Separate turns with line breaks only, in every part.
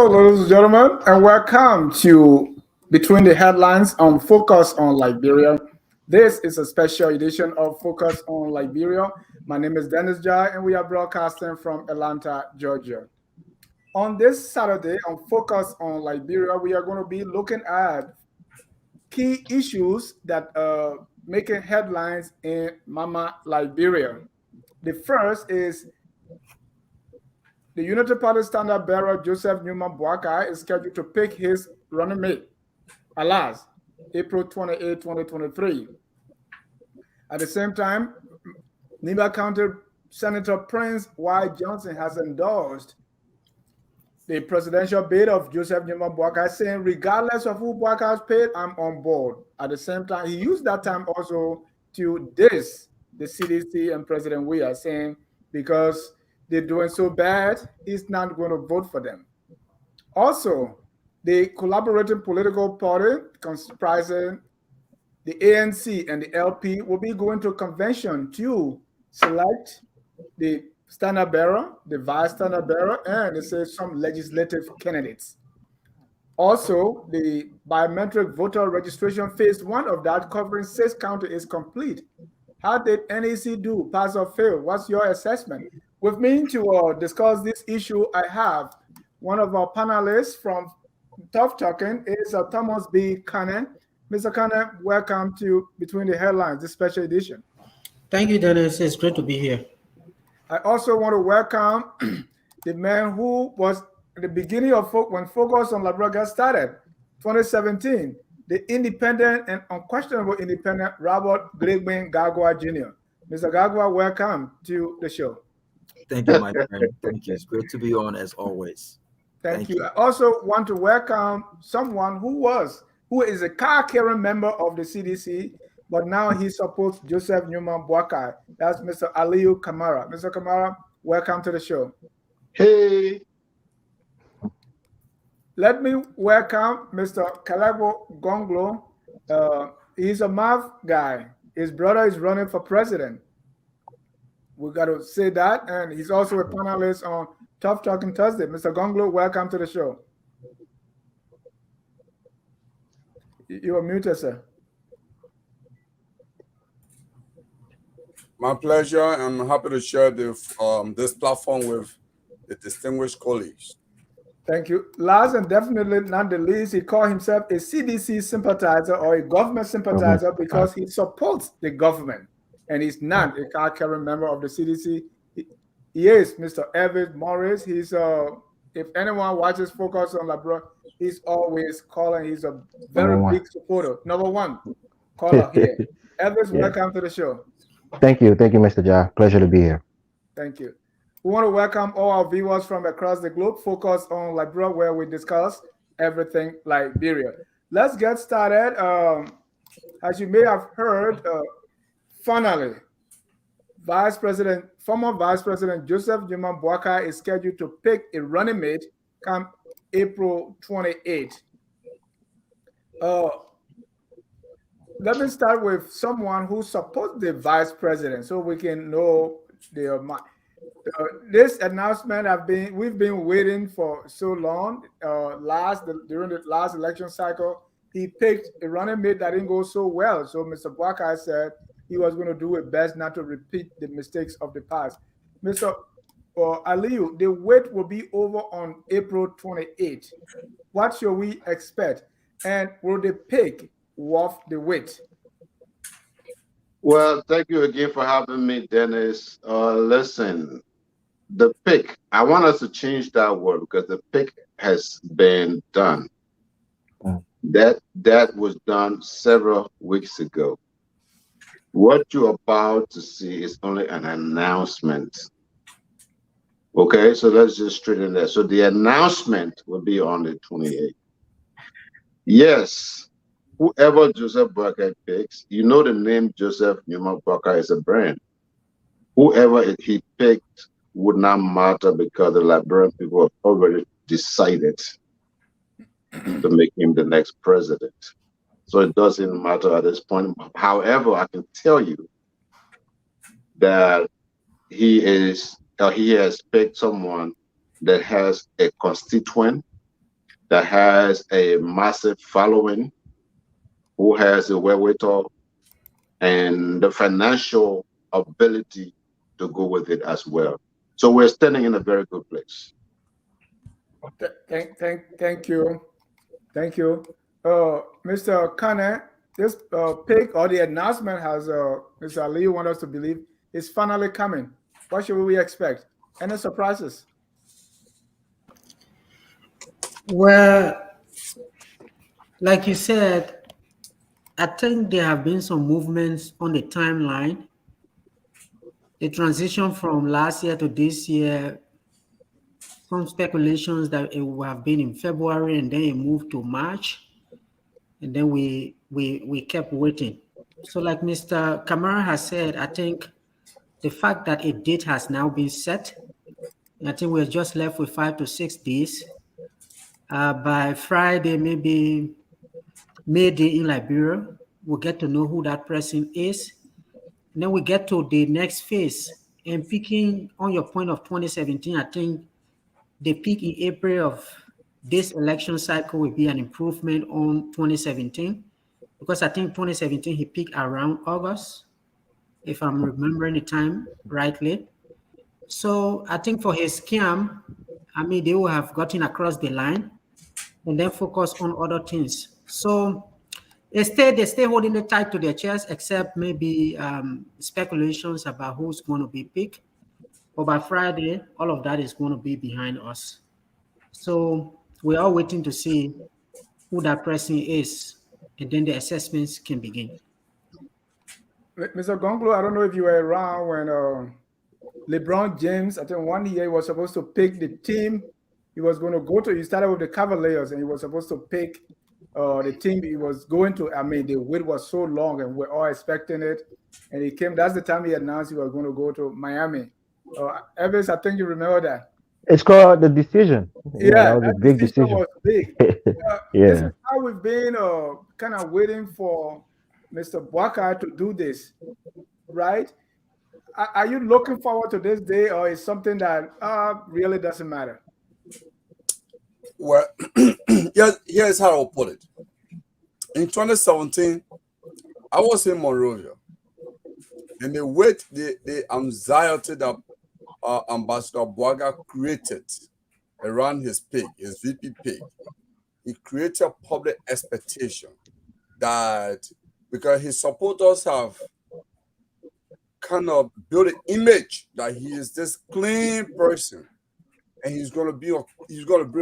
ladies and gentlemen, and welcome to Between the Headlines on Focus on Liberia. This is a special edition of Focus on Liberia. My name is Dennis Jai, and we are broadcasting from Atlanta, Georgia. On this Saturday, on Focus on Liberia, we are going to be looking at key issues that are making headlines in Mama Liberia. The first is the Unity Party standard bearer Joseph Newman Boakai is scheduled to pick his running mate, alas, April 28, 2023. At the same time, Niba County Senator Prince Y. Johnson has endorsed the presidential bid of Joseph Newman Boakai, saying, regardless of who Boakai is paid, I'm on board. At the same time, he used that time also to diss the CDC and President Weah, saying, because they're doing so bad, he's not going to vote for them. Also, the collaborating political party comprising the ANC and the LP will be going to a convention to select the standard bearer, the vice standard bearer, and they say some legislative candidates. Also, the biometric voter registration phase 1 of that covering 6 counties is complete. How did NEC do, pass or fail? What's your assessment? With me to discuss this issue, I have one of our panelists from Tough Talking is Thomas B. Cannon. Mr. Cannon, welcome to Between the Headlines, this special edition.
Thank you, Dennis. It's great to be here.
I also want to welcome the man who was at the beginning of when Focus on Liberia started, 2017, the independent and unquestionable independent Robert Gregbin Gagwa Jr. Mr. Gagwa, welcome to the show.
Thank you, my friend. Thank you. It's great to be on as always.
Thank you. I also want to welcome someone who is a card-carrying member of the CDC, but now he supports Joseph Newman Boakai. That's Mr. Aliyu Kamara. Mr. Kamara, welcome to the show.
Hey.
Let me welcome Mr. Kalebo Gonglo. He's a math guy. His brother is running for president. We got to say that. And he's also a panelist on Tough Talking Thursday. Mr. Gonglo, welcome to the show. You are muted, sir.
My pleasure. I'm happy to share this platform with the distinguished colleagues.
Thank you. Last and definitely not the least, he called himself a CDC sympathizer or a government sympathizer because he supports the government. And he's not a card-carrying member of the CDC. He is Mr. Evans Morris. He's if anyone watches Focus on Liberia, he's always calling. He's a very big supporter. Number one caller here. Evans, welcome to the show.
Thank you, Mr. Jai. Pleasure to be here.
Thank you. We want to welcome all our viewers from across the globe. Focus on Liberia, where we discuss everything Liberia. Let's get started. As you may have heard. Finally, former Vice President Joseph Newman Boakai is scheduled to pick a running mate come April 28. Let me start with someone who supports the vice president so we can know their mind. This announcement we've been waiting for so long. During the last election cycle, he picked a running mate that didn't go so well. So Mr. Boakai said he was going to do his best not to repeat the mistakes of the past. Mr. Aliyu, the wait will be over on April 28. What should we expect? And will the pick worth the wait?
Well, thank you again for having me, Dennis. Listen, the pick, I want us to change that word because the pick has been done. That was done several weeks ago. What you're about to see is only an announcement. Okay, so let's just straighten that. So the announcement will be on the 28th. Yes, whoever Joseph Boakai picks, you know the name Joseph Newman Boakai is a brand. Whoever he picked would not matter because the Liberian people have already decided to make him the next president. So it doesn't matter at this point. However, I can tell you that he has picked someone that has a constituent that has a massive following, who has the wherewithal and the financial ability to go with it as well. So we're standing in a very good place.
Thank you. Thank you. Mr. Kane, this pick or the announcement has, Mr. Ali want us to believe, is finally coming. What should we expect? Any surprises?
Well, like you said, I think there have been some movements on the timeline. The transition from last year to this year, some speculations that it would have been in February and then it moved to March. And then we kept waiting. So like Mr. Kamara has said, I think the fact that a date has now been set, I think we're just left with 5 to 6 days. By Friday, maybe May Day in Liberia, we'll get to know who that person is. And then we get to the next phase. And picking on your point of 2017, I think the peak in April of this election cycle will be an improvement on 2017, because I think 2017 he peaked around August, if I'm remembering the time rightly. So I think for his scam, I mean, they will have gotten across the line and then focus on other things. So they stay holding it tight to their chest, except maybe speculations about who's going to be picked. But by Friday, all of that is going to be behind us. So we're all waiting to see who that person is, and then the assessments can begin.
Mr. Gonglo, I don't know if you were around when LeBron James, I think one year he was supposed to pick the team he was going to go to. He started with the Cavaliers and he was supposed to pick the team he was going to. I mean, the wait was so long and we're all expecting it. And he came, that's the time he announced he was going to go to Miami. Evans, I think you remember that.
It's called The Decision.
Yeah,
That was a big decision.
was big.
Yeah.
This is how we've been kind of waiting for Mr. Boakai to do this, right? Are you looking forward to this day, or is something that really doesn't matter?
Well, here's how I'll put it. In 2017, I was in Monrovia, and the anxiety that Ambassador Boakai created around his pick, his VP pick, he created a public expectation that because his supporters have kind of built an image that he is this clean person, and he's gonna bring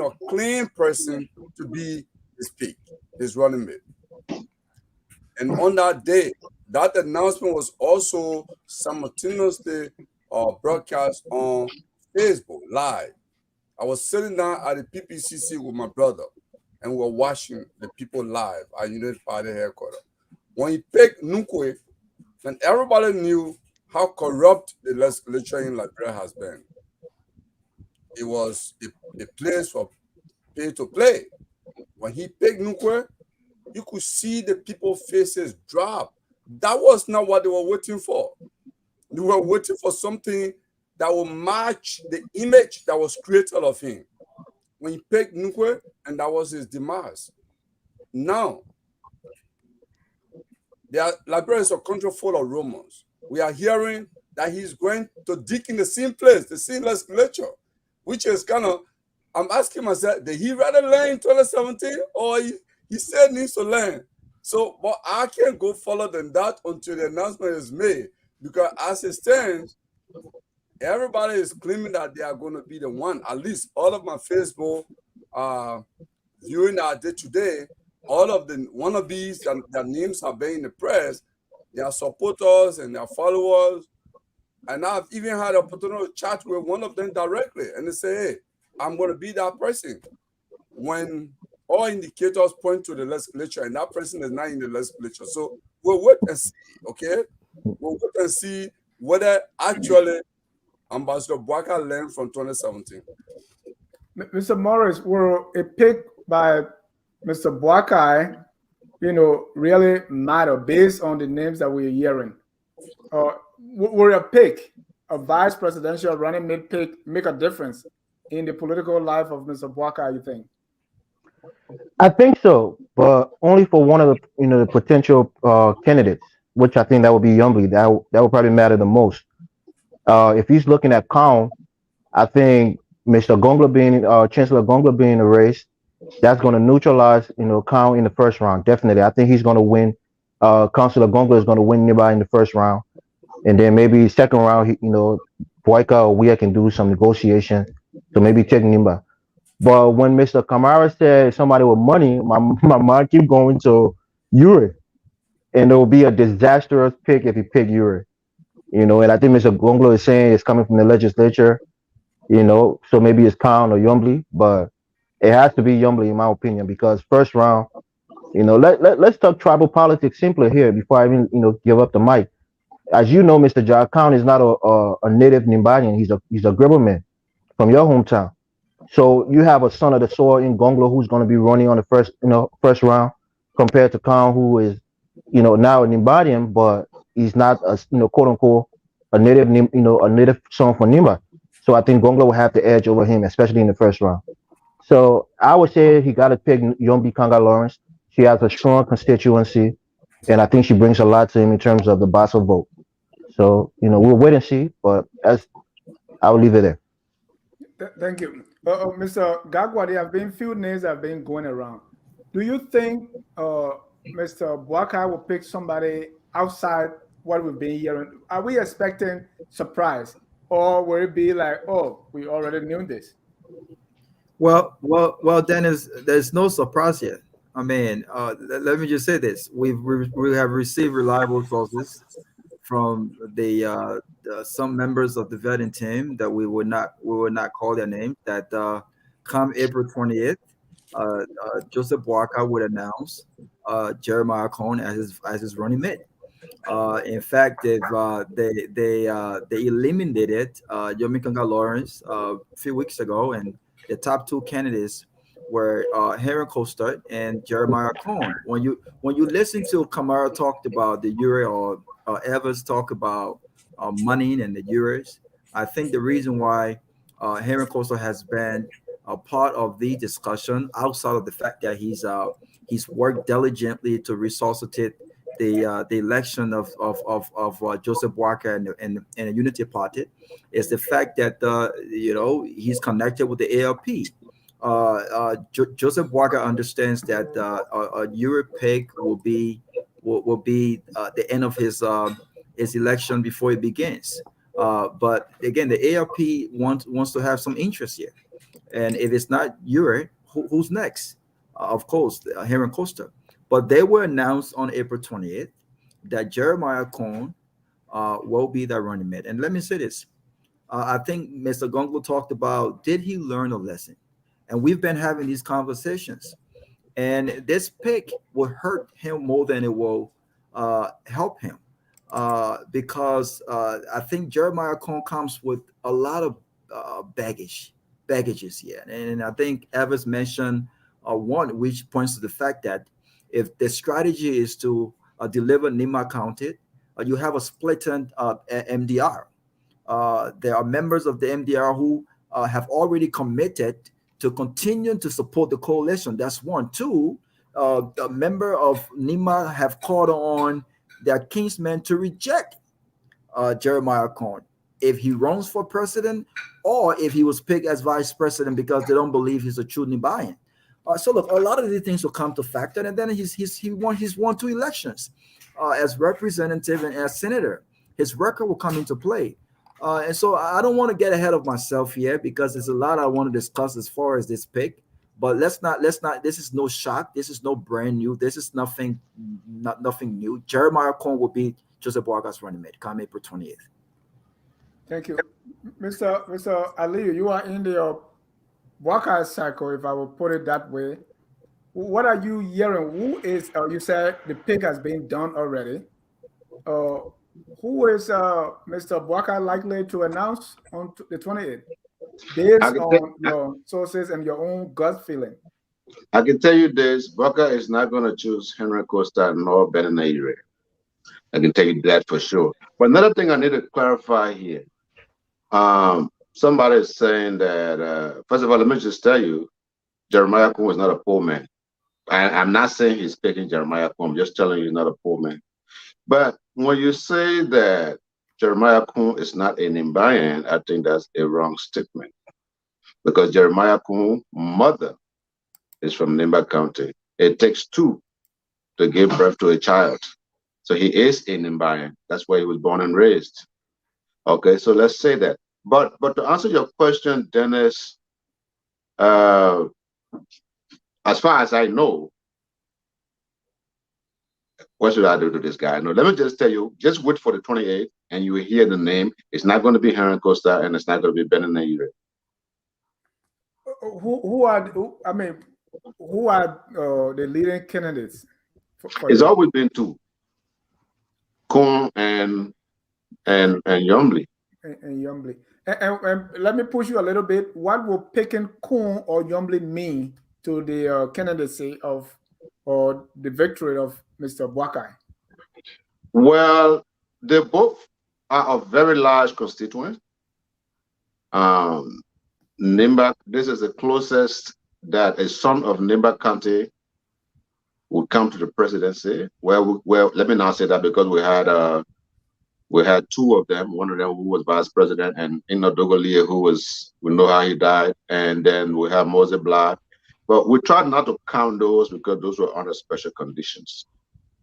a clean person to be his pick, his running mate. And on that day, that announcement was also simultaneously broadcast on Facebook Live. I was sitting down at the PPCC with my brother, and we were watching the people live at United Party headquarters. When he picked Nunkwe, then everybody knew how corrupt the legislature in Liberia has been. It was a place for pay to play. When he picked Nunkwe, you could see the people's faces drop. That was not what they were waiting for. They were waiting for something that will match the image that was created of him. When he picked Nunkwe, and that was his demise. Now, Liberia is a country full of rumors. We are hearing that he's going to dig in the same place, the same legislature, which is kind of, I'm asking myself, did he rather learn in 2017 or he said needs to learn? So, but I can't go further than that until the announcement is made, because as it stands, everybody is claiming that they are going to be the one. At least all of my Facebook viewing that I did today, all of the wannabes and their names have been in the press, their supporters and their followers. And I've even had an opportunity to chat with one of them directly, and they say, hey, I'm going to be that person. When all indicators point to the legislature, and that person is not in the legislature. So we'll wait and see, okay? We'll wait and see whether actually Ambassador Boakai learned from 2017.
Mr. Morris, will a pick by Mr. Boakai, really matter based on the names that we're hearing? Will a pick, a vice presidential running mate pick, make a difference in the political life of Mr. Boakai, you think?
I think so, but only for one of the the potential candidates, which I think that would be Youngbley. That would probably matter the most. If he's looking at Khan, I think Mr. Gongla being Chancellor Gongla being in the race, that's going to neutralize Khan in the first round. Definitely, I think he's going to win. Councillor Gongla is going to win nearby in the first round, and then maybe second round, Boyka or Weah can do some negotiation to maybe take Nimba. But when Mr. Kamara said somebody with money, my mind keep going to Uri, and it will be a disastrous pick if he pick Uri. And I think Mr. Gonglo is saying it's coming from the legislature. So maybe it's Khan or Yombly, but it has to be Yombly in my opinion because first round, let's talk tribal politics simply here before I even give up the mic. As you know, Mr. Jah Khan is not a native Nimbanian. He's a Gribberman from your hometown. So you have a son of the soil in Gonglo who's going to be running on the first round, compared to Khan, who is, now an Nimbadian, but he's not a, quote unquote, a native, a native son from Nimba. So I think Gonglo will have the edge over him, especially in the first round. So I would say he got to pick Yombi Kanga Lawrence. She has a strong constituency, and I think she brings a lot to him in terms of the Bassa vote. So we'll wait and see, but I will leave it there.
Thank you. Mr. Gagwa, there have been few names that have been going around. Do you think Mr. Boakai will pick somebody outside what we've been hearing? Are we expecting surprise? Or will it be like, oh, we already knew this?
Well, Dennis, there's no surprise yet. I mean, let me just say this: we have received reliable sources from the some members of the vetting team that we would not call their name. That come April 28th, Joseph Boakai would announce Jeremiah Cohn as his running mate. In fact, they eliminated Yomikanga Lawrence a few weeks ago, and the top two candidates were Henry Costa and Jeremiah Cohn. When you listen to Kamara talked about the Uri or Evers talk about money and the Uris, I think the reason why Henry Costa has been a part of the discussion outside of the fact that he's worked diligently to resuscitate the election of Joseph Walker and the Unity Party is the fact that he's connected with the ALP. Joseph Walker understands that a Europe pick will be the end of his election before it begins. But again, the ALP wants to have some interest here, and if it's not Europe, who's next? Of course, Henry Costa. But they were announced on April 28th that Jeremiah Cohn will be the running mate. And let me say this. I think Mr. Gonglo talked about, did he learn a lesson? And we've been having these conversations. And this pick will hurt him more than it will help him. Because I think Jeremiah Cohn comes with a lot of baggages here. And I think Evers mentioned one, which points to the fact that if the strategy is to deliver Nima counted, you have a split-end MDR. There are members of the MDR who have already committed to continue to support the coalition. That's one. Two, a member of Nima have called on their kinsmen to reject Jeremiah Cohn if he runs for president or if he was picked as vice president because they don't believe he's a true Nibayan. So look, a lot of these things will come to factor, and then he won 2 elections as representative and as senator. His record will come into play, and so I don't want to get ahead of myself here because there's a lot I want to discuss as far as this pick. But let's not. This is no shock. This is no brand new. This is nothing new. Jeremiah Cohn will be Joseph Boakai's running mate come April 28th.
Thank you, Mr. Ali. You are in the Boakai cycle, if I will put it that way. What are you hearing? Who is? You said the pick has been done already. Who is Mr. Boakai likely to announce on the 28th, based on your sources and your own gut feeling?
I can tell you this: Boakai is not going to choose Henry Costa nor Benaire. I can tell you that for sure. But another thing I need to clarify here. Somebody is saying that, first of all, let me just tell you, Jeremiah Kuhn is not a poor man. I'm not saying he's picking Jeremiah Kuhn. I'm just telling you he's not a poor man. But when you say that Jeremiah Kuhn is not a Nimbayan, I think that's a wrong statement. Because Jeremiah Kuhn's mother is from Nimba County. It takes two to give birth to a child. So he is a Nimbayan. That's where he was born and raised. Okay, so let's say that. But to answer your question, Dennis, as far as I know, what should I do to this guy? No, let me just tell you, just wait for the 28th and you will hear the name. It's not going to be Heron Costa and it's not going to be Benin Naire.
Who are the leading candidates?
It's always been two, Kuhn and Yombly.
And Yombly. And let me push you a little bit. What will picking Kuhn or Yombly mean to the candidacy of or the victory of Mr. Boakai?
Well, they both are a very large constituent. Nimba, this is the closest that a son of Nimba County would come to the presidency. Well, let me not say that because we had two of them. One of them who was vice president, and Ino Dogolie, we know how he died, and then we have Mose Black. But we tried not to count those because those were under special conditions.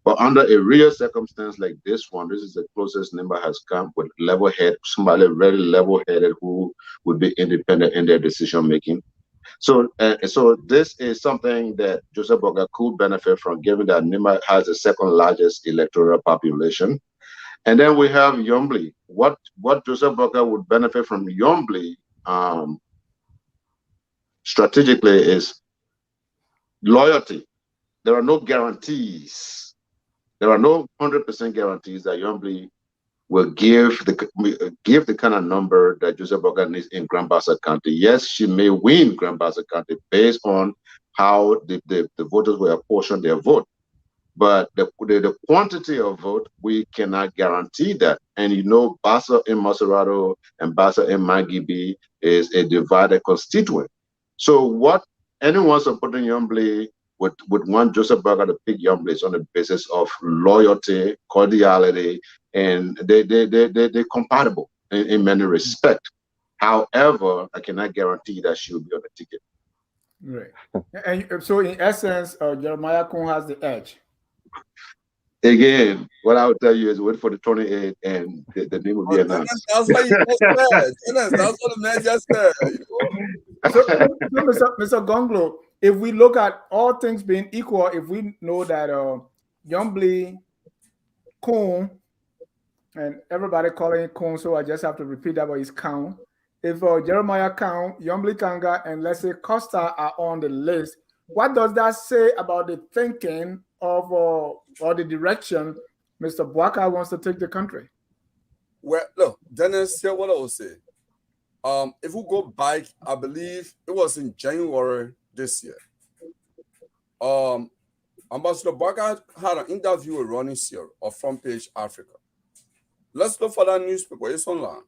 But under a real circumstance like this one, this is the closest Nimba has come with level head, somebody very level-headed who would be independent in their decision making. So this is something that Joseph Boakai could benefit from, given that Nimba has the second largest electoral population. And then we have Yombly. What Joseph Boakai would benefit from Yombly strategically is loyalty. There are no guarantees. There are no 100% guarantees that Yombly will give the kind of number that Joseph Boakai needs in Grand Bassa County. Yes, she may win Grand Bassa County based on how the voters will apportion their vote. But the quantity of vote, we cannot guarantee that. And you know, Bassa in Maserado and Bassa in Magibi is a divided constituent. So what anyone supporting Yombly would want Joseph Boakai to pick Yombly on the basis of loyalty, cordiality, and they're compatible in many respects. However, I cannot guarantee that she will be on the ticket.
Right. And so in essence, Jeremiah Kuhn has the edge.
Again, what I would tell you is wait for the 28th and the name will be announced.
That's what you just said. That's what the man just said.
So, Mr. Gonglo, if we look at all things being equal, if we know that Yombly, Kuhn, and everybody calling it Kuhn, so I just have to repeat that, but it's Kuhn. If Jeremiah Kuhn, Yombly Kanga, and let's say Costa are on the list, what does that say about the thinking of or the direction Mr. Boakai wants to take the country?
Well, look, Dennis, here what I will say. If we go back, I believe it was in January this year. Ambassador Boakai had an interview with Ronnie Sear of Front Page Africa. Let's look for that newspaper. It's online.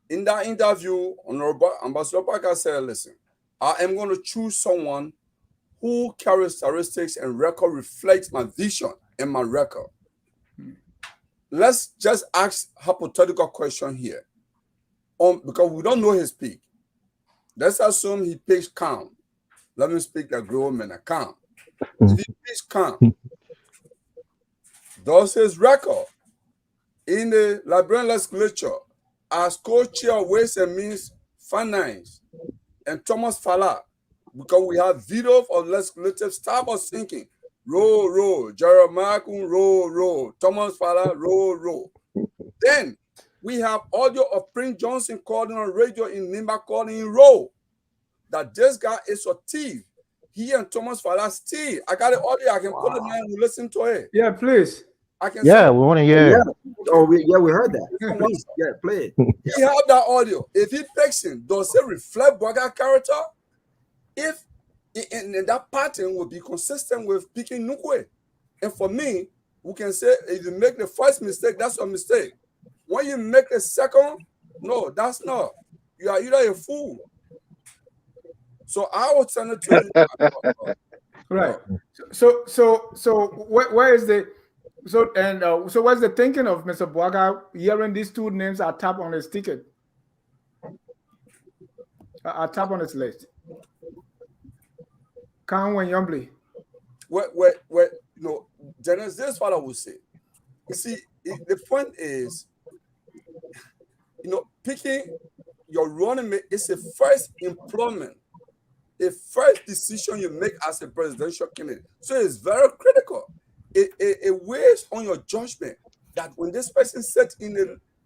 In that interview, Ambassador Boakai said, listen, I am going to choose someone whose characteristics and record reflects my vision and my record. Let's just ask hypothetical question here. Because we don't know his peak. Let's assume he picks Khan. Let me speak like grown man, Khan. If he picks Khan, does his record in the Liberian legislature as co-chair of Ways and Means Finance and Thomas Fala, because we have video of legislative staff of thinking, roll, Jeremiah Kuhn, roll, Thomas Fala, roll. Then we have audio of Prince Johnson calling on radio in Nimba calling in roll. That this guy is a thief. He and Thomas Fala steal. I got the audio. I can put it now and listen to it.
Yeah, please.
I can
we want to hear.
We heard that. Please, play it.
He have that audio. If he picks him, does it reflect Boakai character? If and that pattern will be consistent with picking Nukwe. And for me, we can say if you make the first mistake, that's a mistake. When you make the second, no, that's not. You are either a fool. So I will send it to you.
Right. So where is the so what's the thinking of Mr. Boakai hearing these two names are tapped on his ticket? Are tapped on his list. Khan Yombly.
Dennis, this is what I would say. You see, the point is, picking your running mate is a first employment, a first decision you make as a presidential candidate. So it's very critical. It weighs on your judgment that when this person sits in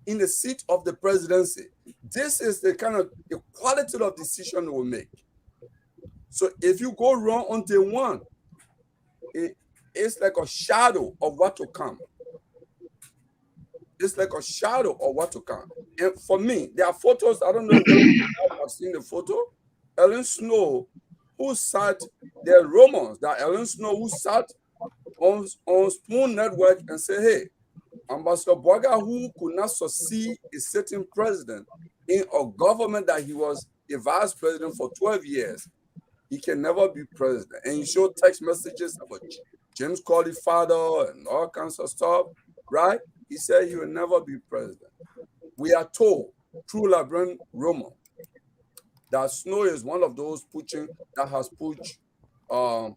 the seat of the presidency, this is the kind of the quality of decision they will make. So if you go wrong on day one, it's like a shadow of what to come. It's like a shadow of what to come. And for me, there are photos. I don't know if you have seen the photo. Ellen Snow, who sat, there are rumors that Ellen Snow, who sat on Spoon Network and said, hey, Ambassador Boakai, who could not succeed a sitting president in a government that he was a vice president for 12 years, he can never be president. And he showed text messages about James Corley's father and all kinds of stuff, right? He said he will never be president. We are told through Labran rumor that Snow is one of those that has pushed Kwon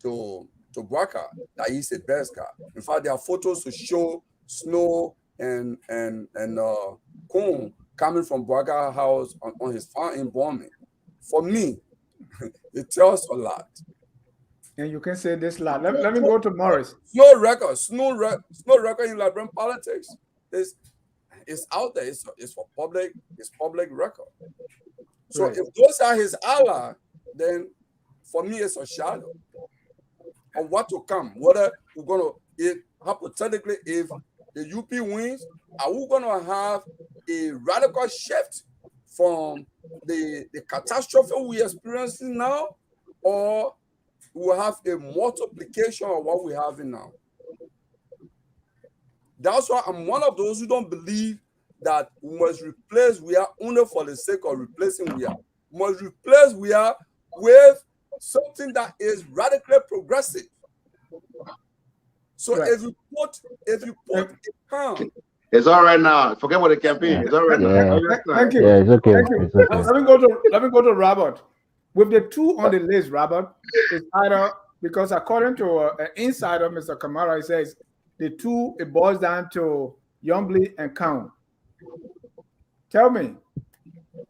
to Boakai, that he's the best guy. In fact, there are photos to show Snow and Kwon coming from Boakai house on his farm in Bombay. For me, it tells a lot.
And you can say this lot. Let me go to Morris.
Snow record in Liberian politics is out there. It's for public. It's public record. So right. If those are his allies, then for me it's a shadow of what to come. Whether we're gonna, hypothetically, if the UP wins, are we gonna have a radical shift from the catastrophe we're experiencing now, or we'll have a multiplication of what we're having now? That's why I'm one of those who don't believe that we must replace Weah only for the sake of replacing Weah. We must replace Weah with something that is radically progressive. So right. if you put a count.
It's all right now. Forget what the campaign. It's all right now.
Thank you.
Yeah, it's okay.
Thank you.
It's okay.
Let me go to Robert. With the two on the list, Robert, it's either because according to an insider, Mr. Kamara, he says the two, it boils down to Yombly and Count. Tell me,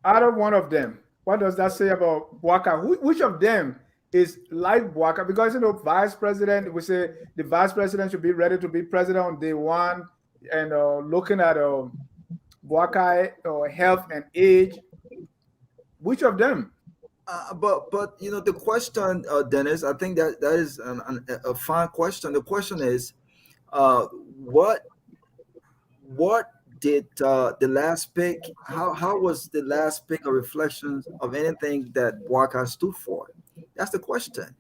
out of one of them, what does that say about Boakai? Which of them is like Boakai? Because, vice president, we say the vice president should be ready to be president on day one, and looking at Boakai health and age. Which of them?
But the question, Dennis, I think that is a fine question. The question is, what did the last pick? How was the last pick a reflection of anything that Boakai stood for? That's the question.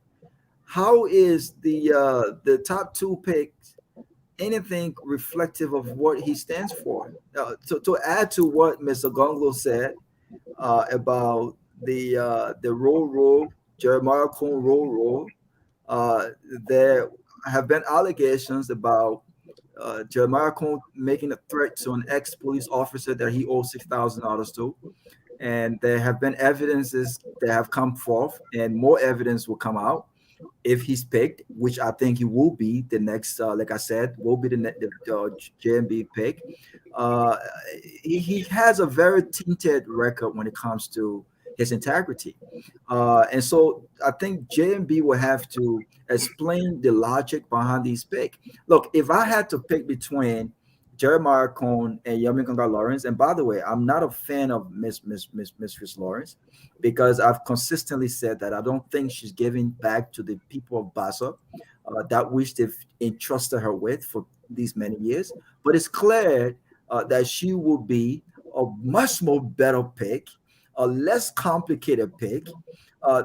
How is the top two picks anything reflective of what he stands for? To add to what Mr. Gonglo said about the role Jeremiah Kwon role, there have been allegations about Jeremiah Kwon making a threat to an ex-police officer that he owes $6,000 to, and there have been evidences that have come forth, and more evidence will come out if he's picked, which I think he will be the next. Like I said, will be the JMB pick. He has a very tainted record when it comes to his integrity. And so I think JMB will have to explain the logic behind these picks. Look, if I had to pick between Jeremiah Kwon and Yomikanga Lawrence, and by the way, I'm not a fan of Mistress Lawrence, because I've consistently said that I don't think she's giving back to the people of Bassa that which they've entrusted her with for these many years. But it's clear that she will be a much more better pick, a less complicated pick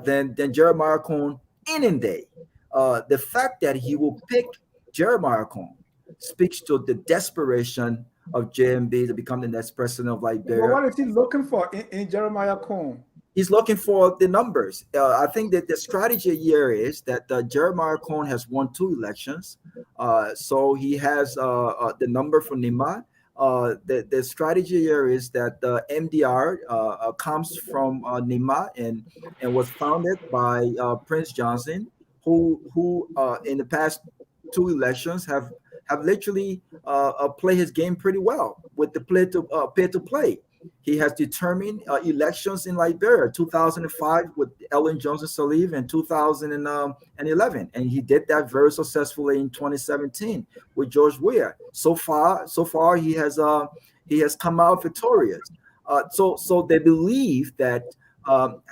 than Jeremiah Kwon any day. The fact that he will pick Jeremiah Kwon speaks to the desperation JMB to become the next president of
But
Liberia.
what is he looking for in Jeremiah Cohn?
He's looking for the numbers. I think that the strategy here is that Jeremiah Cohn has won 2 elections, so he has the number for Nima. The strategy here is that the MDR comes from Nima and was founded by Prince Johnson, who in the past 2 elections have literally played his game pretty well with the pay to play. He has determined elections in Liberia, 2005 with Ellen Johnson Sirleaf and 2011, and he did that very successfully in 2017 with George Weah. So far, he has come out victorious. So they believe that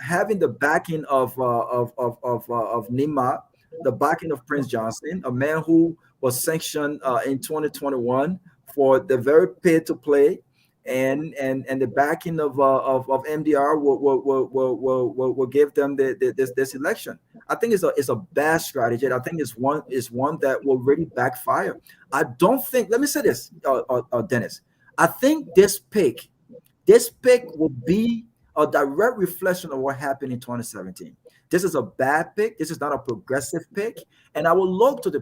having the backing of Nima, the backing of Prince Johnson, a man who was sanctioned in 2021 for the very pay to play, and the backing of MDR will give them this election. I think it's a bad strategy. I think it's one that will really backfire. I don't think. Let me say this, Dennis. I think this pick will be a direct reflection of what happened in 2017. This is a bad pick. This is not a progressive pick, and I will look to the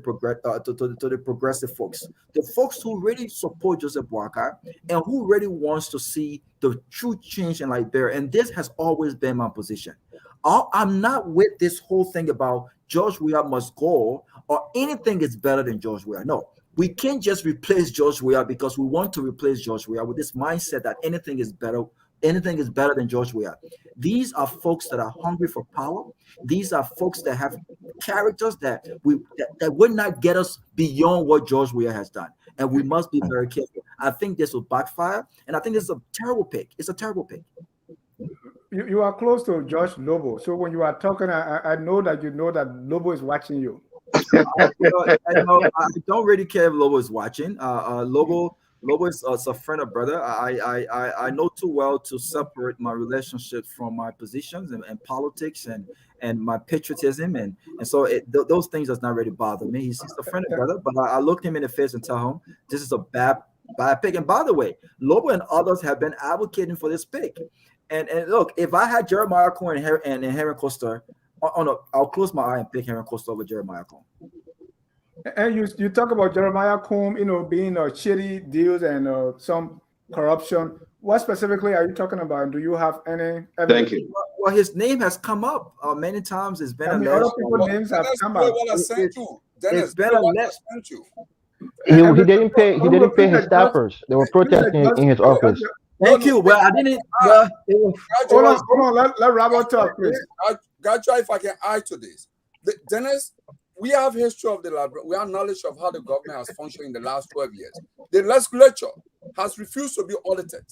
progressive folks, the folks who really support Joseph Boakai and who really wants to see the true change in Liberia. And this has always been my position. I'm not with this whole thing about George Weah must go or anything is better than George Weah. No, we can't just replace George Weah because we want to replace George Weah with this mindset that anything is better than George Weah. These are folks that are hungry for power. These are folks that have characters that would not get us beyond what George Weah has done. And we must be very careful. I think this will backfire, and I think this is a terrible pick. It's a terrible pick.
You are close to Josh Lobo, so when you are talking, I know that you know that Lobo is watching you.
I don't really care if Lobo is watching. Lobo is a friend of brother. I know too well to separate my relationship from my positions and politics and my patriotism, and so those things does not really bother me. He's a friend of brother, but I look him in the face and tell him this is a bad pick. And by the way, Lobo and others have been advocating for this pick. And look, if I had Jeremiah Cohn and Henry Costa, I'll close my eye and pick Henry Costa over Jeremiah Cohn.
And you talk about Jeremiah Cohn, being shitty deals and some corruption. What specifically are you talking about? Do you have any evidence?
Thank you.
Well, his name has come up many times. It's been
other people's names have come up.
What I sent you.
It's been a
what I
let.
sent you.
He didn't pay his staffers. They were protesting in his office.
Thank you. Well, I didn't. Well,
Hold on. Let Robert talk, please.
Gotcha, if I can add to this. Dennis, we have history of the library. We have knowledge of how the government has functioned in the last 12 years. The legislature has refused to be audited.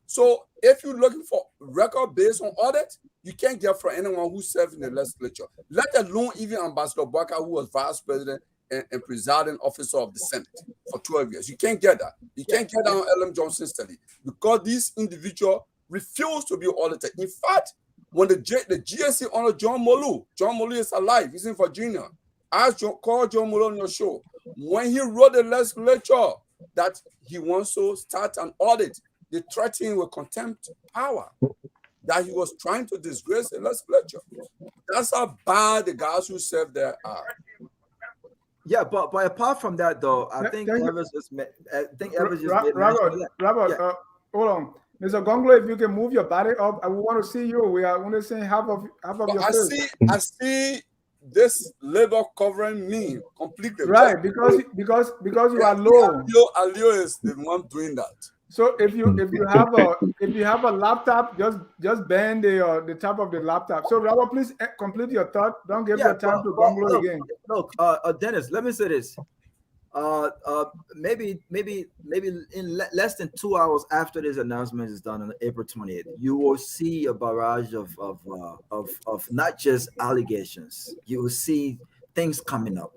So if you're looking for record based on audit, you can't get from anyone who served in the legislature, let alone even Ambassador Boakai, who was vice president and presiding officer of the Senate for 12 years. You can't get that. You can't get that on Ellen Johnson study because these individuals refuse to be audited. In fact, when the GNC honored John Molu is alive. He's in Virginia. I called John Molu on your show. When he wrote the legislature that he wants to start an audit, they threatened him with contempt power, that he was trying to disgrace the legislature. That's how bad the guys who serve there are.
Yeah, but apart from that, though, I think Evans just made.
Robert, hold on. Mr. Gonglo, if you can move your body up, I want to see you. We are only seeing half of your face.
I see this label covering me completely.
Right, because you are low.
Alio is the one doing that.
So if you have a laptop, just bend the top of the laptop. So Robert, please complete your thought. Don't give your time to Gonglo again.
Look, Dennis, let me say this. Maybe in less than 2 hours after this announcement is done on April 28th, you will see a barrage of not just allegations. You will see things coming up.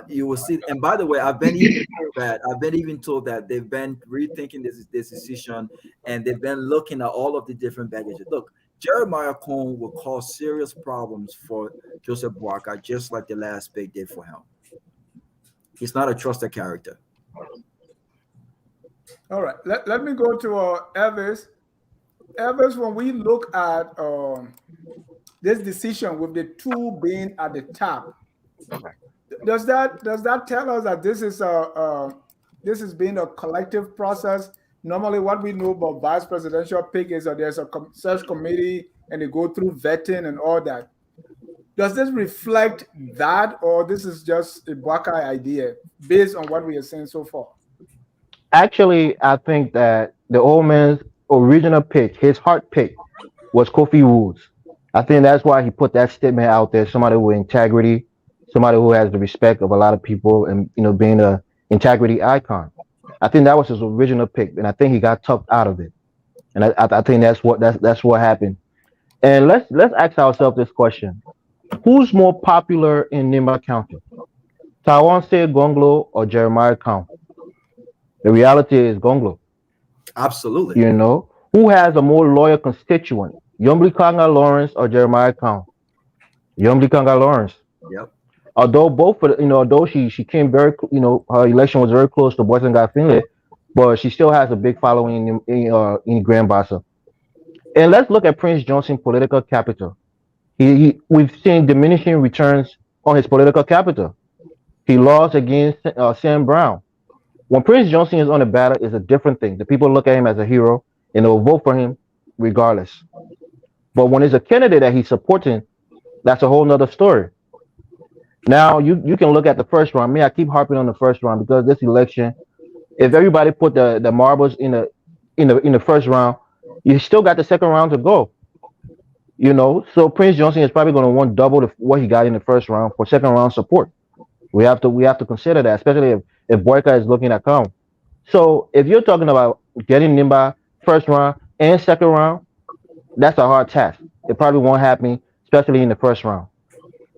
You will see. And by the way, I've been even told that they've been rethinking this decision, and they've been looking at all of the different baggages. Look, Jeremiah Cohn will cause serious problems for Joseph Boakai, just like the last pick did for him. He's not a trusted character.
All right. Let me go to Elvis. Elvis, when we look at this decision with the two being at the top, does that tell us that this is being a collective process? Normally, what we know about vice presidential pick is that there's a search committee and they go through vetting and all that. Does this reflect that, or this is just a Boakai idea based on what we are seeing so far?
Actually, I think that the old man's original pick, his heart pick, was Kofi Woods. I think that's why he put that statement out there. Somebody with integrity, somebody who has the respect of a lot of people, and being a integrity icon. I think that was his original pick, and I think he got talked out of it. And I think that's what happened. And let's ask ourselves this question: who's more popular in Nimba County, Tawan Gonglo or Jeremiah Count? The reality is Gonglo.
Absolutely.
Who has a more loyal constituent, Yombli Kanga Lawrence or Jeremiah Count? Yombli Kanga Lawrence.
Yep.
Although although she came very, her election was very close to Boyson Guy Finley, but she still has a big following in Grand Bassa. And let's look at Prince Johnson political capital. We've seen diminishing returns on his political capital. He lost against Sam Brown. When Prince Johnson is on the ballot, it's a different thing. The people look at him as a hero and they'll vote for him regardless. But when it's a candidate that he's supporting, that's a whole nother story. Now you can look at the first round. I keep harping on the first round because this election, if everybody put the marbles in the first round, you still got the second round to go. So Prince Johnson is probably going to want double what he got in the first round for second round support. We have to consider that, especially if Boyka is looking at count. So if you're talking about getting Nimba first round and second round, that's a hard task. It probably won't happen, especially in the first round.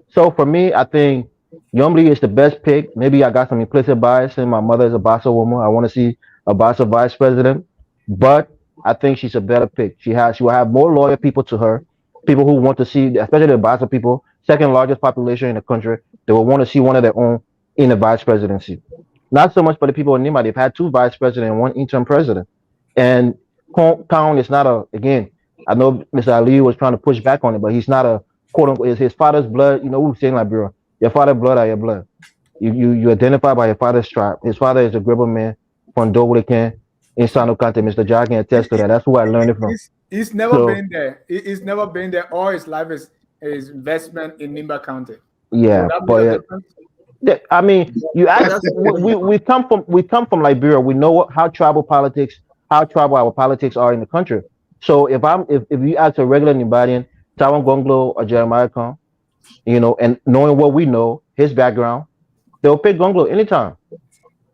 So for me, I think Yombli is the best pick. Maybe I got some implicit bias, and my mother is a Bassa woman. I want to see a Bassa vice president, but I think she's a better pick. She will have more loyal people to her, people who want to see, especially the Bassa people, second largest population in the country. They will want to see one of their own in the vice presidency. Not so much for the people in Nima. They've had two vice presidents and one interim president. And Khan is not again, I know Mr. Ali was trying to push back on it, but he's not a quote unquote, is his father's blood. We're saying like, bro, your father's blood are your blood. You identify by your father's tribe. His father is a Gribble man from Doblican in Sano Kante. Mr. Jai can attest to that. That's who I learned it from.
He's never been there. He's never been there. All his life is investment in Nimba County.
Yeah, but I mean, you ask. we come from Liberia. We know how tribal our politics are in the country. So if you ask a regular Nibadian, Tawan Gonglo or Jeremiah Khan, and knowing what we know, his background, they'll pick Gonglo anytime.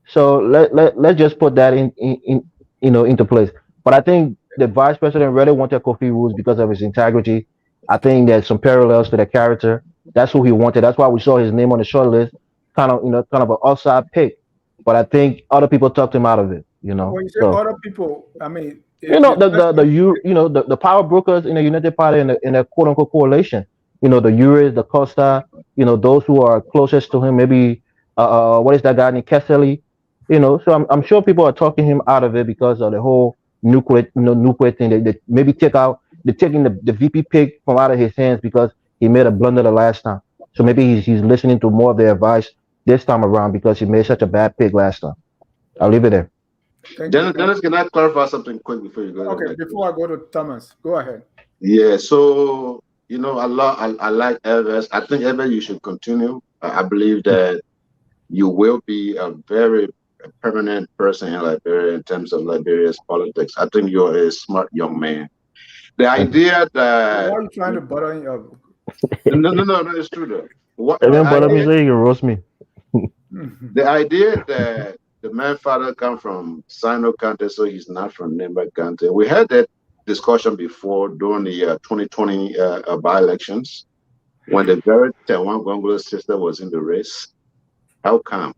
So let's just put that into place. But I think the vice president really wanted Kofi Woods because of his integrity. I think there's some parallels to the character. That's who he wanted. That's why we saw his name on the short list. Kind of an outside pick. But I think other people talked him out of it.
When you say other people, I mean,
the power brokers in the United Party in the quote unquote coalition. The Uris, the Costa, those who are closest to him. Maybe what is that guy named Kessely? So I'm sure people are talking him out of it because of the whole nuclear thing. They maybe they're taking the VP pick from out of his hands because he made a blunder the last time. So maybe he's listening to more of their advice this time around because he made such a bad pick last time. I'll leave it there.
Dennis, can I clarify something quick before you go?
Okay, before I go to Thomas, go ahead.
Yeah, so I like Elvis. I think Elvis, you should continue. I believe that you will be a very permanent person in Liberia in terms of Liberia's politics. I think you're a smart young man. The idea that
why are you trying to butter me up?
No, it's true though.
Butter me, say you can roast me.
The idea that the man's father come from Sino County, so he's not from Nimba County. We had that discussion before during the 2020 by-elections when the very Tawan Gongolo's sister was in the race. How come?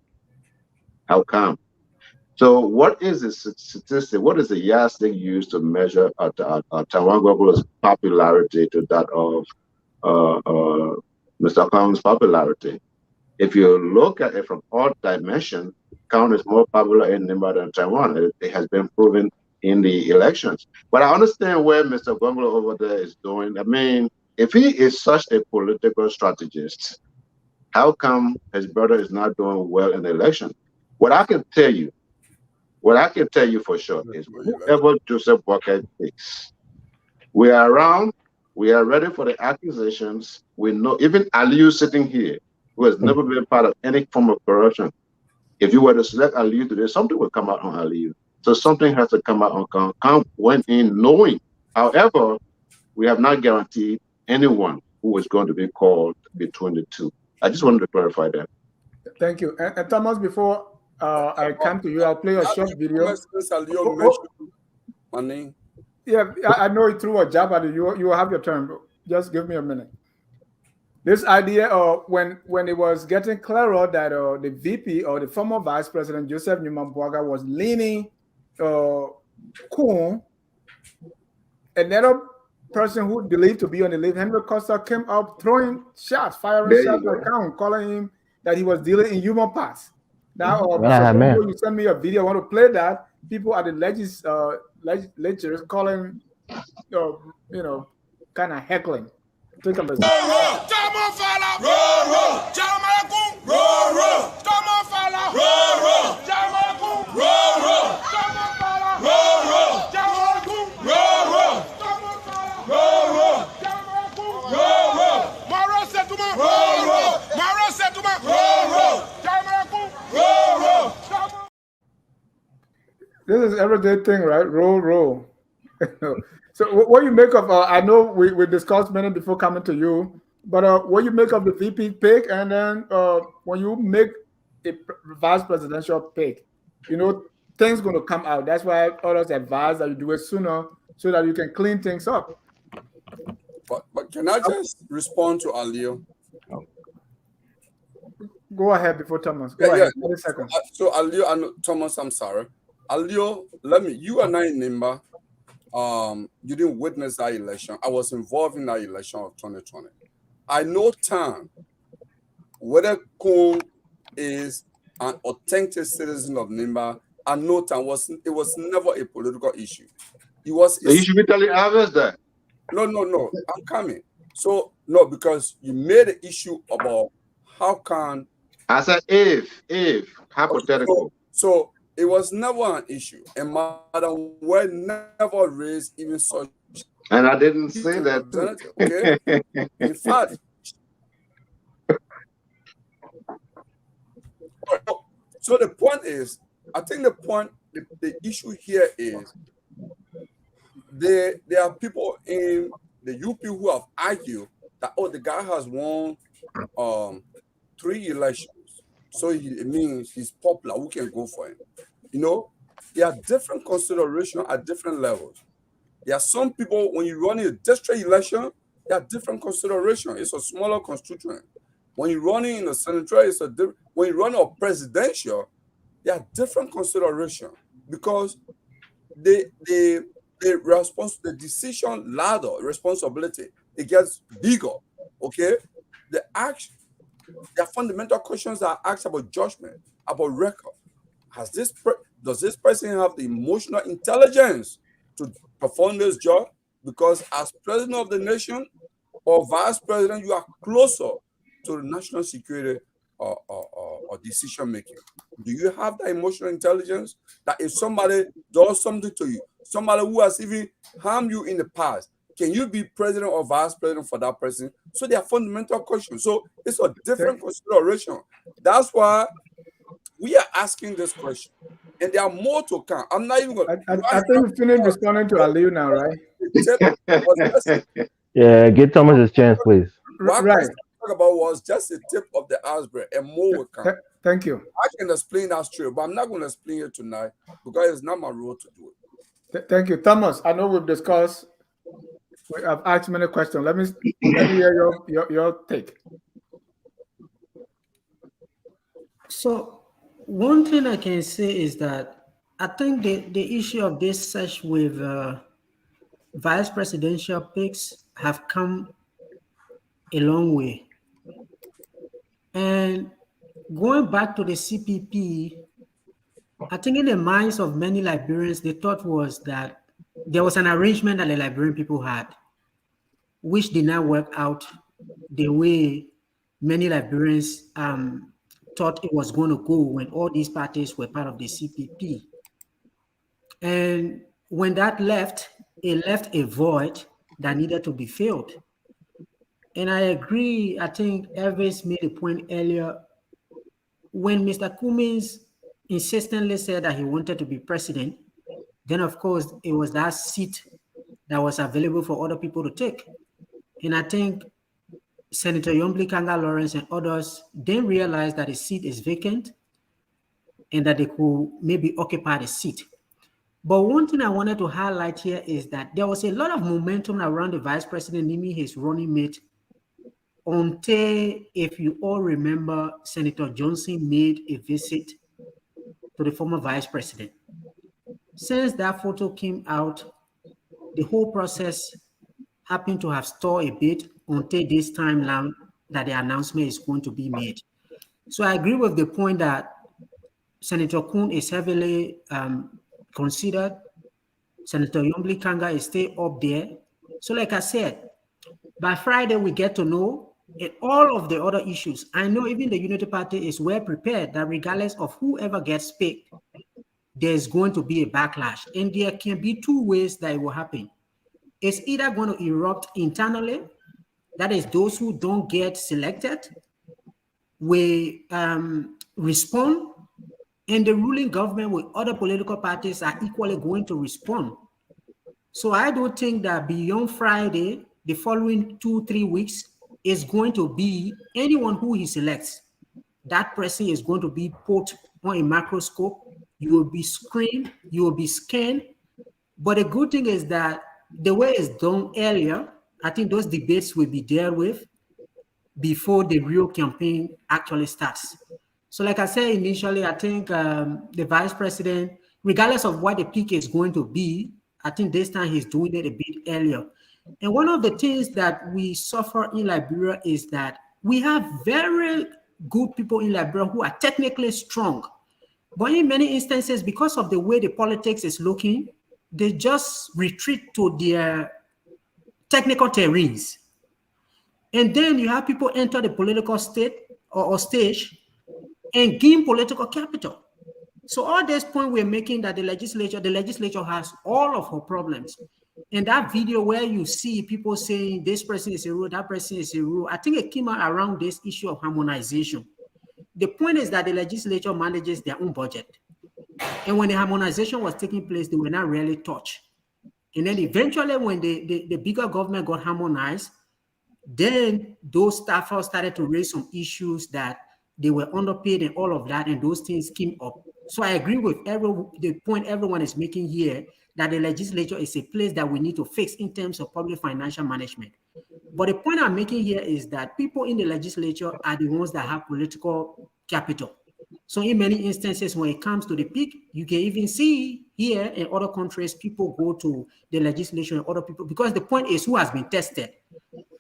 So what is the statistic? What is the yardstick used to measure Tawan Gongolo's popularity to that of Mr. Khan's popularity? If you look at it from all dimensions, count is more popular in Nimba than Taiwan. It has been proven in the elections. But I understand where Mr. Gongolo over there is doing. I mean, if he is such a political strategist, how come his brother is not doing well in the election? What I can tell you for sure is whoever Joseph Boakai picks, we are around, we are ready for the accusations. We know even Aliyu sitting here, who has never been part of any form of corruption. If you were to select Aliyu today, something will come out on Aliyu. So something has to come out on Khan went in knowing. However, we have not guaranteed anyone who is going to be called between the two. I just wanted to clarify that.
Thank you. And Thomas, before I come to you, I'll play a short video. Yeah, I know it threw a jab at you. You will have your turn. Just give me a minute. This idea when it was getting clearer that the VP or the former Vice President Joseph Newman Boakai was leaning Kun, another person who believed to be on the list, Henry Costa, came up throwing shots, firing shots at Kun, calling him that he was dealing in human parts. Now, you send me a video. I want to play that. People at the legislatures calling, kind of heckling. Take a listen. This is everyday thing, right? Roll. So what you make of, I know we discussed many before coming to you, but what you make of the VP pick, and then when you make a vice presidential pick, things going to come out. That's why others advise that you do it sooner so that you can clean things up.
But can I just respond to Aliyu?
Go ahead before Thomas. Go ahead. 30 seconds.
So Aliyu and Thomas, I'm sorry. Aliyu, you are not in Nimba. You didn't witness that election. I was involved in that election of 2020. I know Tan, whether Kun is an authentic citizen of Nimba, I know Tan it was never a political issue. It was.
You should be telling others that.
No. I'm coming. So no, because you made an issue about how can.
I said if hypothetical.
So it was never an issue, and Madam Weah never raised even such.
And I didn't say that.
Okay. In fact, so the point is, I think the issue here is there are people in the UP who have argued that the guy has won 3 elections, so it means he's popular. Who can go for him? There are different considerations at different levels. There are some people, when you run a district election, there are different considerations. It's a smaller constituent. When you're running in a senatorial, when you run a presidential, there are different considerations because the decision ladder, responsibility, it gets bigger. Okay, there are fundamental questions that are asked about judgment, about record. Does this person have the emotional intelligence to perform this job? Because as president of the nation or vice president, you are closer to the national security or decision making. Do you have that emotional intelligence that if somebody does something to you, somebody who has even harmed you in the past, can you be president or vice president for that person? So they are fundamental questions. So it's a different consideration. That's why we are asking this question. And there are more to come. I'm not even going
to. I think we finished responding to Aliyu now, right?
Yeah, give Thomas his chance, please.
What I talk about was just the tip of the iceberg, and more will come.
Thank you.
I can explain that straight, but I'm not going to explain it tonight because it's not my role to do
it. Thank you, Thomas. I know we've discussed. I've asked many questions. Let me hear your take.
So one thing I can say is that I think the issue of this search with vice presidential picks have come a long way. And going back to the CPP, I think in the minds of many Liberians, the thought was that there was an arrangement that the Liberian people had, which did not work out the way many Liberians thought it was going to go when all these parties were part of the CPP. And when that left, it left a void that needed to be filled. And I agree, I think Elvis made a point earlier. When Mr. Cummins insistently said that he wanted to be president, then of course it was that seat that was available for other people to take. And I think Senator Yombly Kanga Lawrence and others then realized that the seat is vacant and that they could maybe occupy the seat. But one thing I wanted to highlight here is that there was a lot of momentum around the vice president naming his running mate until, if you all remember, Senator Johnson made a visit to the former vice president. Since that photo came out, the whole process happened to have stalled a bit until this time now that the announcement is going to be made. So I agree with the point that Senator Kuhn is heavily considered. Senator Yombly Kanga is still up there. So like I said, by Friday, we get to know all of the other issues. I know even the Unity Party is well prepared that regardless of whoever gets picked, there's going to be a backlash. And there can be two ways that it will happen. It's either going to erupt internally, that is those who don't get selected will respond, and the ruling government with other political parties are equally going to respond. So I don't think that beyond Friday, the following 2-3 weeks is going to be anyone who he selects. That person is going to be put on a microscope. You will be screened, you will be scanned. But the good thing is that the way it's done earlier, I think those debates will be dealt with before the real campaign actually starts. So like I said initially, I think the vice president, regardless of what the peak is going to be, I think this time he's doing it a bit earlier. And one of the things that we suffer in Liberia is that we have very good people in Liberia who are technically strong. But in many instances, because of the way the politics is looking, they just retreat to their technical terrains. And then you have people enter the political state or stage and gain political capital. So all this point we're making that the legislature has all of her problems. In that video where you see people saying this person is a rule, that person is a rule, I think it came out around this issue of harmonization. The point is that the legislature manages their own budget. And when the harmonization was taking place, they were not really touched. And then eventually when the bigger government got harmonized, then those staffers started to raise some issues that they were underpaid and all of that, and those things came up. So I agree with the point everyone is making here that the legislature is a place that we need to fix in terms of public financial management. But the point I'm making here is that people in the legislature are the ones that have political capital. So in many instances, when it comes to the peak, you can even see here in other countries, people go to the legislature and other people, because the point is who has been tested.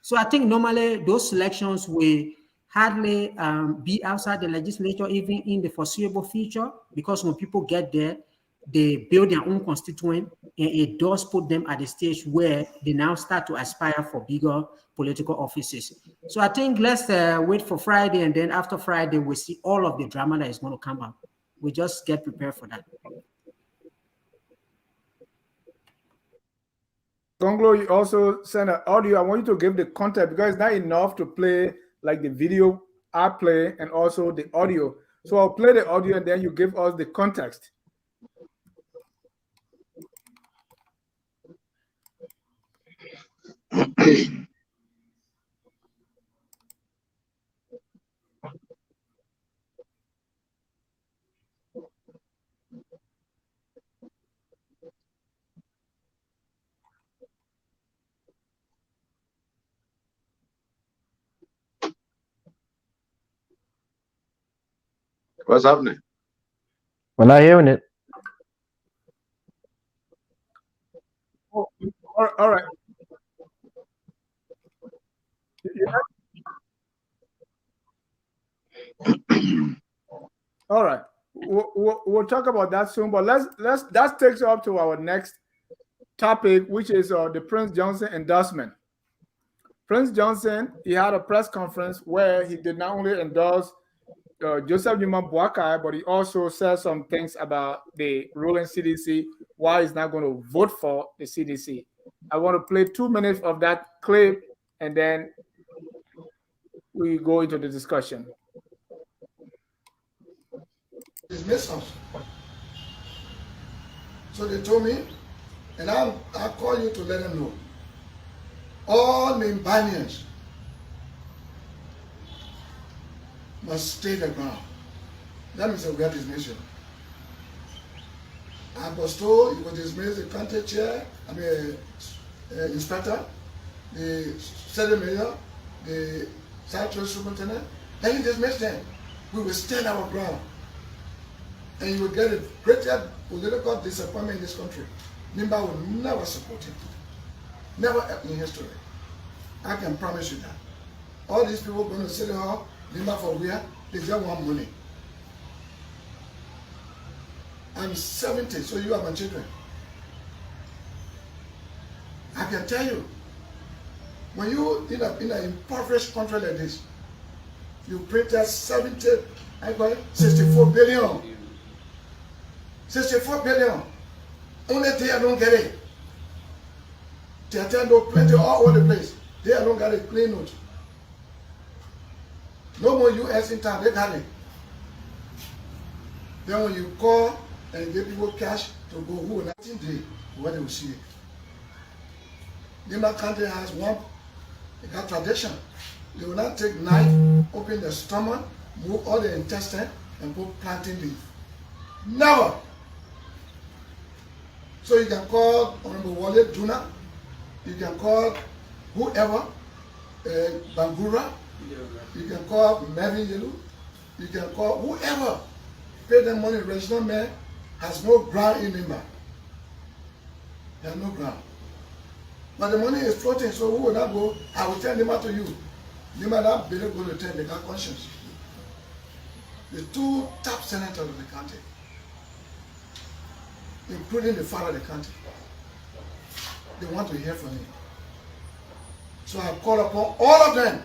So I think normally those selections will hardly be outside the legislature, even in the foreseeable future, because when people get there, they build their own constituent, and it does put them at the stage where they now start to aspire for bigger political offices. So I think let's wait for Friday, and then after Friday, we'll see all of the drama that is going to come out. We just get prepared for that.
Gonglo, you also sent an audio. I want you to give the content because it's not enough to play like the video I play and also the audio. So I'll play the audio and then you give us the context.
What's happening?
We're not hearing it.
Oh, all right. All right. we'll talk about that soon. But that takes us up to our next topic, which is the Prince Johnson endorsement. Prince Johnson, he had a press conference where he did not only endorse Joseph Newman Boakai, but he also said some things about the ruling CDC, why he's not going to vote for the CDC. I want to play 2 minutes of that clip, and then we go into the discussion.
Dismiss us. So they told me, and I'll call you to let them know. All Nimbanians must stay the ground. That means we are dismissed. I was told you will dismiss the county chair, inspector, the city mayor, the Central Superintendent, and you dismiss them. We will stand our ground. And you will get a greater political disappointment in this country. Nimba will never support it. Never in history. I can promise you that. All these people going to City Hall, Nimba for Weah, they just want money. I'm 70, so you are my children. I can tell you, when you in an impoverished country like this, you printed 64 billion. 64 billion. Only they don't get it. They attend plenty all over the place. They don't get a clean note. No more US in town, they got it. Then when you call and give people cash to go, who will not do what they will see it. Nima country has one, they got tradition. They will not take knife, open the stomach, move all the intestine, and put plantain leaf. Never. So you can call Honorable Wale Juna, you can call whoever, Bangura, you can call Mervyn Yelu, you can call whoever. Pay them money, registered man has no ground in Nimba. They have no ground. But the money is floating, so who will not go? I will tell Nimba to you. Nimba not be able to tell, they got conscience. The two top senators of the country, including the father of the country, they want to hear from me. So I call upon all of them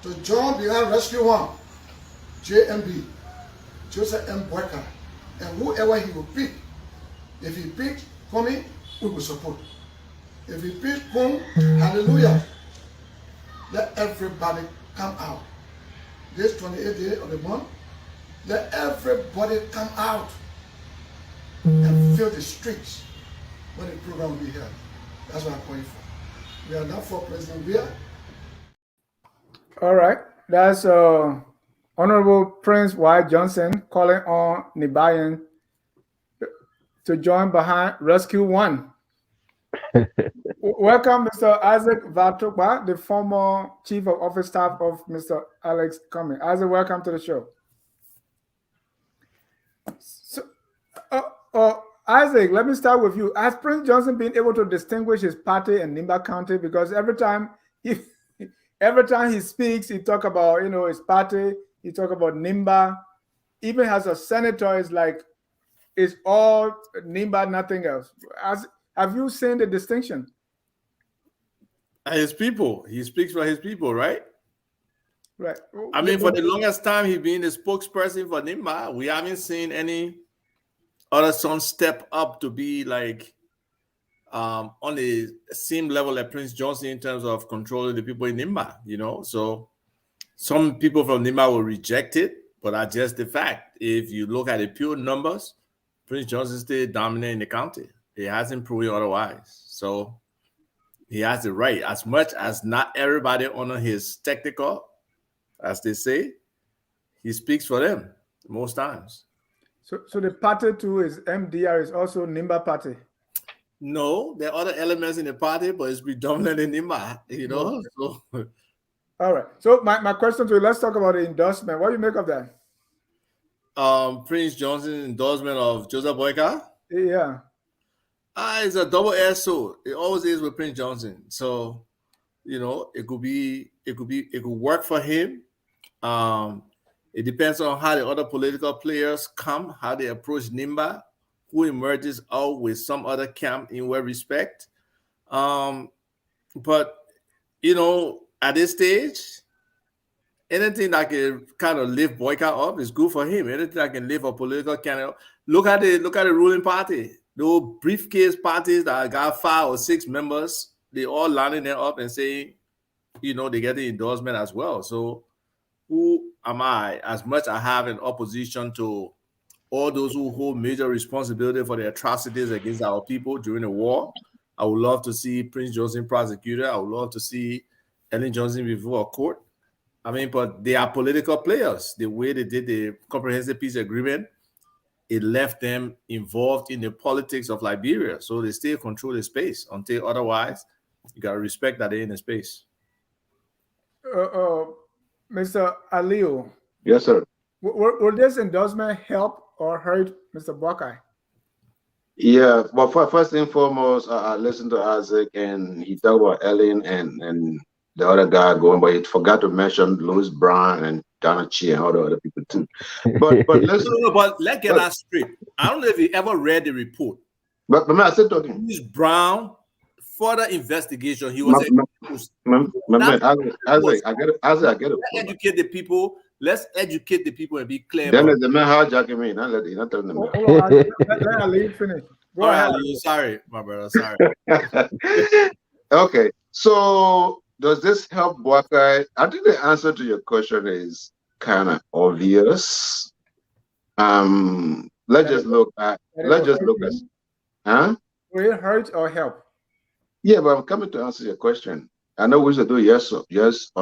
to join behind Rescue One, JMB, Joseph M. Boakai, and whoever he will pick. If he picks Kwame, we will support. If he picks Kung, hallelujah, let everybody come out. This 28th day of the month, let everybody come out and fill the streets when the program will be held. That's what I'm calling for. We are now for President Weah.
All right. That's Honorable Prince Y. Johnson calling on Nibayan to join behind Rescue One. Welcome, Mr. Isaac Vatokba, the former Chief of Office Staff of Mr. Alex Cumming. Isaac, welcome to the show. So, Isaac, let me start with you. Has Prince Johnson been able to distinguish his party in Nimba County? Because every time he speaks, he talk about his party. He talk about Nimba. Even as a senator, it's all Nimba, nothing else. Have you seen the distinction?
His people. He speaks for his people, right?
Right.
I mean, for the longest time, he's been the spokesperson for Nimba. We haven't seen any other son step up to be on the same level as Prince Johnson in terms of controlling the people in Nimba, So some people from Nimba will reject it, but that's just the fact. If you look at the pure numbers, Prince Johnson still dominant in the county. He hasn't proven otherwise. So he has the right, as much as not everybody honor his technical, as they say, he speaks for them most times. So
the party too is MDR is also Nimba party.
No, there are other elements in the party, but it's predominant in Nimba,
Okay.
So
all right. So my question to you, let's talk about the endorsement. What do you make of that?
Prince Johnson's endorsement of Joseph Boakai?
Yeah.
It's a double-edged sword. It always is with Prince Johnson. So, it could work for him. It depends on how the other political players come, how they approach NIMBA, who emerges out with some other camp in what respect. But at this stage, anything that can kind of lift Boyka up is good for him. Anything that can lift a political candidate. Look at the ruling party. Those briefcase parties that got 5 or 6 members, they all lining them up and saying, they get the endorsement as well. So who am I, as much I have in opposition to all those who hold major responsibility for the atrocities against our people during the war? I would love to see Prince Johnson prosecuted. I would love to see Ellen Johnson before a court. I mean, but they are political players. The way they did the comprehensive peace agreement, it left them involved in the politics of Liberia. So they still control the space until otherwise, you got to respect that they're in the space.
Mr. Aliu.
Yes, sir.
Will this endorsement help or hurt Mr. Boakai?
Yeah, well, first and foremost, I listened to Isaac and he talked about Ellen and the other guy going, but he forgot to mention Louis Brown and Donna Chi and all the other people too. But listen,
but let's get that straight. I don't know if you ever read the report.
But man, I said to him,
Louis Brown, further investigation. He was
Isaac, I get it.
Let's educate the people. Let's educate the people and be clear.
Then the man hijacking me. Not telling them.
Let Ali finish.
Go ahead. Sorry, my brother. Sorry.
Okay. So does this help Boakai? I think the answer to your question is kind of obvious. Let's just look at. Huh?
Will it hurt or help?
Yeah, but I'm coming to answer your question. I know we should do yes or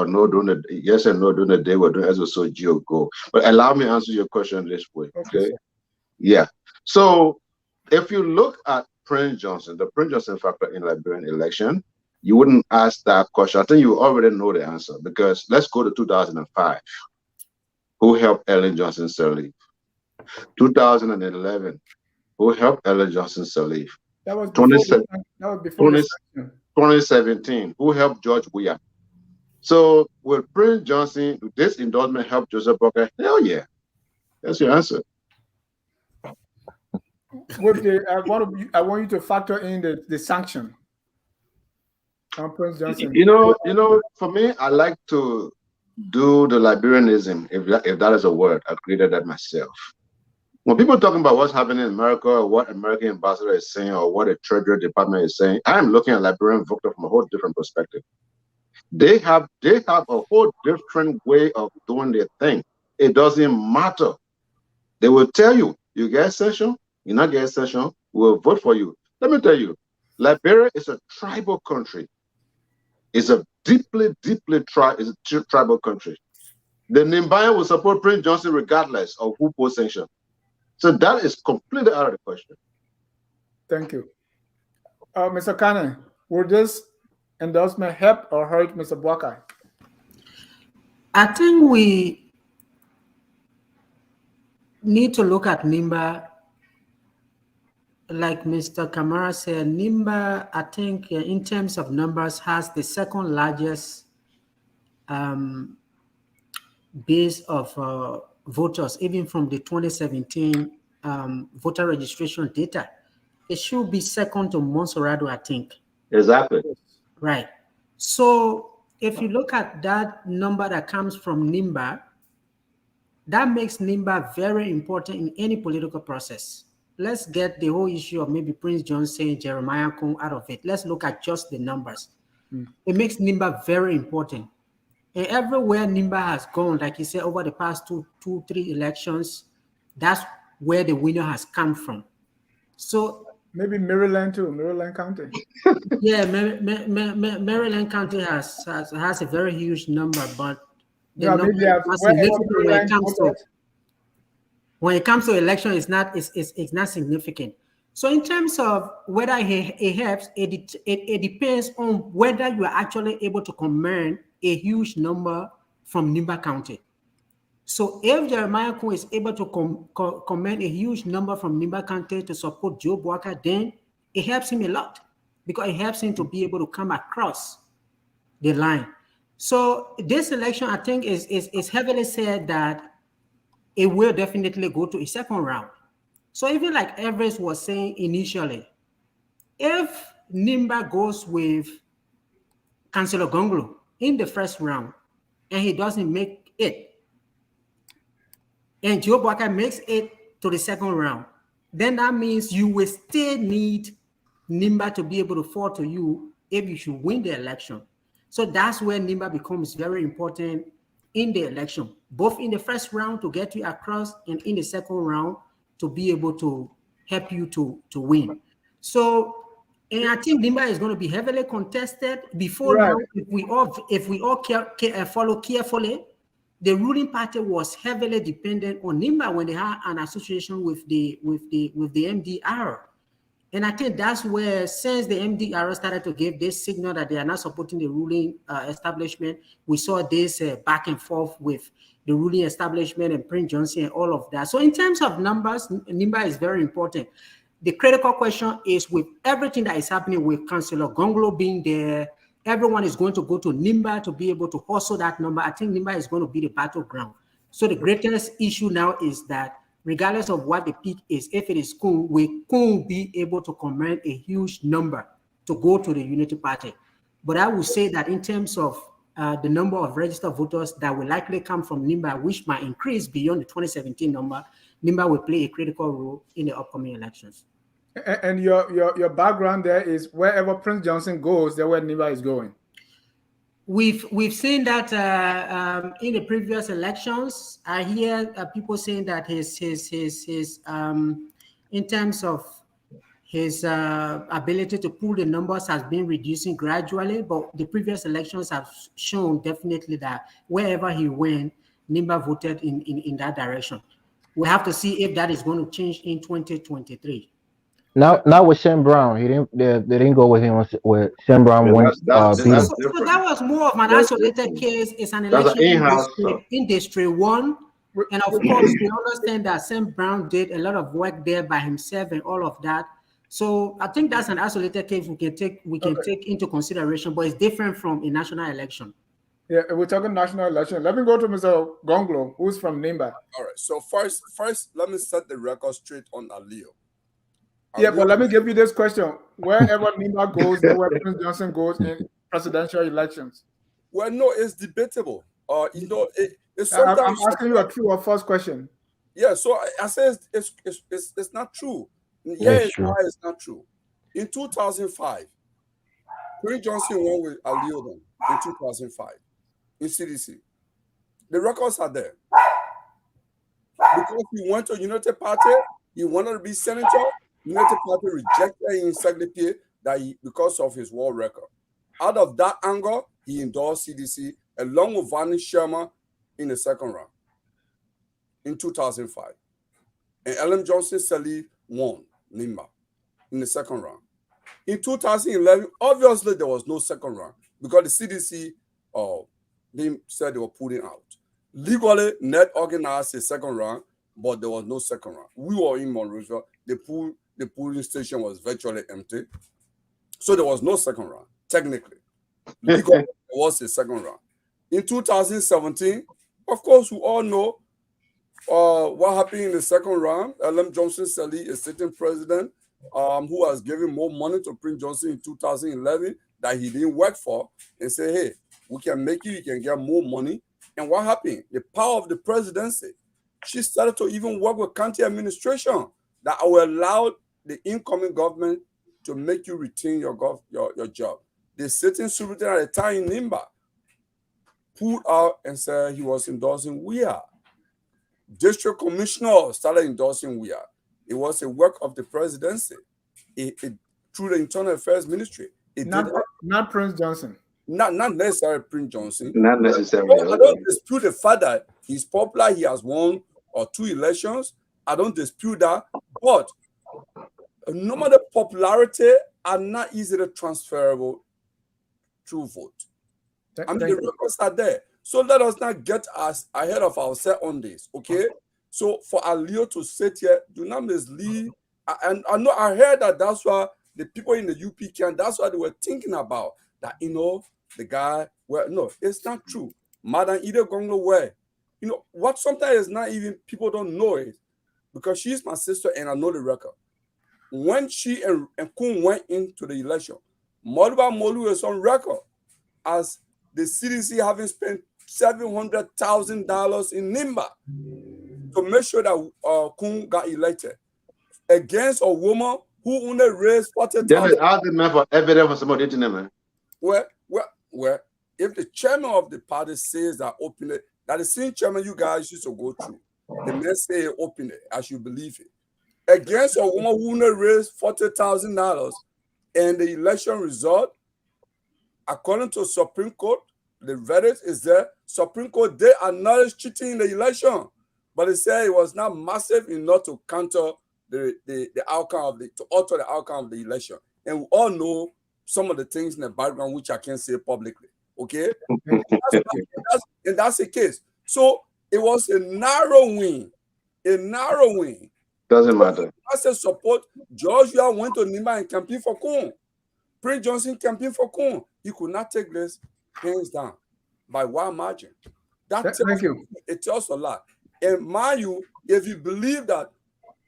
no during the yes and no during the day. We're doing SSO Geo Go. But allow me to answer your question this way. Okay. Yeah. So if you look at Prince Johnson, the Prince Johnson factor in Liberian election, you wouldn't ask that question. I think you already know the answer, because let's go to 2005. Who helped Ellen Johnson Sirleaf? 2011. Who helped Ellen Johnson Sirleaf?
That was before
2017. Who helped George Weah? So will Prince Johnson, this endorsement help Joseph Boakai? Hell yeah. That's your answer.
I want you to factor in the sanction on Prince Johnson.
For me, I like to do the Liberianism, if that is a word. I created that myself. When people are talking about what's happening in America, or what American ambassador is saying, or what the Treasury Department is saying, I am looking at Liberian voter from a whole different perspective. They have a whole different way of doing their thing. It doesn't matter. They will tell you, you get session, you not get session, we'll vote for you. Let me tell you, Liberia is a tribal country. It's a deeply tribal country. The Nimbayan will support Prince Johnson regardless of who posts sanction. So that is completely out of the question.
Thank you. Mr. Kane, will this endorsement help or hurt Mr. Boakai?
I think we need to look at NIMBA. Like Mr. Kamara said, NIMBA, I think in terms of numbers, has the second largest base of voters, even from the 2017 voter registration data. It should be second to Monserrado, I think.
Exactly.
Right. So if you look at that number that comes from NIMBA, that makes NIMBA very important in any political process. Let's get the whole issue of maybe Prince Johnson, Jeremiah Kung out of it. Let's look at just the numbers. It makes NIMBA very important. And everywhere NIMBA has gone, like you said, over the past two, 3 elections, that's where the winner has come from. So
maybe Maryland too, Maryland County.
Yeah, Maryland County has a very huge number, but when it comes to election, it's not significant. So in terms of whether it helps, it depends on whether you are actually able to command a huge number from NIMBA County. So if Jeremiah Kung is able to command a huge number from NIMBA County to support Joe Boakai, then it helps him a lot, because it helps him to be able to come across the line. So this election, I think, is heavily said that it will definitely go to a second round. So even like Everest was saying initially, if Nimba goes with Councillor Gonglo in the first round and he doesn't make it, and Joe Boakai makes it to the second round, then that means you will still need Nimba to be able to fall to you if you should win the election. So that's where Nimba becomes very important in the election, both in the first round to get you across and in the second round to be able to help you to win. So, and I think Nimba is going to be heavily contested. Before
Right.
now, if we all follow carefully, the ruling party was heavily dependent on Nimba when they had an association with the MDR. And I think that's where, since the MDR started to give this signal that they are not supporting the ruling establishment, we saw this back and forth with the ruling establishment and Prince Johnson and all of that. So in terms of numbers, Nimba is very important. The critical question is, with everything that is happening with Councillor Gonglo being there, everyone is going to go to Nimba to be able to hustle that number. I think Nimba is going to be the battleground. So the greatest issue now is that regardless of what the peak is, if it is Kun, we could be able to command a huge number to go to the Unity Party. But I would say that in terms of the number of registered voters that will likely come from Nimba, which might increase beyond the 2017 number, Nimba will play a critical role in the upcoming elections.
And your background there is wherever Prince Johnson goes, there where Nimba is going.
We've seen that in the previous elections. I hear people saying that his in terms of his ability to pull the numbers has been reducing gradually, but the previous elections have shown definitely that wherever he went, Nimba voted in that direction. We have to see if that is going to change in 2023.
Not with Sam Brown. They didn't go with him with Sam Brown
Yeah,
went
that's
beat him.
So that was more of an
That's
isolated case. It's an
That's
election
an in-house stuff.
in District 1. And of course, we understand that Sam Brown did a lot of work there by himself and all of that. So I think that's an isolated case we can take into consideration, but it's different from a national election.
Yeah, we're talking national election. Let me go to Mr. Gonglo, who's from Nimba.
All right. So first, let me set the record straight on Alio.
Yeah, but let me give you this question. Wherever Nimba goes, where Prince Johnson goes in presidential elections.
Well, no, it's debatable. You know, it's
I'm
sometimes
asking you a true or false question.
Yeah, so I say it's not true. Yeah,
It's true.
why it's not true. In 2005, Prince Johnson won with Alio then in 2005 in CDC. The records are there. Because he went to United Party, he wanted to be senator. United Party rejected him in Seglepier because of his war record. Out of that angle, he endorsed CDC along with Varney Sherman in the second round in 2005. And Ellen Johnson Sirleaf won Nimba in the second round. In 2011, obviously there was no second round because the CDC they said they were pulling out. Legally, NET organized a second round, but there was no second round. We were in Monrovia. The polling station was virtually empty. So there was no second round, technically. Legally, there was a second round. In 2017, of course, we all know what happened in the second round. Ellen Johnson Sirleaf, a sitting president, who has given more money to Prince Johnson in 2011 that he didn't work for, and say, hey, we can make you can get more money. And what happened? The power of the presidency. She started to even work with county administration that will allow the incoming government to make you retain your job. The sitting superintendent at the time in Nimba pulled out and said he was endorsing Weah. District commissioner started endorsing Weah. It was a work of the presidency. It through the internal affairs ministry.
Not Prince Johnson.
Not necessarily Prince Johnson.
Not necessarily.
I don't dispute the fact that he's popular. He has won 2 elections. I don't dispute that. But no matter popularity are not easily transferable through vote. I mean, the records are there. So let us not get us ahead of ourselves on this, okay? So for Alio to sit here, do not mislead. And I know I heard that that's why the people in the UP camp, that's what they were thinking about. That, the guy, well, no, it's not true. Madam Ide Gonglo, where, You know what? Sometimes it's not even people don't know it because she's my sister and I know the record. When she and Kun went into the election, Modiba Molu is on record as the CDC having spent $700,000 in Nimba to make sure that Kun got elected against a woman who only raised 40,000.
Dennis, ask the man for evidence for somebody to name.
Well, if the chairman of the party says that openly, that the same chairman you guys used to go through, the man say openly, as you believe it, against a woman who only raised $40,000, and the election result, according to Supreme Court, the verdict is there. Supreme Court, they acknowledge cheating in the election, but they say it was not massive enough to counter the outcome to alter the outcome of the election. And we all know some of the things in the background which I can't say publicly. Okay, and that's the case. So it was a narrow win.
Doesn't matter.
I said support. Georgia went to Nima and campaigned for Kun. Prince Johnson campaigned for Kun. He could not take this hands down by wide margin.
Thank you.
It tells a lot. And mind you, if you believe that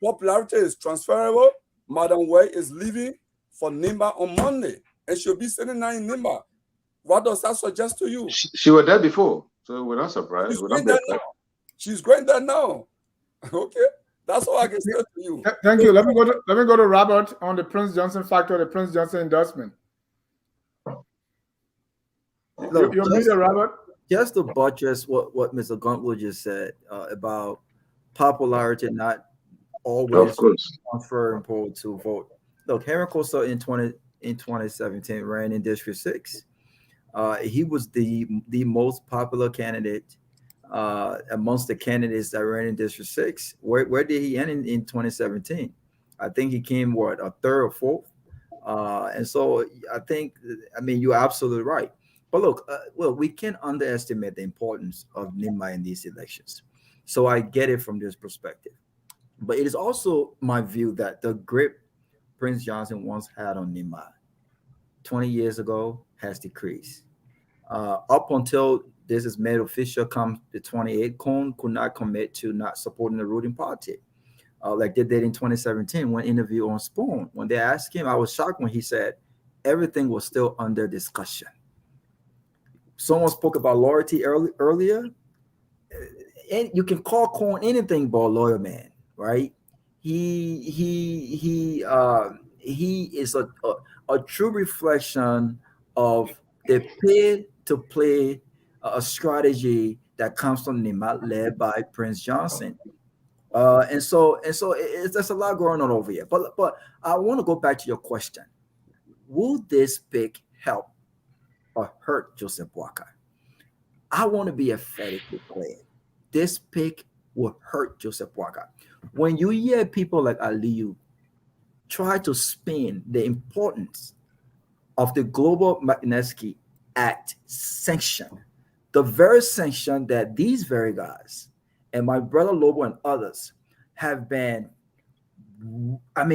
popularity is transferable, Madam Weah is leaving for Nimba on Monday, and she'll be sitting now in Nimba. What does that suggest to you?
She was there before, so we're not surprised.
She's going there now. Okay, that's all I can say to you.
Thank you. Let me go to Robert on the Prince Johnson factor, the Prince Johnson endorsement.
Look,
you're muted, Robert.
Just to buttress what Mr. Gunther just said about popularity not always transferring people to vote. Look, Henry Costa in 2017 ran in District 6. He was the most popular candidate amongst the candidates that ran in District 6. Where did he end in 2017? I think he came, a third or fourth? And so I mean, you're absolutely right. But look, we can't underestimate the importance of Nimba in these elections. So I get it from this perspective. But it is also my view that the grip Prince Johnson once had on Nimba 20 years ago has decreased. Up until this is made official come the 28th, Kun could not commit to not supporting the ruling party. Like they did in 2017, one interview on Spoon. When they asked him, I was shocked when he said everything was still under discussion. Someone spoke about loyalty earlier. And you can call Kun anything but a loyal man, right? He is a true reflection of the pay-to-play a strategy that comes from Nimba, led by Prince Johnson. And so there's a lot going on over here. But I want to go back to your question. Will this pick help or hurt Joseph Boakai? I want to be emphatically clear. This pick will hurt Joseph Boakai. When you hear people like Aliyu try to spin the importance of the Global Magnitsky Act sanction, the very sanction that these very guys and my brother Lobo and others have been,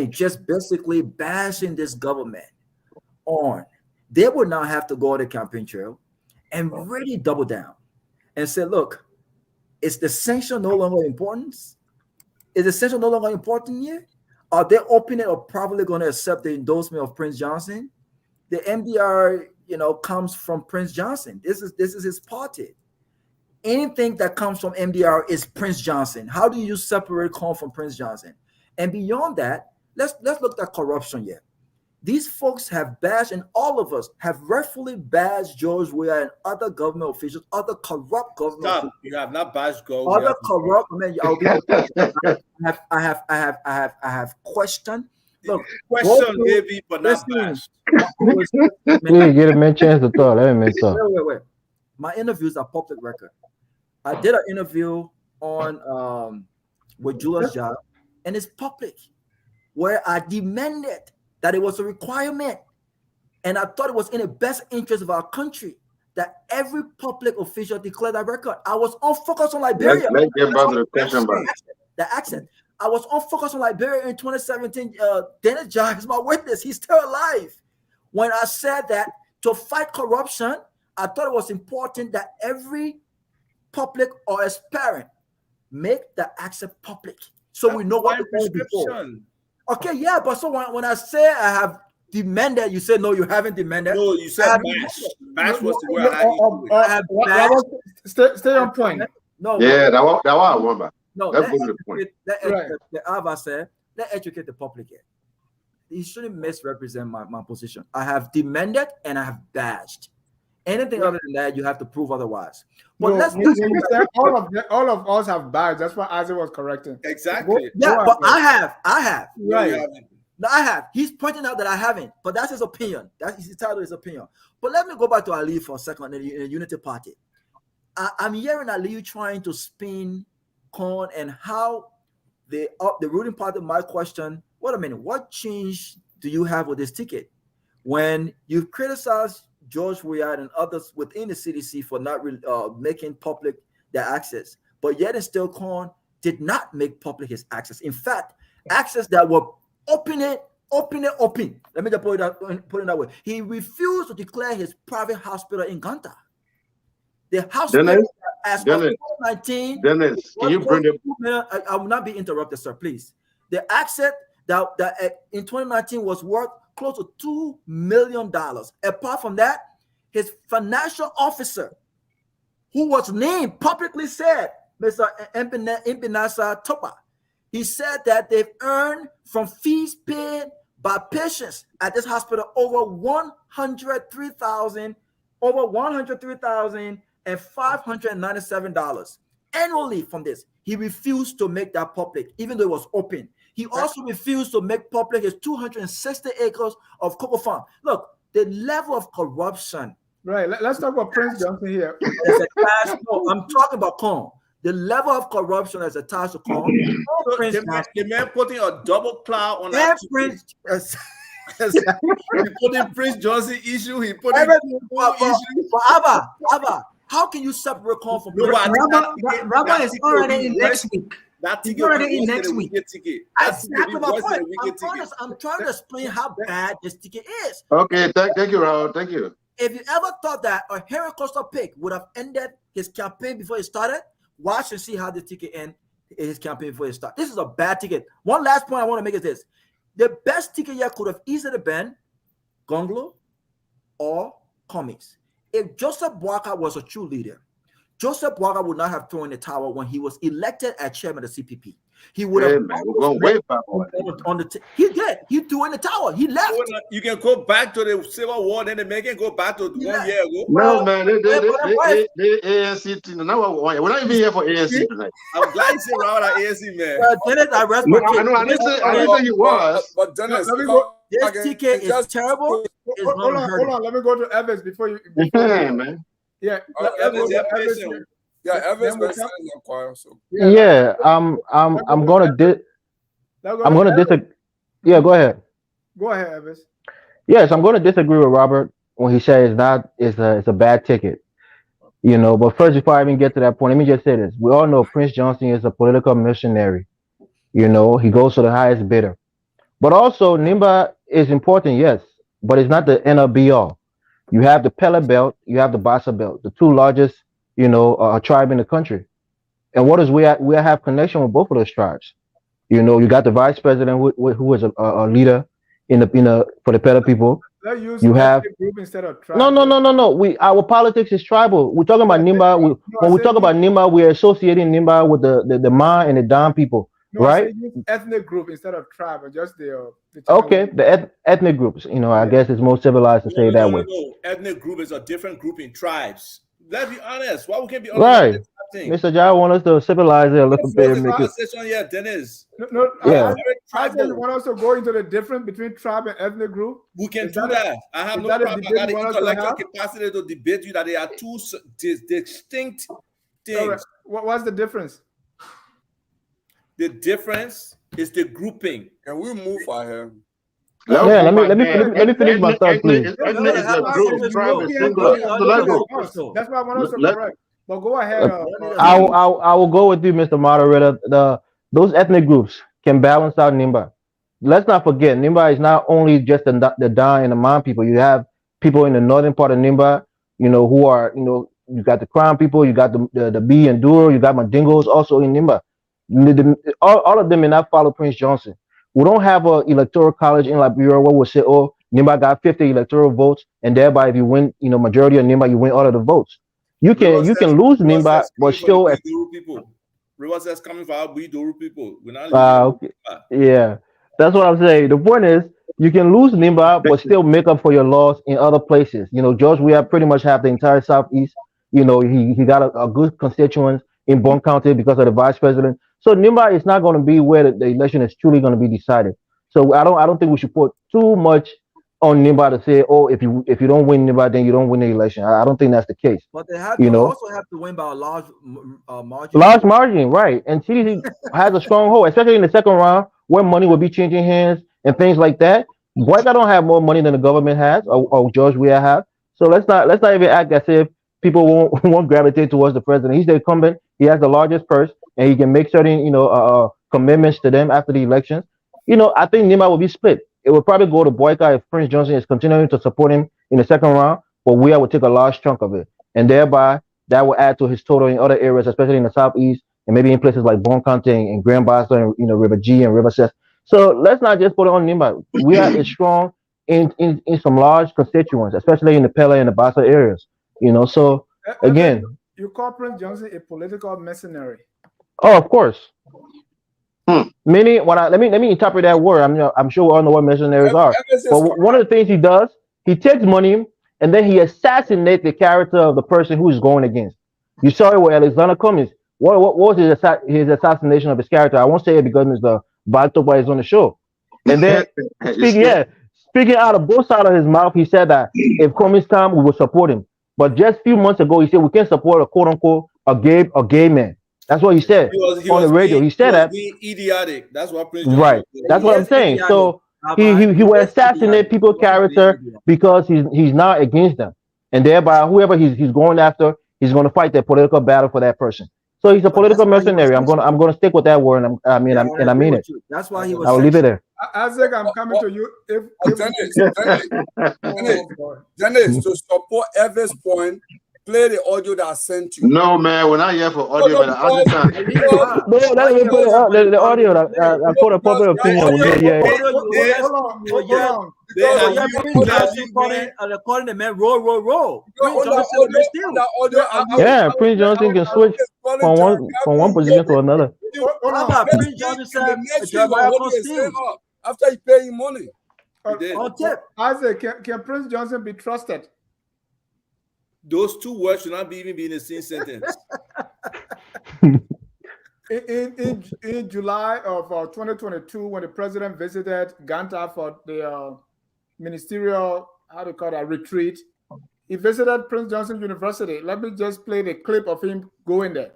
just basically bashing this government on, they would now have to go on the campaign trail and really double down and say, look, is the sanction no longer important? Is the sanction no longer important here? Are they opening or probably going to accept the endorsement of Prince Johnson? The MDR, comes from Prince Johnson. This is his party. Anything that comes from MDR is Prince Johnson. How do you separate Con from Prince Johnson? And beyond that, let's look at corruption here. These folks have bashed, and all of us have rightfully bashed George Weah and other government officials, other corrupt government officials.
You have not bashed Go.
Other corrupt. I have questioned. Look,
question maybe, but not bashed.
Get a chance to talk. Let me talk.
Wait. My interviews are public record. I did an interview on with Julius Job, and it's public, where I demanded that it was a requirement, and I thought it was in the best interest of our country that every public official declare that record. I was on Focus on Liberia.
Let's get back to the question,
the accent. I was on Focus on Liberia in 2017. Dennis John is my witness. He's still alive. When I said that to fight corruption, I thought it was important that every public or as parent, make the access public so we know what the prescription. Okay, yeah, but so when I say I have demanded, you say no, you haven't demanded.
No, you said bash. Bash was the word I had
Stay on point.
No.
Yeah, that was I remember.
No,
let's go to the point.
Let's educate the public here. You shouldn't misrepresent my position. I have demanded and I have bashed. Anything other than that, you have to prove otherwise. But
all of us have badged. That's what Isaac was correcting.
Exactly.
But I have.
Right.
No, I have. He's pointing out that I haven't, but that's his opinion. That's his title, his opinion. But let me go back to Ali for a second in the Unity Party. I'm hearing Ali trying to spin corn and how the ruling party might question, wait a minute, what change do you have with this ticket? When you've criticized George Weah and others within the CDC for not making public their access, but yet and still corn did not make public his access. In fact, access that were open. Let me just put it that way. He refused to declare his private hospital in Ganta. The hospital, as of 2019,
Dennis, can you bring it?
I will not be interrupted, sir, please. The access that in 2019 was worth close to $2 million. Apart from that, his financial officer, who was named, publicly said, Mr. Impinasa Topa, he said that they've earned from fees paid by patients at this hospital over $103,597 annually from this. He refused to make that public, even though it was open. He also refused to make public his 260 acres of cocoa farm. Look, the level of corruption.
Right. Let's talk about Prince Johnson here.
No, I'm talking about corn. The level of corruption as attached to corn.
The man putting a double cloud on that. He put in Prince Johnson issue. He put in issue.
But Abba, how can you separate corn from
Rabba is already in next week.
That ticket
already in next week.
Exactly my point. I'm trying to explain how bad this ticket is.
Okay, thank you, Raul. Thank you.
If you ever thought that a Harry Coastal Pig would have ended his campaign before he started, watch and see how the ticket ends his campaign before he starts. This is a bad ticket. One last point I want to make is this. The best ticket here could have easily been Gonglo or Cummings. If Joseph Boakai was a true leader, Joseph Boakai would not have thrown the towel when he was elected as chairman of the CPP. He would have he did. He threw in the towel. He left.
You can go back to the Civil War, then they can go back to 1 year ago.
No, man, they ANC team. Now we're not even here for ANC tonight.
I'm glad you said Raul at ANC, man.
Dennis, I rest
my case. I didn't say you was.
But Dennis,
this ticket is terrible.
Hold on. Let me go to Evans before you.
Man.
Yeah.
Evans
Yeah, I'm gonna disagree. Yeah, go ahead.
Go ahead, Evans.
Yes, I'm gonna disagree with Robert when he says it's a bad ticket. You know, but first, before I even get to that point, let me just say this: we all know Prince Johnson is a political missionary. You know, he goes to the highest bidder. But also, Nimba is important, yes, but it's not the end all be all. You have the Pele Belt, you have the Bassa Belt, the two largest, tribe in the country. And what does we have connection with both of those tribes? You know, you got the vice president who is a leader for the Pele people. You have
group instead of tribe.
No. Our politics is tribal. We're talking about Nimba. When we talk about Nimba, we're associating Nimba with the Ma and the Don people.
No,
right?
Ethnic group instead of tribe, or just the
okay, the ethnic groups. You know, I guess it's more civilized to say it that way.
No. Ethnic group is a different group in tribes. Let's be honest. Why we can't be honest?
Right, Mr. Jai want us to civilize it a little bit.
Yeah, Dennis.
I just want us to go into the difference between tribe and ethnic group.
We can do that. I have no problem. I got the intellectual capacity to debate you that they are two distinct things.
Right. What's the difference?
The difference is the grouping.
Can we move for him?
Yeah, let me finish my thought, please.
That's why I want us to correct. But go ahead.
I will go with you, Mr. Moderator. Those ethnic groups can balance out Nimba. Let's not forget, Nimba is not only just the Don and the Man people. You have people in the northern part of Nimba, who are, you got the Crown people, you got the B and Duro, you got Mandingos also in Nimba. All of them may not follow Prince Johnson. We don't have a electoral college in Liberia where we say, oh, Nimba got 50 electoral votes, and thereby if you win, majority of Nimba, you win all of the votes. You can lose Nimba, but still.
People. Rivers is coming for our Biduru people. We're not leaving.
Okay. Yeah, that's what I'm saying. The point is, you can lose Nimba, but still make up for your loss in other places. George, we have pretty much have the entire Southeast. He got a good constituents in Bon County because of the vice president. So Nimba is not going to be where the election is truly going to be decided. So I don't think we should put too much on Nimba to say, oh, if you don't win Nimba, then you don't win the election. I don't think that's the case.
But they also have to win by a large margin.
Large margin, right? And CDC has a strong hold, especially in the second round, where money will be changing hands and things like that. Boyka don't have more money than the government has, or George Weah have. So let's not even act as if people won't gravitate towards the president. He's the incumbent. He has the largest purse, and he can make certain commitments to them after the elections. I think Nimba will be split. It will probably go to Boyka if Prince Johnson is continuing to support him in the second round, but Weah will take a large chunk of it, and thereby that will add to his total in other areas, especially in the southeast and maybe in places like Bon County and Grand Bassa and River G and River Cess. So let's not just put it on Nimba. Weah is strong in some large constituents, especially in the Pele and the Bassa areas. So again,
you call Prince Johnson a political mercenary.
Oh, of course. Many. Let me interpret that word. I'm sure we all know what mercenaries are. But one of the things he does, he takes money and then he assassinates the character of the person who is going against. You saw it with Alexander Cummings. What was his assassination of his character? I won't say it because Mr. Bagtoba is on the show. And then speaking out of both sides of his mouth, he said that if Cummings come, we will support him. But just a few months ago, he said we can't support a quote unquote a gay man. That's what he said on the radio. He said that
being idiotic. That's what Prince
right. That's what I'm saying. So he will assassinate people's character because he's not against them, and thereby whoever he's going after, he's going to fight that political battle for that person. So he's a political mercenary. I'm gonna stick with that word. And I mean it.
That's why he was.
I will leave it there.
Isaac, I'm coming to you.
Dennis, to support Ever's point, play the audio that I sent you.
No, man, we're not here for audio, but I understand.
No, let me put the audio. I put a popular opinion.
According to man, roll.
Yeah, Prince Johnson can switch from one position to another.
Prince Johnson
after he paid him money.
Isaac, can Prince Johnson be trusted?
Those two words should not even be in the same sentence.
in July of 2022, when the president visited Ganta for the ministerial, retreat, he visited Prince Johnson University. Let me just play the clip of him going there.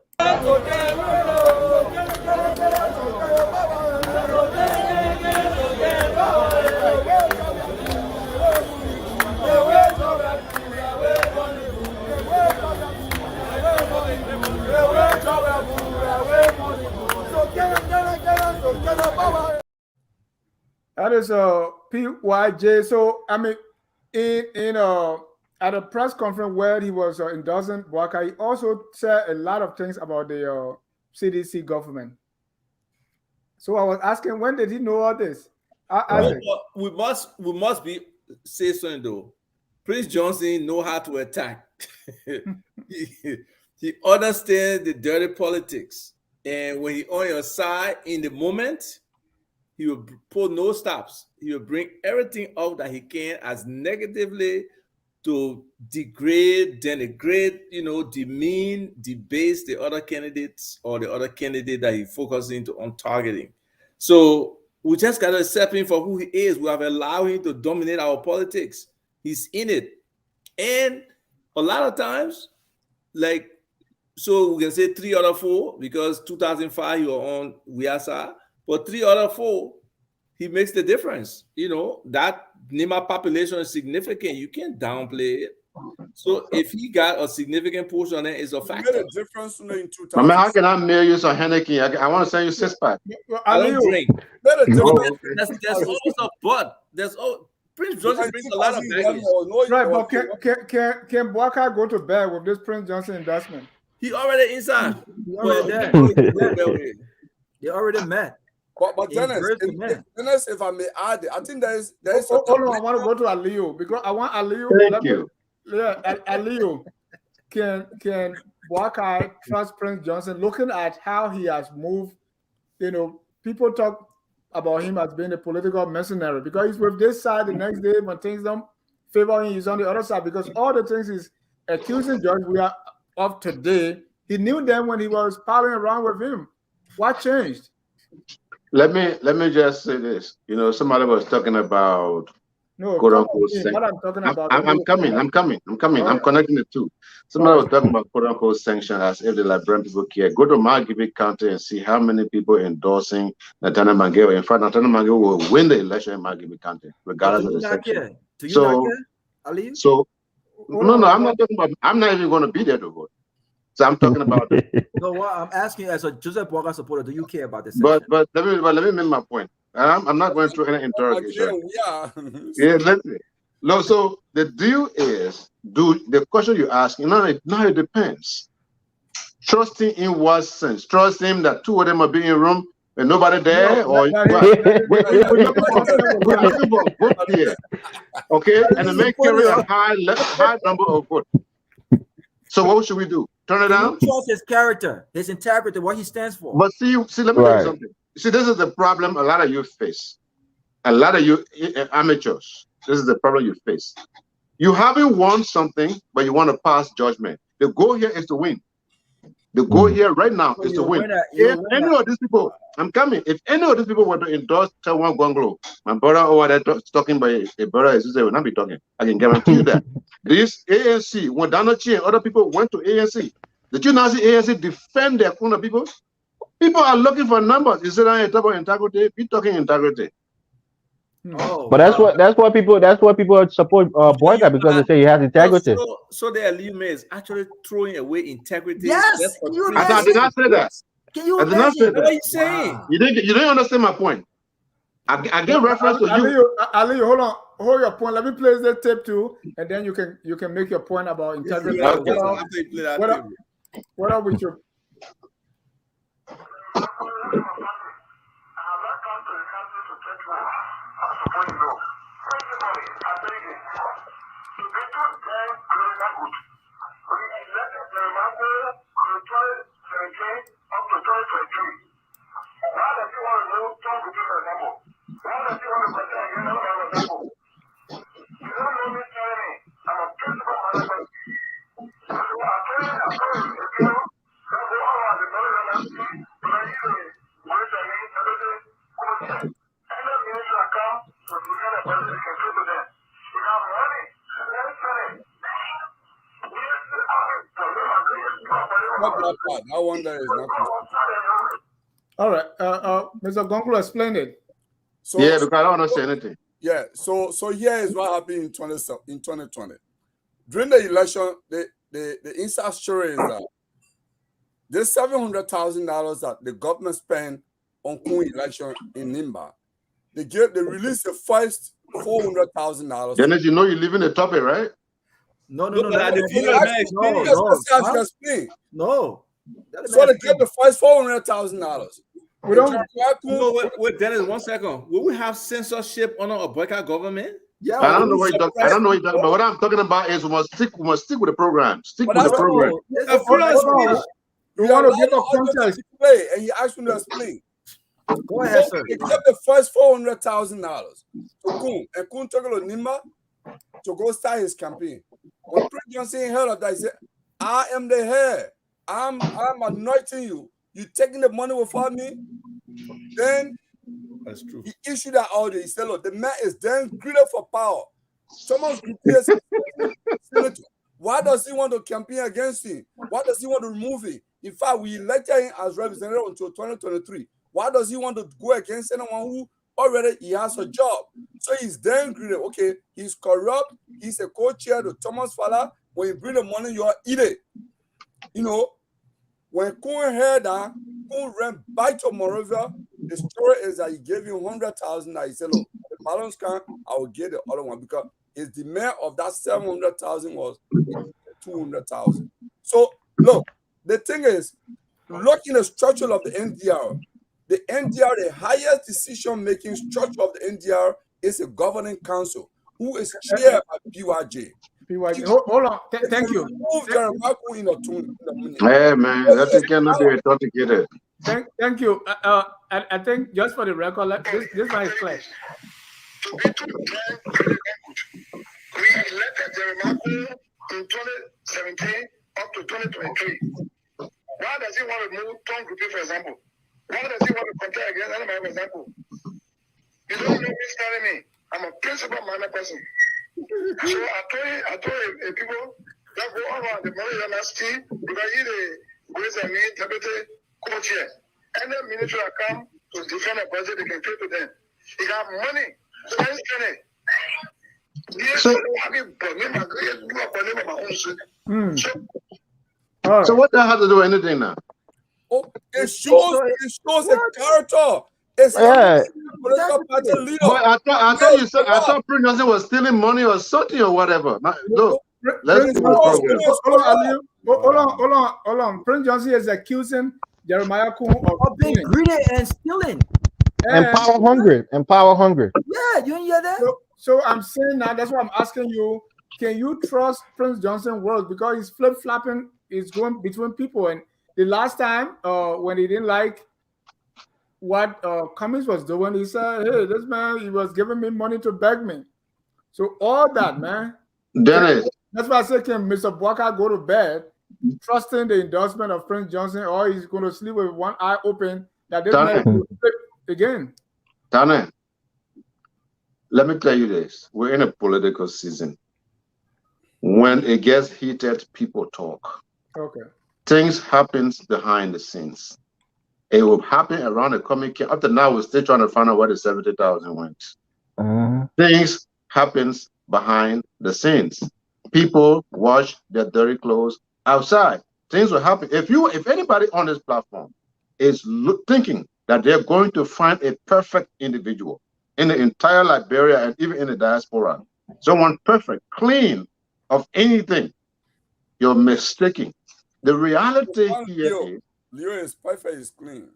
That is PYJ. So I mean, at a press conference where he was endorsing Boakai, he also said a lot of things about the CDC government. So I was asking, when did he know all this?
We must be say something though. Prince Johnson know how to attack. he understands the dirty politics, and when he on your side in the moment, he will pull no stops. He will bring everything out that he can as negatively to degrade, denigrate, demean, debase the other candidates or the other candidate that he focuses on targeting. So we just got to accept him for who he is. We have allowed him to dominate our politics. He's in it. And a lot of times, so we can say 3 out of 4, because 2005 you were on Weah, but 3 out of 4, he makes the difference. That Nima population is significant. You can't downplay it. So if he got a significant portion of it, it's a factor.
Made a difference in 2000.
I mean, how can I mail you some Henneken? I want to send you 6-pack.
I don't drink.
Made a difference.
There's always a but. Prince Johnson brings a lot of baggage.
Right, but can Boakai go to bed with this Prince Johnson endorsement?
He already inside.
He already there. They already met.
But Dennis, if I may add, I think there's
no, I want to go to Aliyu because I want Aliyu.
Thank you.
Aliyu, can Boakai trust Prince Johnson? Looking at how he has moved, people talk about him as being a political mercenary because he's with this side the next day when things don't favor him, he's on the other side because all the things he's accusing George Weah of today, he knew them when he was palling around with him. What changed?
Let me just say this. Somebody was talking about quote unquote.
What I'm talking about.
I'm coming. I'm connecting the two. Somebody was talking about quote unquote sanction as if the Liberian people care. Go to Margibi County and see how many people endorsing Nathaniel Mangeo. In fact, Nathaniel Mangeo will win the election in Margibi County, regardless of the sanction. So no, I'm not talking about. I'm not even going to be there to vote. So I'm talking about.
No, what I'm asking as a Joseph Boakai supporter, do you care about this?
But let me make my point. I'm not going through any interrogation. Yeah, no. So the deal is, the question you ask, now it depends. Trusting in what sense? Trust him that two of them are being in room and nobody there, or we're looking for a vote here, okay? And the man carry a high number of votes. So what should we do? Turn it down?
Trust his character, his integrity, what he stands for.
But see, let me tell you something. See, this is the problem a lot of you face. A lot of you amateurs. This is the problem you face. You haven't won something, but you want to pass judgment. The goal here is to win. The goal here right now is to win. If any of these people, I'm coming. If any of these people were to endorse Tawan Gwanglo, my brother over there talking by a brother, he will not be talking. I can guarantee you that. This ANC, when Donald Chi and other people went to ANC, did you not see ANC defend their own people? People are looking for numbers. Is it a talk about integrity? Be talking integrity.
Oh, but that's why people support Boakai because they say he has integrity.
So the Aliyu is actually throwing away integrity.
Yes,
I did not say that.
Can you
I did not say that.
What are you saying?
You didn't understand my point. I gave reference to you.
Aliyu, hold your point. Let me play the tape too, and then you can make your point about integrity. What are we doing?
That one there is not.
All right, Mr. Gwanglo, explain it.
So,
yeah, because I don't understand anything.
Yeah, so here is what happened in 2020. During the election, the inside story is that this $700,000 that the government spent on Kun election in Nimba, they released the first $400,000.
Dennis, you know you live in the topic, right?
No.
No.
So they get the first $400,000.
We don't.
No, wait, Dennis, 1 second. Will we have censorship under a Boakai government?
Yeah,
I don't know what you're talking about. What I'm talking about is we must stick with the program. Stick with the program.
You want to give a context,
and you ask me to explain.
Go ahead, sir.
They kept the first $400,000 to Kun, and Kun took it to Nimba to go start his campaign. When Prince Johnson heard of that, he said, "I am the head. I'm anointing you. You taking the money without me?" Then
That's true.
he issued that order. He said, "Look, the man is then greedy for power. Someone's senator. Why does he want to campaign against him? Why does he want to remove him? In fact, we elected him as representative until 2023. Why does he want to go against anyone who already he has a job?" So he's then greedy. Okay, he's corrupt. He's a co-chair to Thomas Fala. When you bring the money, you are eat it. You know, when Kun heard that, Kun ran back to Monrovia. The story is that he gave him $100,000. He said, "Look, the balance count, I will get the other one because its demand of that 700,000 was 200,000. So look, the thing is, look in the structure of the NDR. The NDR, the highest decision-making structure of the NDR is a governing council who is chaired by PYJ.
PYJ. Hold on. Thank you.
Move Jeremiah in the minute.
Hey man, that cannot be authenticated.
Thank you. I think just for the record, this one is clear.
To be too frank, we elected Jeremiah in 2017 up to 2023. Why does he want to move Tom Groupie, for example? Why does he want to compare against anybody, for example? You don't know me telling me. I'm a principle-minded person. So I told people that go around the money university because he the grace and me deputy co-chair. Any ministry that come to defend a budget, they can pay to them. He got money, spend money.
So what that has to do with anything now?
Oh, it shows a character. It's
Yeah.
political party leader.
But I thought you said Prince Johnson was stealing money or something or whatever. Look, let's see what's
Hold on. Prince Johnson is accusing Jeremiah Kuhn
of being greedy and stealing.
And power hungry.
Yeah, you didn't hear that?
So I'm saying now, that's why I'm asking you, can you trust Prince Johnson's words? Because he's flip-flopping, he's going between people. And the last time when he didn't like what Cummings was doing, he said, hey, this man, he was giving me money to beg me. So all that, man.
Dennis.
That's why I said, can Mr. Boakai go to bed trusting the endorsement of Prince Johnson, or he's going to sleep with one eye open that this man will flip again?
Tane, let me tell you this. We're in a political season. When it gets heated, people talk.
Okay.
Things happens behind the scenes. It will happen around the coming. Up to now, we're still trying to find out where the 70,000 went. Things happens behind the scenes. People wash their dirty clothes outside. Things will happen. If anybody on this platform is thinking that they're going to find a perfect individual in the entire Liberia and even in the diaspora, someone perfect, clean of anything, you're mistaken. The reality here is
Leo is perfect, is clean.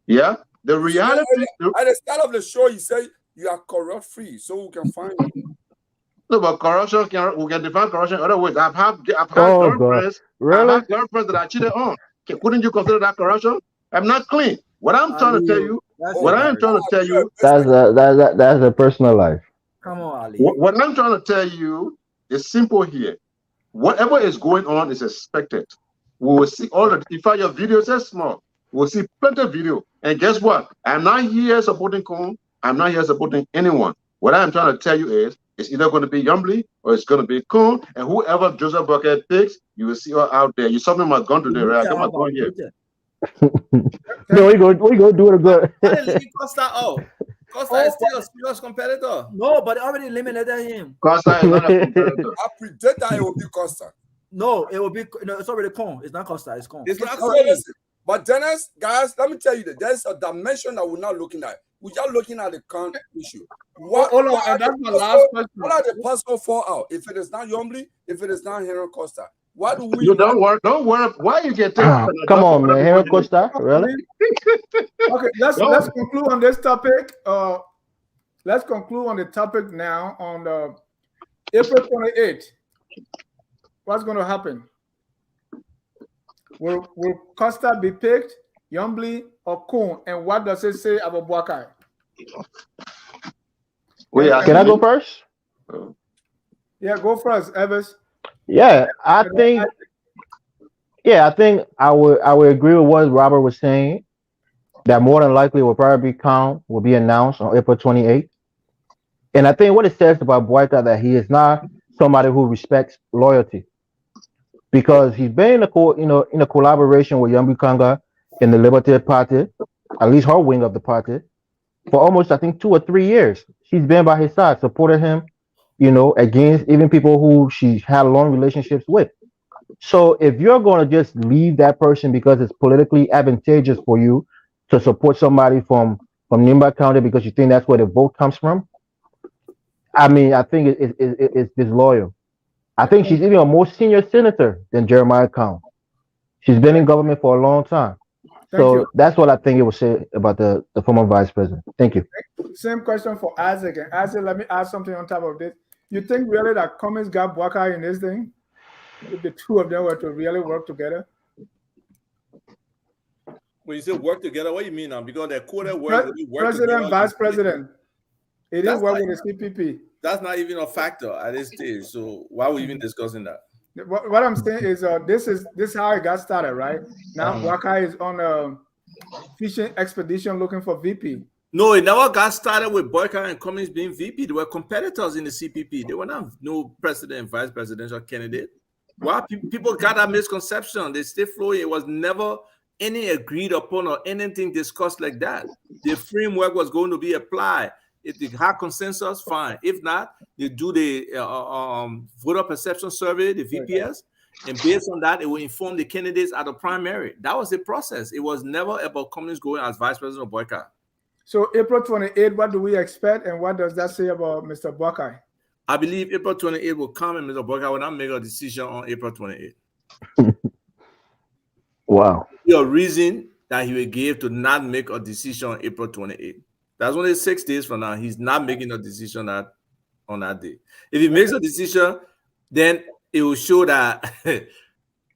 Yeah, the reality.
At the start of the show, you say you are corrupt free, so we can find you.
No, but corruption we can define corruption in other ways. I've had
girlfriends. Really?
I've had girlfriends that I cheated on. Couldn't you consider that corruption? I'm not clean. What I'm trying to tell you,
that's a personal life.
Come on, Ali.
What I'm trying to tell you is simple here. Whatever is going on is expected. We will see all the. In fact, your videos are small. We'll see plenty of video. And guess what? I'm not here supporting Kong. I'm not here supporting anyone. What I'm trying to tell you is, it's either going to be Yumbly or it's going to be Kong. And whoever Joseph Boakai picks, you will see her out there. You saw me my gun today, right? I got my gun here.
No, we go do it good.
Costa is still a serious competitor.
No, but they already eliminated him.
Costa is not a competitor.
I predict that it will be Costa.
No, it will be. No, it's already Con. It's not Costa. It's Con.
It's not
But Dennis, guys, let me tell you that there's a dimension that we're not looking at. We're just looking at the con issue.
Hold on, and that's my last question.
What are the possible fallout if it is not Yumbly, if it is not Henry Costa? What do we?
You don't worry. Why you get
come on, man, Henry Costa, really?
Okay, let's conclude on this topic. Let's conclude on the topic now on April 28th. What's going to happen? Will Costa be picked, Yumbly, or Kuhn? And what does it say about Boakai?
Can I go first?
Yeah, go first, Evers.
Yeah, I think I would agree with what Robert was saying. That more than likely will probably will be announced on April 28th. And I think what it says about Boakai that he is not somebody who respects loyalty, because he's been in a collaboration with Yumbi Kanga in the Liberty Party, at least her wing of the party, for almost, I think, 2 or 3 years. She's been by his side, supported him, against even people who she had long relationships with. So if you're going to just leave that person because it's politically advantageous for you to support somebody from Nimba County because you think that's where the vote comes from, I mean, I think it's disloyal. I think she's even a more senior senator than Jeremiah Count. She's been in government for a long time.
Thank you.
So that's what I think it would say about the former vice president. Thank you.
Same question for Isaac. And Isaac, let me add something on top of this. You think really that Cummings got Boakai in this thing? If the two of them were to really work together?
When you say work together, what do you mean now? Because they're quarter work,
President, vice president. It didn't work
like,
with the CPP.
That's not even a factor at this stage. So why are we even discussing that?
What I'm saying is, this is how it got started, right? Now Boakai is on a fishing expedition looking for VP.
No, it never got started with Boakai and Cummings being VP. They were competitors in the CPP. They were not no president and vice presidential candidate. Well, people got that misconception. They stay flowing. It was never any agreed upon or anything discussed like that. The framework was going to be applied. If they had consensus, fine. If not, they do the voter perception survey, the VPS, and based on that, it will inform the candidates at the primary. That was the process. It was never about Cummings going as vice president of Boakai.
So April 28, what do we expect, and what does that say about Mr. Boakai?
I believe April 28 will come, and Mr. Boakai will not make a decision on April 28.
Wow.
Your reason that he will give to not make a decision on April 28. That's only 6 days from now. He's not making a decision on that day. If he makes a decision, then it will show that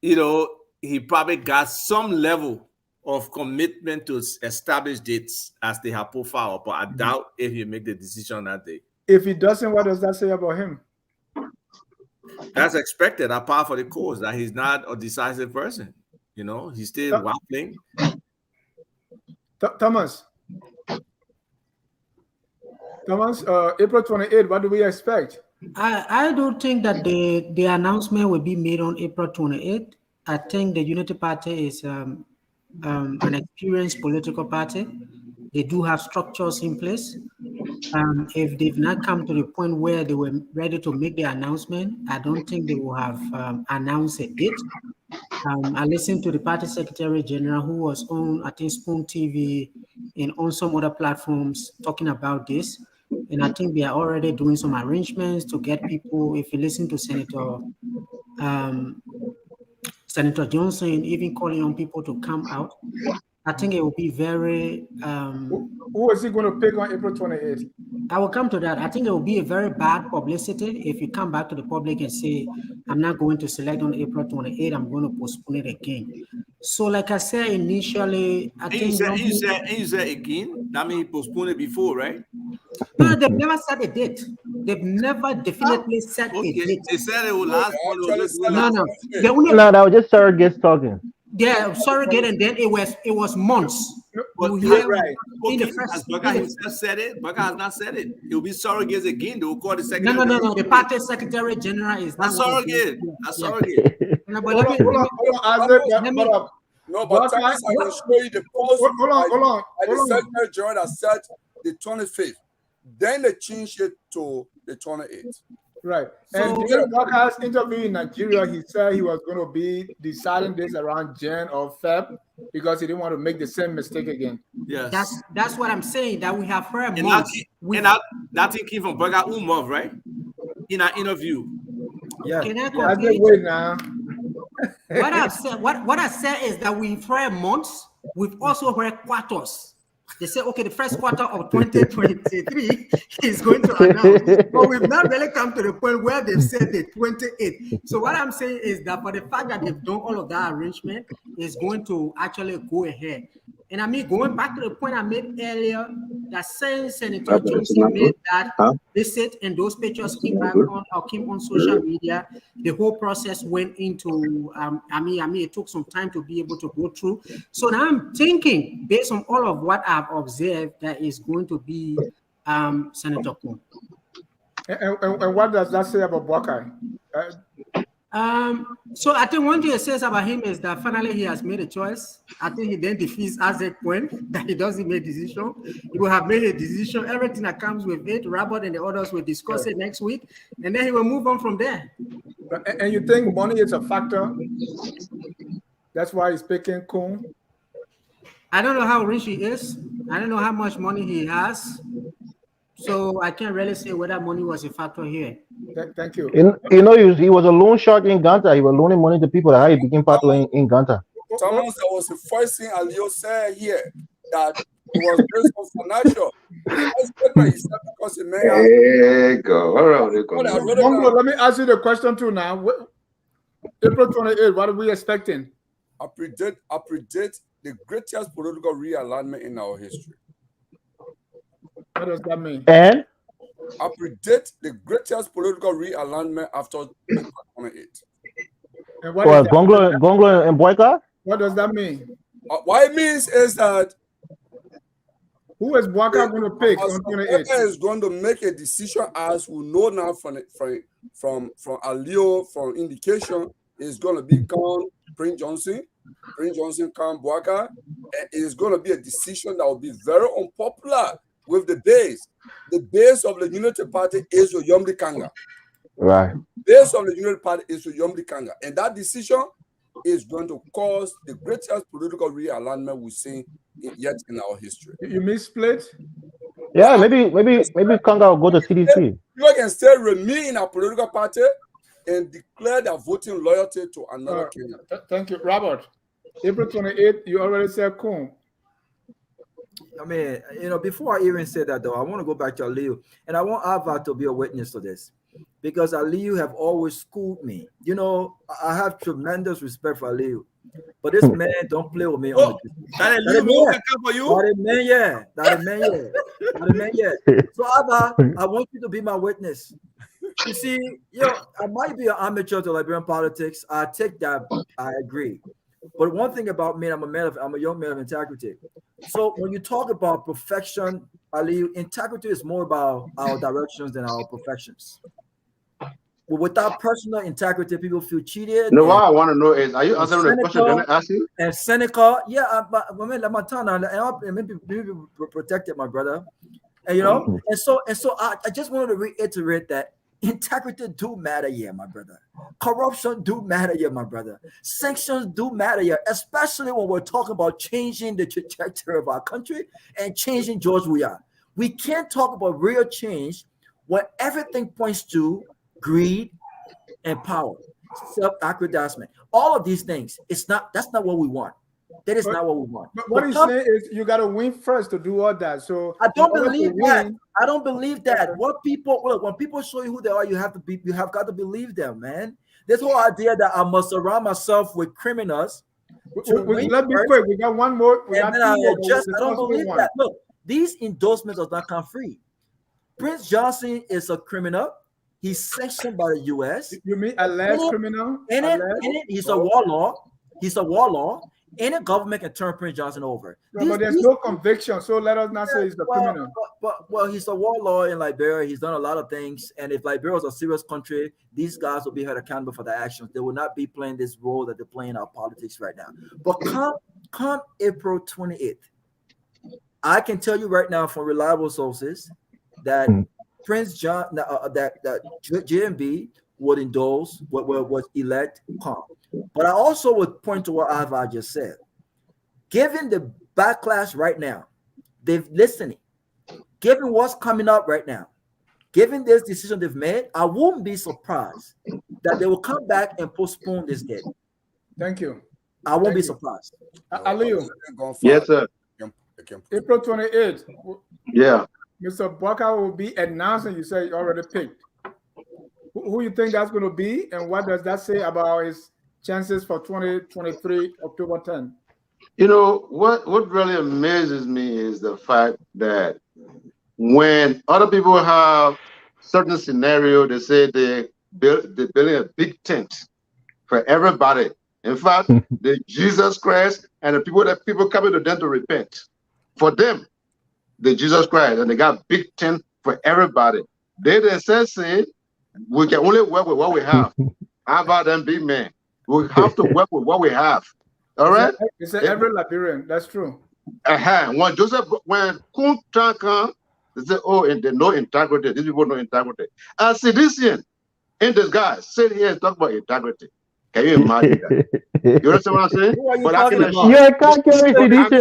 he probably got some level of commitment to establish dates as they have profiled. But I doubt if he make the decision that day.
If he doesn't, what does that say about him?
That's expected, apart from the cause that he's not a decisive person. He's still waffling.
Thomas, April 28, what do we expect?
I don't think that the announcement will be made on April 28th. I think the Unity Party is an experienced political party. They do have structures in place. If they've not come to the point where they were ready to make the announcement, I don't think they will have announced a date. I listened to the party secretary general, who was on, I think, Spoon TV and on some other platforms talking about this. And I think they are already doing some arrangements to get people. If you listen to Senator Johnson, even calling on people to come out, I think it will be very.
Who is he going to pick on April 28th?
I will come to that. I think it will be a very bad publicity if you come back to the public and say, I'm not going to select on April 28th, I'm going to postpone it again. So, like I said initially, I think.
You said again? That means he postponed it before, right?
No, they've never set a date. They've never definitely set a date.
They said it will last.
No,
that was just surrogates talking.
Yeah, surrogate, and then it was months.
Right.
In the first,
Boakai said it. Boakai has not said it. It will be surrogates again. They will call the secretary.
No. The party secretary general is not
surrogate. That's surrogate.
No,
but let me.
No, but I will show you the post.
Hold on.
The secretary general that said the 25th. Then they changed it to the 28th.
Right. And during Boakai's interview in Nigeria, he said he was going to be deciding this around Jan or Feb because he didn't want to make the same mistake again.
Yes.
That's what I'm saying, that we have heard
and
months.
That thing came from Boakai Umov, right? In our interview.
Yeah.
Can I
complete? Wait now.
What I said is that we've heard months. We've also heard quarters. They say, okay, the first quarter of 2023 is going to announce, but we've not really come to the point where they've said the 28th. So what I'm saying is that for the fact that they've done all of that arrangement, is going to actually go ahead. And I mean, going back to the point I made earlier, that saying Senator Johnson made that visit and those pictures came on social media, the whole process went into, it took some time to be able to go through. So now I'm thinking, based on all of what I've observed, that is going to be Senator Kuhn.
And what does that say about Boakai?
So I think one thing it says about him is that finally he has made a choice. I think he then defeats Isaac point that he doesn't make a decision. He will have made a decision. Everything that comes with it, Robert and the others will discuss it next week, and then he will move on from there.
And you think money is a factor? That's why he's picking Kuhn?
I don't know how rich he is. I don't know how much money he has. So I can't really say whether money was a factor here.
Thank you.
You know, he was a loan shark in Ganta. He was loaning money to people. That's how he became popular in Ganta.
Thomas, that was the first thing Alio said here, that it was based on financial. The first statement he said, because the man has
There you go. All right, there
I
you
wrote it
go.
Bongo,
down.
let me ask you the question too now. April 28th, what are we expecting?
I predict the greatest political realignment in our history.
What does that mean?
And
I predict the greatest political realignment after April 28th.
And what is that?
Gonglo and Boyka?
What does that mean?
What it means is that
Who is Boakai going to pick on
Boakai
28th?
is going to make a decision, as we know now from Alio, from indication, is going to become Prince Johnson. Prince Johnson come Boakai, and it is going to be a decision that will be very unpopular with the base. The base of the Unity Party is Yomdi Kanga.
Right.
Base of the Unity Party is Yomdi Kanga. And that decision is going to cause the greatest political realignment we've seen yet in our history.
You mean split?
Yeah, maybe Kanga will go to CDC.
You can still remain in a political party and declare their voting loyalty to another Kenyan.
Thank you, Robert. April 28th, you already said Kun.
I mean, you know, before I even say that, though, I want to go back to Aliyu, and I want Ava to be a witness to this, because Aliyu have always schooled me. You know, I have tremendous respect for Aliyu, but this man don't play with me on the
That Aliyu can come for you.
That man, yeah. So Ava, I want you to be my witness. You see, you know, I might be an amateur to Liberian politics. I take that. I agree. But one thing about me, I'm a young man of integrity. So when you talk about perfection, Ali, integrity is more about our directions than our perfections. But without personal integrity, people feel cheated.
No, what I want to know is, are you answering the question that I asked you?
And cynical, yeah. But my time, and maybe protected, my brother. And you know, and so I just wanted to reiterate that integrity do matter, yeah, my brother. Corruption do matter, yeah, my brother. Sanctions do matter, yeah, especially when we're talking about changing the trajectory of our country and changing George Weah. We can't talk about real change when everything points to greed and power, self-aggrandizement. All of these things, that's not what we want. That is not what we want.
But what he's saying is you got to win first to do all that. So
I don't believe that. I don't believe that. What people look, when people show you who they are, you have got to believe them, man. This whole idea that I must surround myself with criminals.
Let's be quick. We got one more.
I don't believe that. Look, these endorsements does not come free. Prince Johnson is a criminal. He's sanctioned by the U.S.
You mean alleged criminal?
In it, he's a warlord. He's a warlord. Any government can turn Prince Johnson over.
But there's no conviction, so let us not say he's the criminal.
Well, he's a warlord in Liberia. He's done a lot of things, and if Liberia was a serious country, these guys will be held accountable for their actions. They will not be playing this role that they're playing in our politics right now. But come April 28th, I can tell you right now from reliable sources that Prince John, that JMB would endorse what was elect calm. But I also would point to what Ava just said. Given the backlash right now, they're listening. Given what's coming up right now, given this decision they've made, I won't be surprised that they will come back and postpone this date.
Thank you.
I won't be surprised.
Aliyu.
Yes, sir.
April 28th.
Yeah.
Mr. Boakai will be announcing. You say you already picked. Who you think that's going to be, and what does that say about his chances for 2023 October 10?
You know, what really amazes me is the fact that when other people have certain scenario, they say they're building a big tent for everybody. In fact, the Jesus Christ and the people coming to them to repent. For them, the Jesus Christ, and they got big tent for everybody. They themselves say, we can only work with what we have. How about them big men? We have to work with what we have. All right?
It's every Liberian. That's true.
When Kunta come, they say, oh, and they know integrity. These people know integrity. A citizen in disguise sit here and talk about integrity. Can you imagine that? You understand what I'm saying?
But I can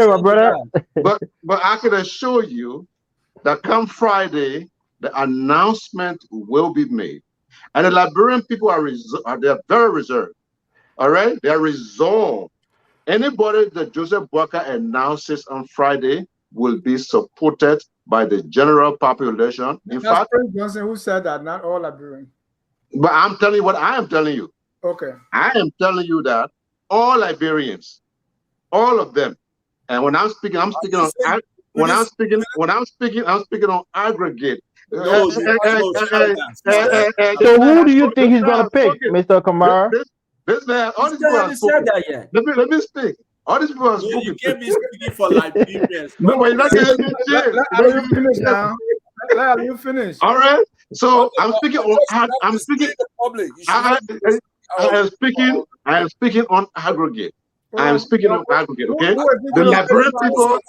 my brother.
But I can assure you that come Friday, the announcement will be made. And the Liberian people they're very reserved. All right, they're resolved. Anybody that Joseph Boakai announces on Friday will be supported by the general population. In fact,
Prince Johnson who said that, not all Liberians.
But I'm telling you what I am telling you.
Okay.
I am telling you that all Liberians, all of them, and when I'm speaking on aggregate.
So who do you think he's gonna pick, Mr. Kamara?
This man, all these people have spoken. Let me speak. All these people have spoken.
You can't be speaking for Liberians.
No, but you're not getting me shit.
Let you finish now. Let you finish.
All right. So I'm speaking on. I am speaking on aggregate. I am speaking on aggregate. Okay. The Liberian people.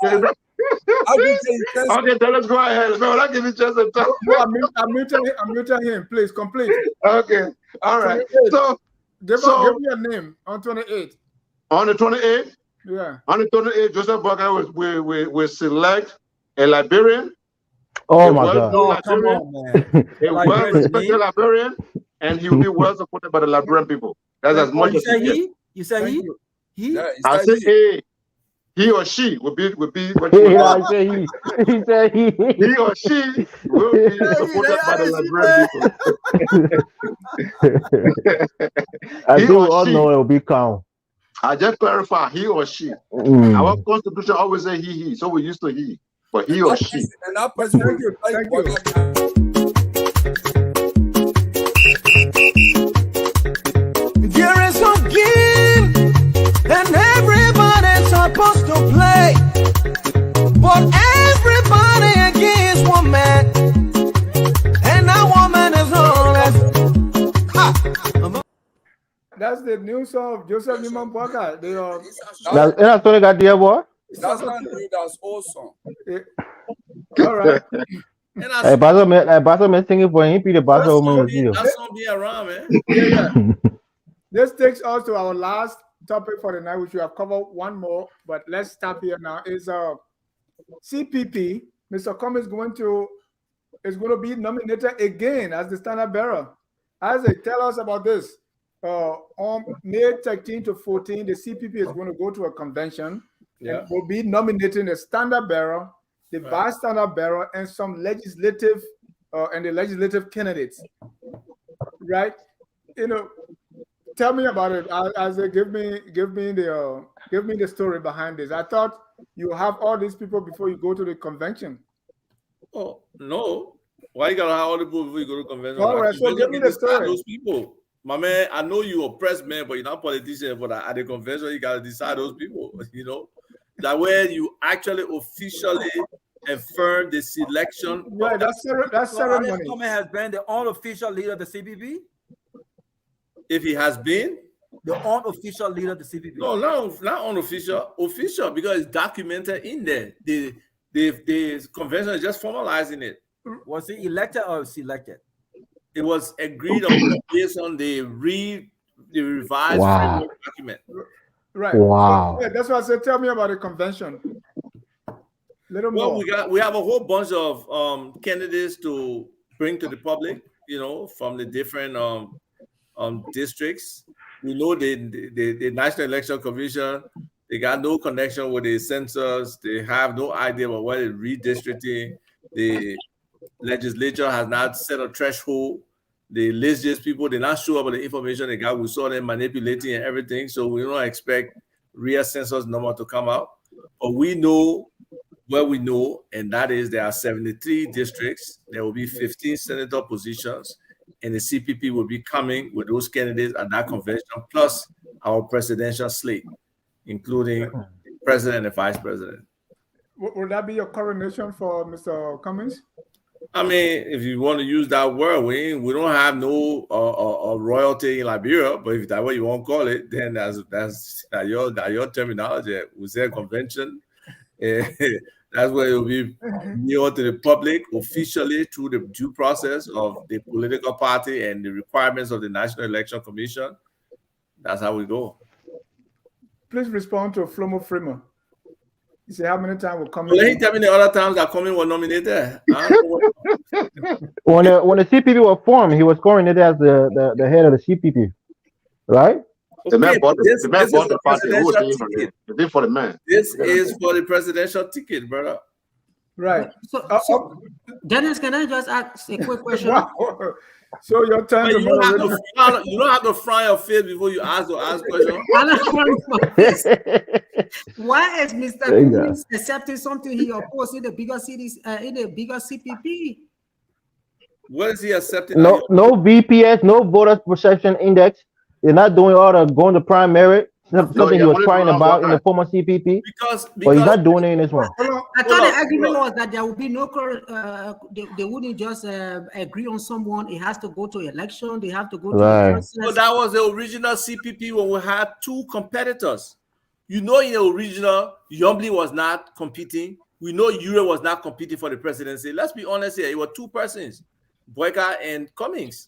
Okay, then let's go ahead. No, not give me just a time.
I'm muting him. Please complete.
Okay. All right. So
give me a name on 28th.
On the 28th.
Yeah.
On the 28th, Joseph Boakai will select a Liberian.
Oh my God!
Oh, come on, man. A well-respected Liberian, and he will be well supported by the Liberian people. That's as much as he.
You say he? He?
I say he or she will be.
I say he. He said he.
He or she will be supported by the Liberian people.
I do all know it will be calm.
I just clarify, he or she. Our constitution always say he, so we used to he. But he or she.
And that person
Thank you.
There is no game, and everybody's supposed to play. But everybody against one man, and that woman is always.
That's the news of Joseph Newman Boakai.
That's Tony got there, boy.
That's not new. That's awesome.
All right.
Hey, Basso man singing for him. Peter Basso man.
That's not be around, man.
Yeah. This takes us to our last topic for the night, which we have covered one more, but let's stop here now. Is CPP. Mr. Cummings is going to be nominated again as the standard bearer. Isaac, tell us about this. On May 13 to 14, the CPP is going to go to a convention and will be nominating the standard bearer, the vice standard bearer, and some legislative candidates. Right? Tell me about it. Isaac, give me the story behind this. I thought you have all these people before you go to the convention.
Oh no! Why you gotta have all the people before you go to convention?
All right, so give me the story.
Those people. My man, I know you're a press man, but you're not a politician. But at the convention, you gotta decide those people. That way you actually officially affirm the selection.
Right, that's ceremony.
Cummings has been the unofficial leader of the CPP.
If he has been
the unofficial leader of the CPP.
No, not unofficial, official, because it's documented in there. The convention is just formalizing it.
Was he elected or selected?
It was agreed upon based on the revised framework document.
Right.
Wow.
So, yeah, that's why I said, tell me about the convention. Little more.
We have a whole bunch of candidates to bring to the public, from the different districts. We know the National Election Commission, they got no connection with the census. They have no idea about what is redistricting. The legislature has not set a threshold. The legislative people, they're not sure about the information they got. We saw them manipulating and everything. So we don't expect real census number to come out. But we know what we know, and that is there are 73 districts. There will be 15 senator positions, and the CPP will be coming with those candidates at that convention, plus our presidential slate, including the president and the vice president.
Would that be your coronation for Mr. Cummings?
I mean, if you want to use that word, we don't have no royalty in Liberia, but if that's what you want to call it, then that's your terminology. We say convention. That's where it will be near to the public officially through the due process of the political party and the requirements of the National Election Commission. That's how we go.
Please respond to Flomo Freeman. You see how many times will come
Well, he
in?
tell me the other times that Cummings was nominated. I don't know what-
When the CPP was formed, he was coordinated as the head of the CPP, right?
The man
Okay,
bought
but this
the man
is
bought
the
the party. Who
presidential
did for
ticket.
him? He did for the man.
This is for the presidential ticket, brother.
Right.
So, Dennis, can I just ask a quick question?
Wow. So your turn
But
to
you don't have to
moderate.
frown, you don't have to frown your face before you ask questions.
Why is Mr.
There you go.
Cummings accepting something he opposed in the bigger cities, in the bigger CPP?
What is he accepting?
No VPS, no voter perception index. They're not doing all the going to primary. Something he was crying about in the former CPP.
Because
But he's not doing it in this one.
I thought the argument was that there would be no, they wouldn't just agree on someone. It has to go to election. They have to go to the process.
So that was the original CPP when we had two competitors. You know, in the original, Yombly was not competing. We know Ure was not competing for the presidency. Let's be honest here. It was two persons, Boakai and Cummings.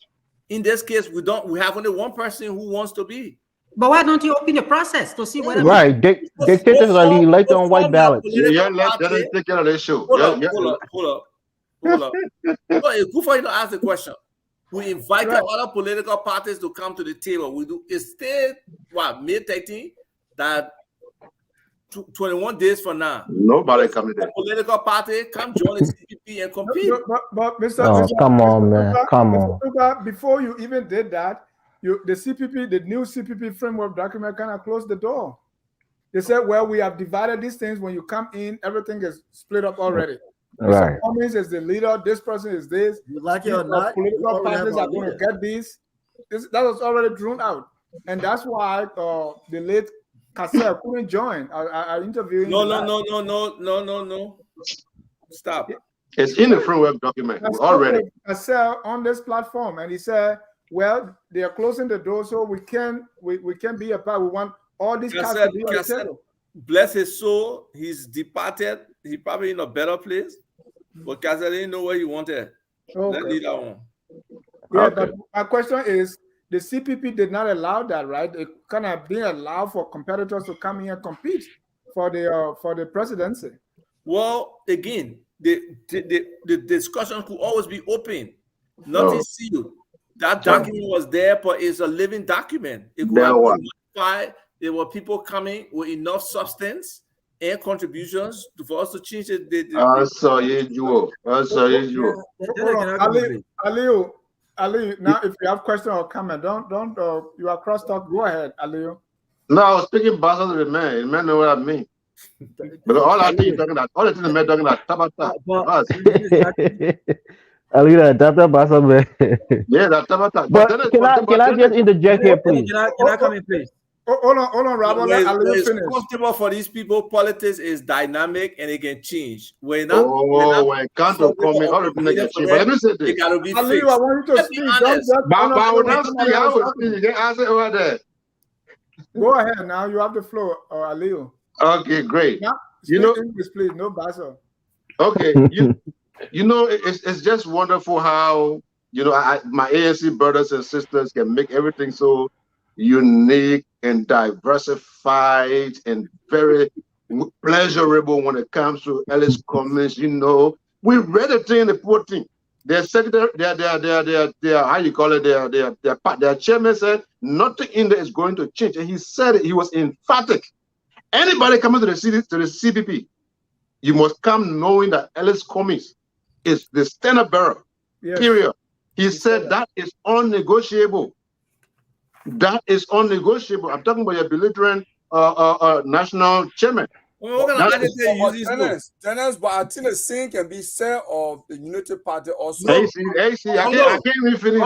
In this case, we have only one person who wants to be.
But why don't you open the process to see whether
Right, dictators are elected on white ballots.
Yeah, let them take care of the issue.
Hold up. No, it's good for you to ask the question. We invited other political parties to come to the table. We do. It's still May 13th, that 21 days from now.
Nobody coming there.
Political party come join the CPP and compete.
But Mr.
Oh, come on, man. Come on.
Mr. Before you even did that, the CPP, the new CPP framework document kind of closed the door. They said, well, we have divided these things. When you come in, everything is split up already.
Right.
Mr. Cummings is the leader. This person is this.
You like it or not,
Political parties are going to get these. That was already drawn out. And that's why the late Cassell couldn't join. I interviewed him.
No. Stop.
It's in the framework document already.
Cassell on this platform, and he said, well, they are closing the door, so we can be a part. We want all these cars to be on the table.
Bless his soul, he's departed. He's probably in a better place. But Cassell didn't know where he wanted. Let's leave that one.
Yeah, but my question is, the CPP did not allow that, right? It kind of didn't allow for competitors to come in and compete for the presidency.
Well, again, the discussion could always be open. Nothing sealed. That document was there, but it's a living document. It could have been modified. There were people coming with enough substance and contributions for us to change it.
Aliyu, now if you have question or comment, don't you are cross talk. Go ahead, Aliyu.
No, I was speaking Basel to the man. The man know what I mean. Because all I think talking about, all the things the man talking about,
Alida, Dr. Basabe.
Yeah, that's
But can I just interject here, please?
Can I come in, please?
Hold on, Robert.
It's comfortable for these people. Politics is dynamic and it can change.
When it comes to comment, all the things can change. But let me say this.
It gotta be fixed.
Aliyu, I want you to speak.
I will not speak. I will speak. You can answer over there.
Go ahead now. You have the floor, Aliyu.
Okay, great.
Now, English, please. No Basel.
Okay, you know, it's just wonderful how my ANC brothers and sisters can make everything so unique and diversified and very pleasurable when it comes to Ellis Cummings. You know, we read the thing in the 14th. Their secretary, their how you call it, their chairman said nothing in there is going to change, and he said it. He was emphatic. Anybody coming to the CPP, you must come knowing that Ellis Cummings is the standard bearer. Yes. Period. He said that is unnegotiable. That is unnegotiable. I'm talking about your belligerent national chairman.
Dennis, but I think the same can be said of the Unity Party also.
I can't even finish.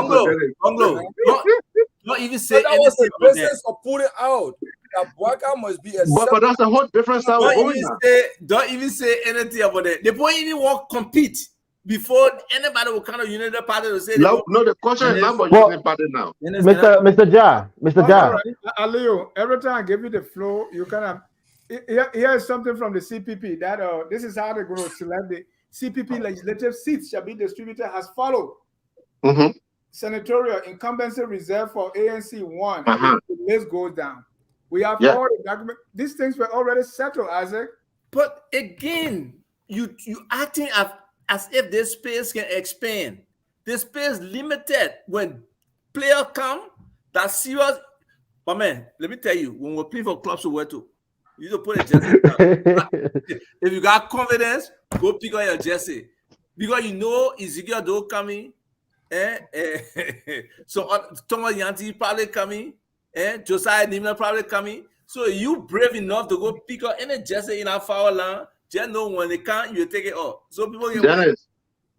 Not even say
that was the business of putting out that Boakai must be a.
But that's a whole different side.
Don't even say anything about it. They won't even want to compete before anybody will come to Unity Party to say.
No, the question is not about Unity Party now.
Mr. Ja.
Aliyu, every time I give you the floor, you kind of. Here is something from the CPP that this is how they're going to select the CPP legislative seats shall be distributed as follows. Senatorial incumbency reserved for ANC 1. The list goes down. We have all the documents. These things were already settled, Isaac.
But again, you acting as if this space can expand. This space limited. When player come, that's serious. But man, let me tell you, when we're playing for clubs, we to you need to put a jersey down. If you got confidence, go pick up your jersey. Because you know Ezekiel do coming. So Thomas Yanti probably coming. Josiah Nimna probably coming. So you brave enough to go pick up any jersey in our foul line. Just know when they can't, you take it off. So people get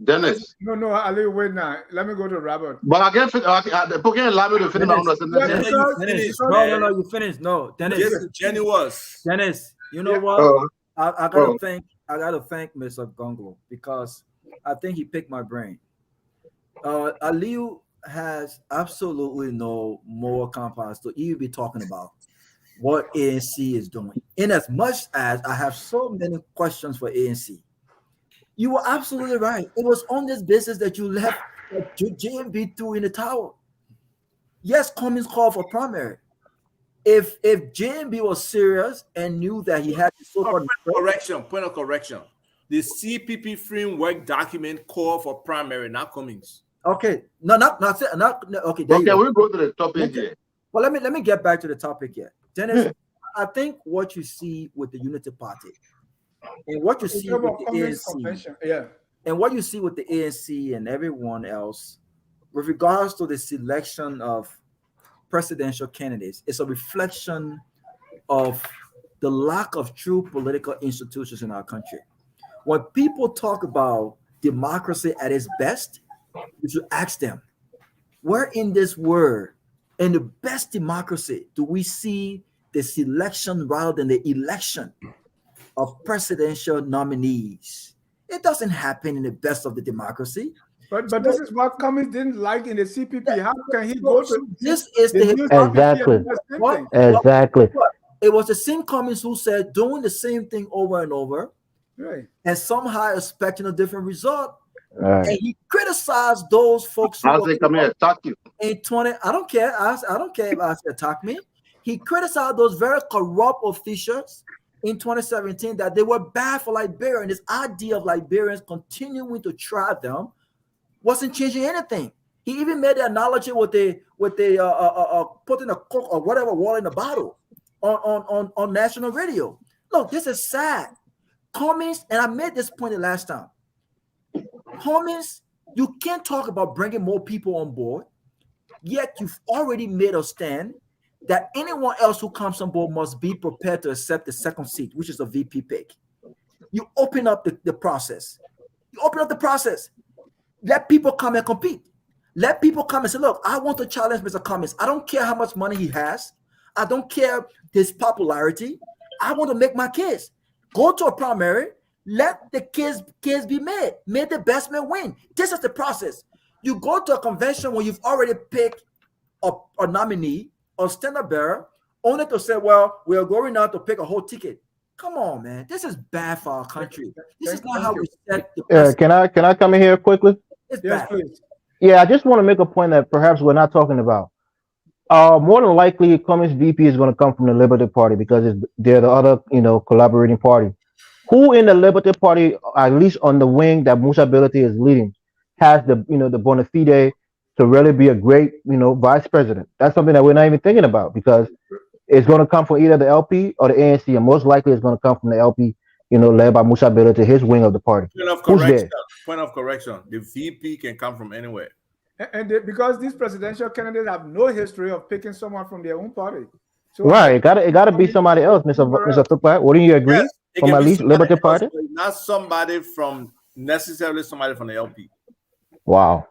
Dennis.
No, Ali, wait now. Let me go to Robert.
But again, the Poké allow me to finish my
Dennis,
understanding.
no, you finished. No, Dennis.
Jenny was.
Dennis, you know what? I gotta thank Mr. Gongo because I think he picked my brain. Aliu has absolutely no moral compass to even be talking about what ANC is doing. In as much as I have so many questions for ANC, you were absolutely right. It was on this basis that you left JMB through in the tower. Yes, Cummings called for primary. If JMB was serious and knew that he had to
point of correction. The CPP framework document called for primary, not Cummings.
Okay, not okay.
Okay, we'll go to the topic here.
Well, let me get back to the topic here, Dennis. I think what you see with the Unity Party and what you see with the ANC, and what you see with the ANC and everyone else, with regards to the selection of presidential candidates, is a reflection of the lack of true political institutions in our country. When people talk about democracy at its best, you should ask them, where in this world, in the best democracy, do we see the selection rather than the election of presidential nominees? It doesn't happen in the best of the democracy.
But this is what Cummings didn't like in the CPP. How can he go to
this? Is the
exactly.
It was the same Cummings who said doing the same thing over and over,
right,
and somehow expecting a different result.
Right.
And he criticized those folks who
How's they come here attack you?
in 20. I don't care. I don't care if I attack me. He criticized those very corrupt officials in 2017 that they were bad for Liberia, and this idea of Liberians continuing to try them wasn't changing anything. He even made the analogy with the putting a coke or whatever water in a bottle on national radio. Look, this is sad. Cummings, and I made this point the last time. Cummings, you can't talk about bringing more people on board, yet you've already made a stand that anyone else who comes on board must be prepared to accept the second seat, which is a VP pick. You open up the process. You open up the process. Let people come and compete. Let people come and say, look, I want to challenge Mr. Cummings. I don't care how much money he has. I don't care his popularity. I want to make my case. Go to a primary. Let the case be made. May the best man win. This is the process. You go to a convention when you've already picked a nominee or standard bearer, only to say, well, we are going now to pick a whole ticket. Come on, man. This is bad for our country. This is not how we set the
Can I come in here quickly?
It's bad.
please.
Yeah, I just want to make a point that perhaps we're not talking about. More than likely, Cummings VP is going to come from the Liberty Party because they're the other, collaborating party. Who in the Liberty Party, at least on the wing that Musa Ability is leading, has the the bona fide to really be a great vice president? That's something that we're not even thinking about because it's going to come from either the LP or the ANC, and most likely it's going to come from the LP, led by Musa Ability, his wing of the party.
Point of correction. The VP can come from anywhere.
And because these presidential candidates have no history of picking someone from their own party. So
Right, it gotta be somebody else, Mr. Thupad. Wouldn't you agree?
Yes, it
From
can
at
be
least
somebody
Liberty
else,
Party?
but not somebody from necessarily somebody from the LP.
Wow.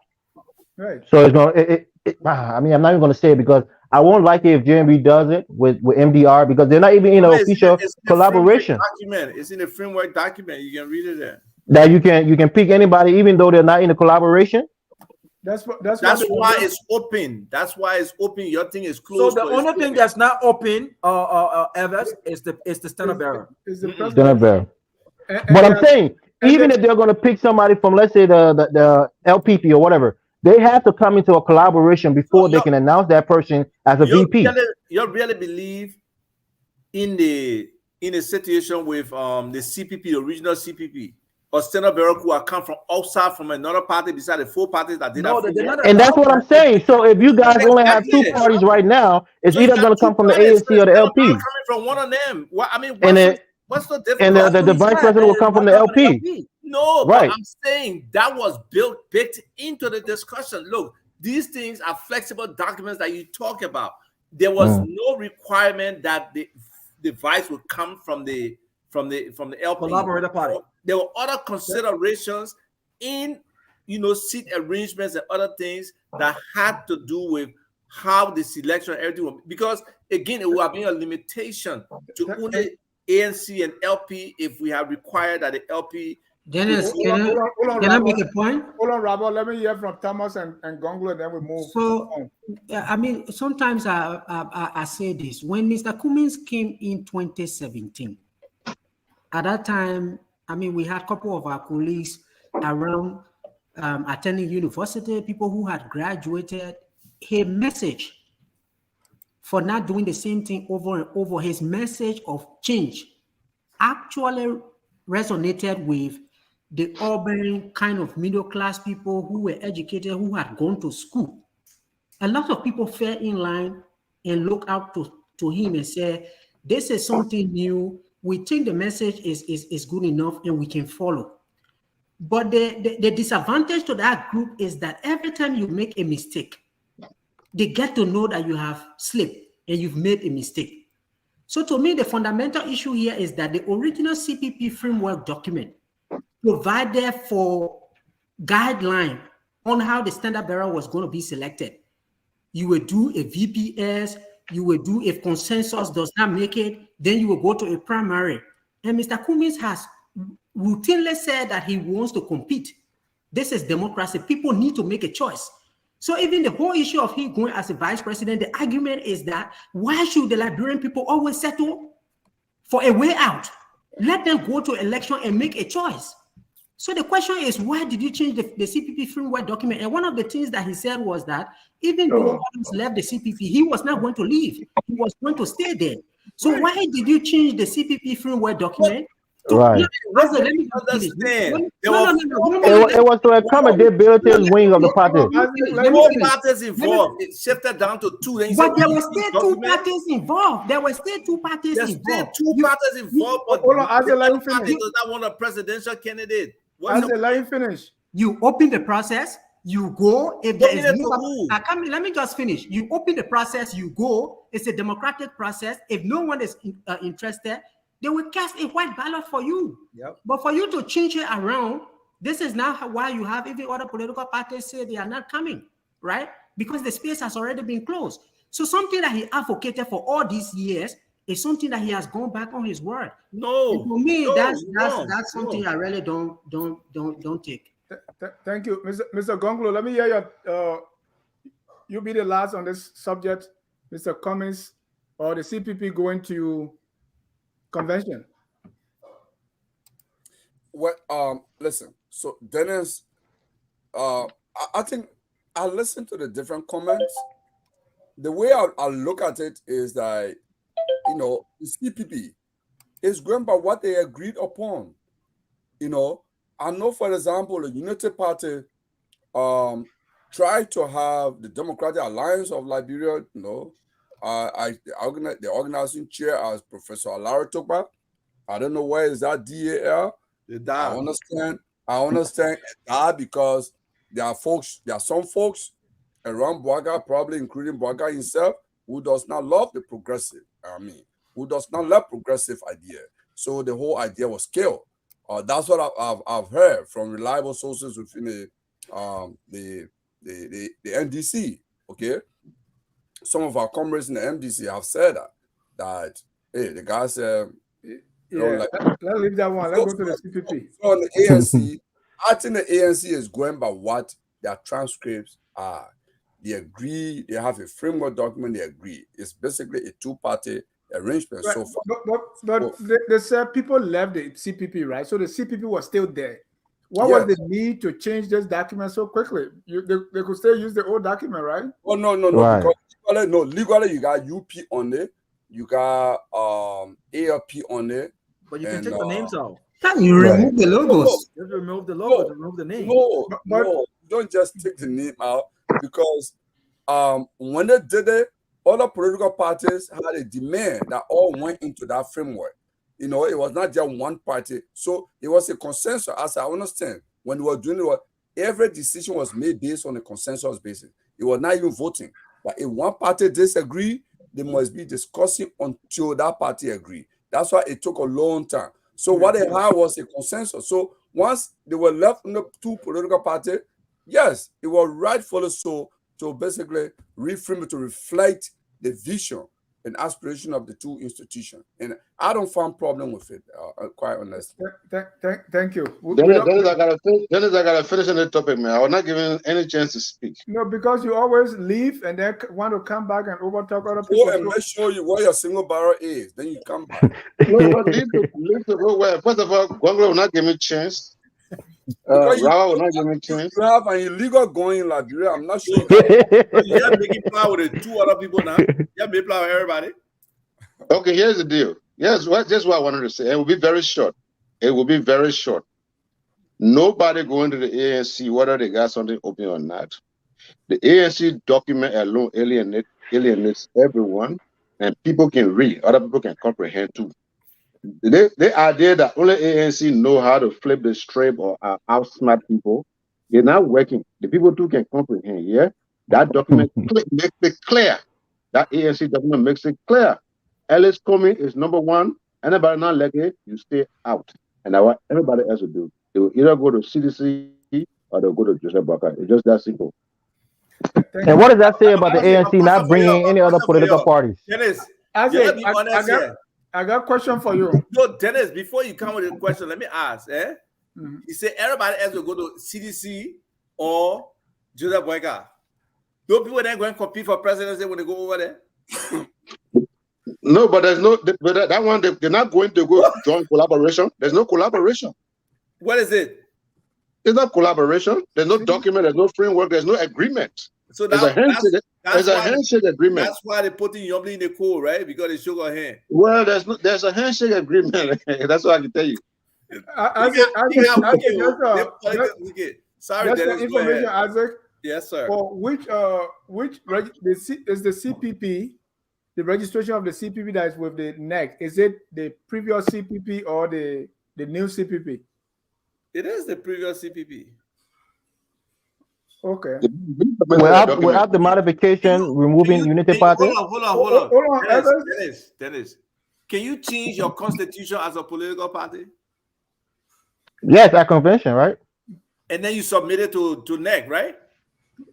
right.
So it's gonna. I mean, I'm not even gonna say it because I won't like it if JMB does it with MDR because they're not even in an official collaboration.
It's in the framework document. You can read it there.
That you can pick anybody even though they're not in a collaboration.
That's
why it's open. That's why it's open. Your thing is closed.
So the only thing that's not open, Evers, is the standard bearer.
Standard bearer. But I'm saying, even if they're gonna pick somebody from, let's say the LPP or whatever, they have to come into a collaboration before they can announce that person as a VP.
You really believe in the in a situation with the CPP, the original CPP, or Standard Bearer who are come from outside from another party beside the 4 parties that did
No,
that?
they did not
And
allow
that's what I'm
that.
saying. So if you guys only have two
Exactly.
parties right now, it's
So you
either
got
going to
2
come from the
parties.
ANC or the
Standard Bearer
LP,
coming from one of them. What I mean,
and
what's the
and
difficult?
the vice president will come from the LP.
No, but
Right.
I'm saying that was baked into the discussion. Look, these things are flexible documents that you talk about. There was no requirement that the vice would come from the LP.
Collaborator party.
There were other considerations in seat arrangements and other things that had to do with how the selection and everything was, because again it would have been a limitation to only ANC and LP if we have required that the LP.
Dennis,
Hold on,
can I
Robert.
make a point?
Hold on, Robert. Let me hear from Thomas and Gonglo, and then we move
So,
on.
I mean, sometimes I say this. When Mr. Cummins came in 2017, at that time, I mean, we had a couple of our colleagues around attending university, people who had graduated. His message for not doing the same thing over and over, his message of change actually resonated with the urban kind of middle class people who were educated, who had gone to school. A lot of people fell in line and looked out to him and said, this is something new. We think the message is good enough and we can follow. But the disadvantage to that group is that every time you make a mistake, they get to know that you have slipped and you've made a mistake. So to me, the fundamental issue here is that the original CPP framework document provided for guideline on how the standard bearer was going to be selected. You will do a VPS, you will do, if consensus does not make it, then you will go to a primary. And Mr. Cummins has routinely said that he wants to compete. This is democracy. People need to make a choice. So even the whole issue of him going as a vice president, the argument is that why should the Liberian people always settle for a way out? Let them go to election and make a choice. So the question is, why did you change the CPP framework document? And one of the things that he said was that even though others left the CPP, he was not going to leave. He was going to stay there. So why did you change the CPP framework document?
Right.
Let me
understand.
It was to accommodate Billiton's wing of the party.
4 parties involved. It shifted down to 2. Then
but there were still 2 parties involved. There were still 2 parties
There's
involved.
still 2 parties involved, but
Hold on, Azza, let him
the party
finish.
does not want a presidential candidate.
Azza, let him finish.
You open the process, you go. If there is no,
who?
let me just finish. You open the process, you go. It's a democratic process. If no one is interested, they will cast a white ballot for you.
Yep.
But for you to change it around, this is now why you have even other political parties say they are not coming, right? Because the space has already been closed. So something that he advocated for all these years is something that he has gone back on his word.
No,
and for me,
no,
that's something I really don't take.
Thank you, Mr. Gonglo. Let me hear your. You be the last on this subject, Mr. Cummins, or the CPP going to convention.
Well, listen. So Dennis, I think I listened to the different comments. The way I look at it is that the CPP is going by what they agreed upon. I know, for example, the Unity Party tried to have the Democratic Alliance of Liberia. The organizing chair as Professor Alari Tokpa. I don't know where is that DAL. I understand that because there are some folks around Boakai, probably including Boakai himself, who does not love the progressive. Who does not love progressive idea. So the whole idea was killed. That's what I've heard from reliable sources within the NDC. Okay, some of our comrades in the MDC have said that hey, the guy said,
let's leave that one. Let's go to the CPP.
So on the ANC, I think the ANC is going by what their transcripts are. They agree. They have a framework document. They agree. It's basically a 2-party arrangement so far.
But they said people left the CPP, right? So the CPP was still there. What was the need to change this document so quickly? They could still use the old document, right?
Oh no!
Right.
Because legally you got UP on it. you got ALP on it.
But you can
And,
take the names out.
You
Right.
remove the logos.
Just remove the logo,
No,
to remove the name.
no, don't just take the name out, because when they did it, other political parties had a demand that all went into that framework. You know, it was not just one party. So it was a consensus, as I understand. When we were doing it, every decision was made based on a consensus basis. It was not even voting. But if one party disagree, they must be discussing until that party agree. That's why it took a long time. So what they had was a consensus. So once they were left in the two political parties, yes, it was rightfully so to basically reframe it to reflect the vision and aspiration of the two institutions. And I don't find problem with it, quite honestly.
Thank you.
Dennis, I gotta finish on the topic, man. I was not given any chance to speak.
No, because you always leave and then want to come back and overtalk other
Go
people.
and make sure you where your single barrel is. Then you come back.
No, leave to go where. First of all, Gwanglo will not give me a chance. Rawa will not give me a chance.
You have an illegal going in Liberia. I'm not sure.
You're making plan with the two other people now. You're making plan with everybody.
Okay, here's the deal. Yes, just what I wanted to say. It will be very short. It will be very short. Nobody going to the ANC, whether they got something open or not. The ANC document alone alienates everyone, and people can read. Other people can comprehend too. The idea that only ANC know how to flip the script or outsmart people, they're not working. The people too can comprehend. Yeah, that document makes it clear. That ANC document makes it clear. Ellis Comey is number one. Anybody not like it, you stay out. And now what everybody else will do, they will either go to CDC or they'll go to Joseph Boakai. It's just that simple.
And what does that say about the ANC not bringing any other political parties?
Dennis,
I
be honest here.
got a question for you.
No, Dennis, before you come with a question, let me ask. You say everybody else will go to CDC or Joseph Boakai. Those people then going to compete for presidency when they go over there?
No, but there's no that one. They're not going to go join collaboration. There's no collaboration.
What is it?
It's not collaboration. There's no document. There's no framework. There's no agreement.
So
there's a handshake agreement.
That's why they put in Yombly in the code, right? Because they shook our hand.
Well, there's a handshake agreement. That's what I can tell you.
Sorry,
just
Dennis,
information, Isaac.
Yes, sir.
For which is the CPP, the registration of the CPP that is with the NEC, is it the previous CPP or the new CPP?
It is the previous CPP.
Okay.
Without the modification, removing Unity Party.
Hold on. Dennis, can you change your constitution as a political party?
Yes, at convention, right?
And then you submit it to NEC, right?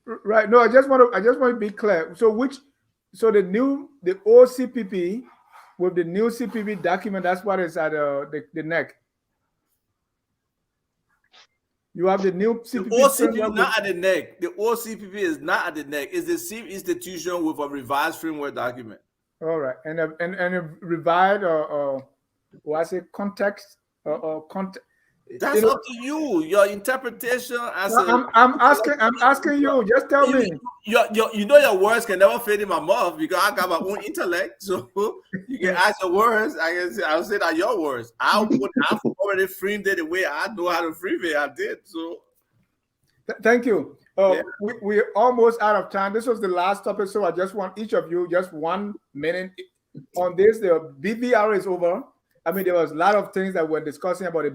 Right. No, I just want to be clear. So the old CPP with the new CPP document, that's what is at the NEC. You have the new CPP.
The old CPP not at the NEC. The old CPP is not at the NEC. It's the same institution with a revised framework document.
All right, and a revised what I say context or context.
That's up to you. Your interpretation as
I'm asking you. Just tell me.
You know your words can never fit in my mouth because I got my own intellect. So you can ask your words. I'll say that your words. I've already framed it the way I know how to frame it. I did. So
thank you. We're almost out of time. This was the last topic, so I just want each of you just 1 minute on this. The BVR is over. I mean, there was a lot of things that we're discussing about the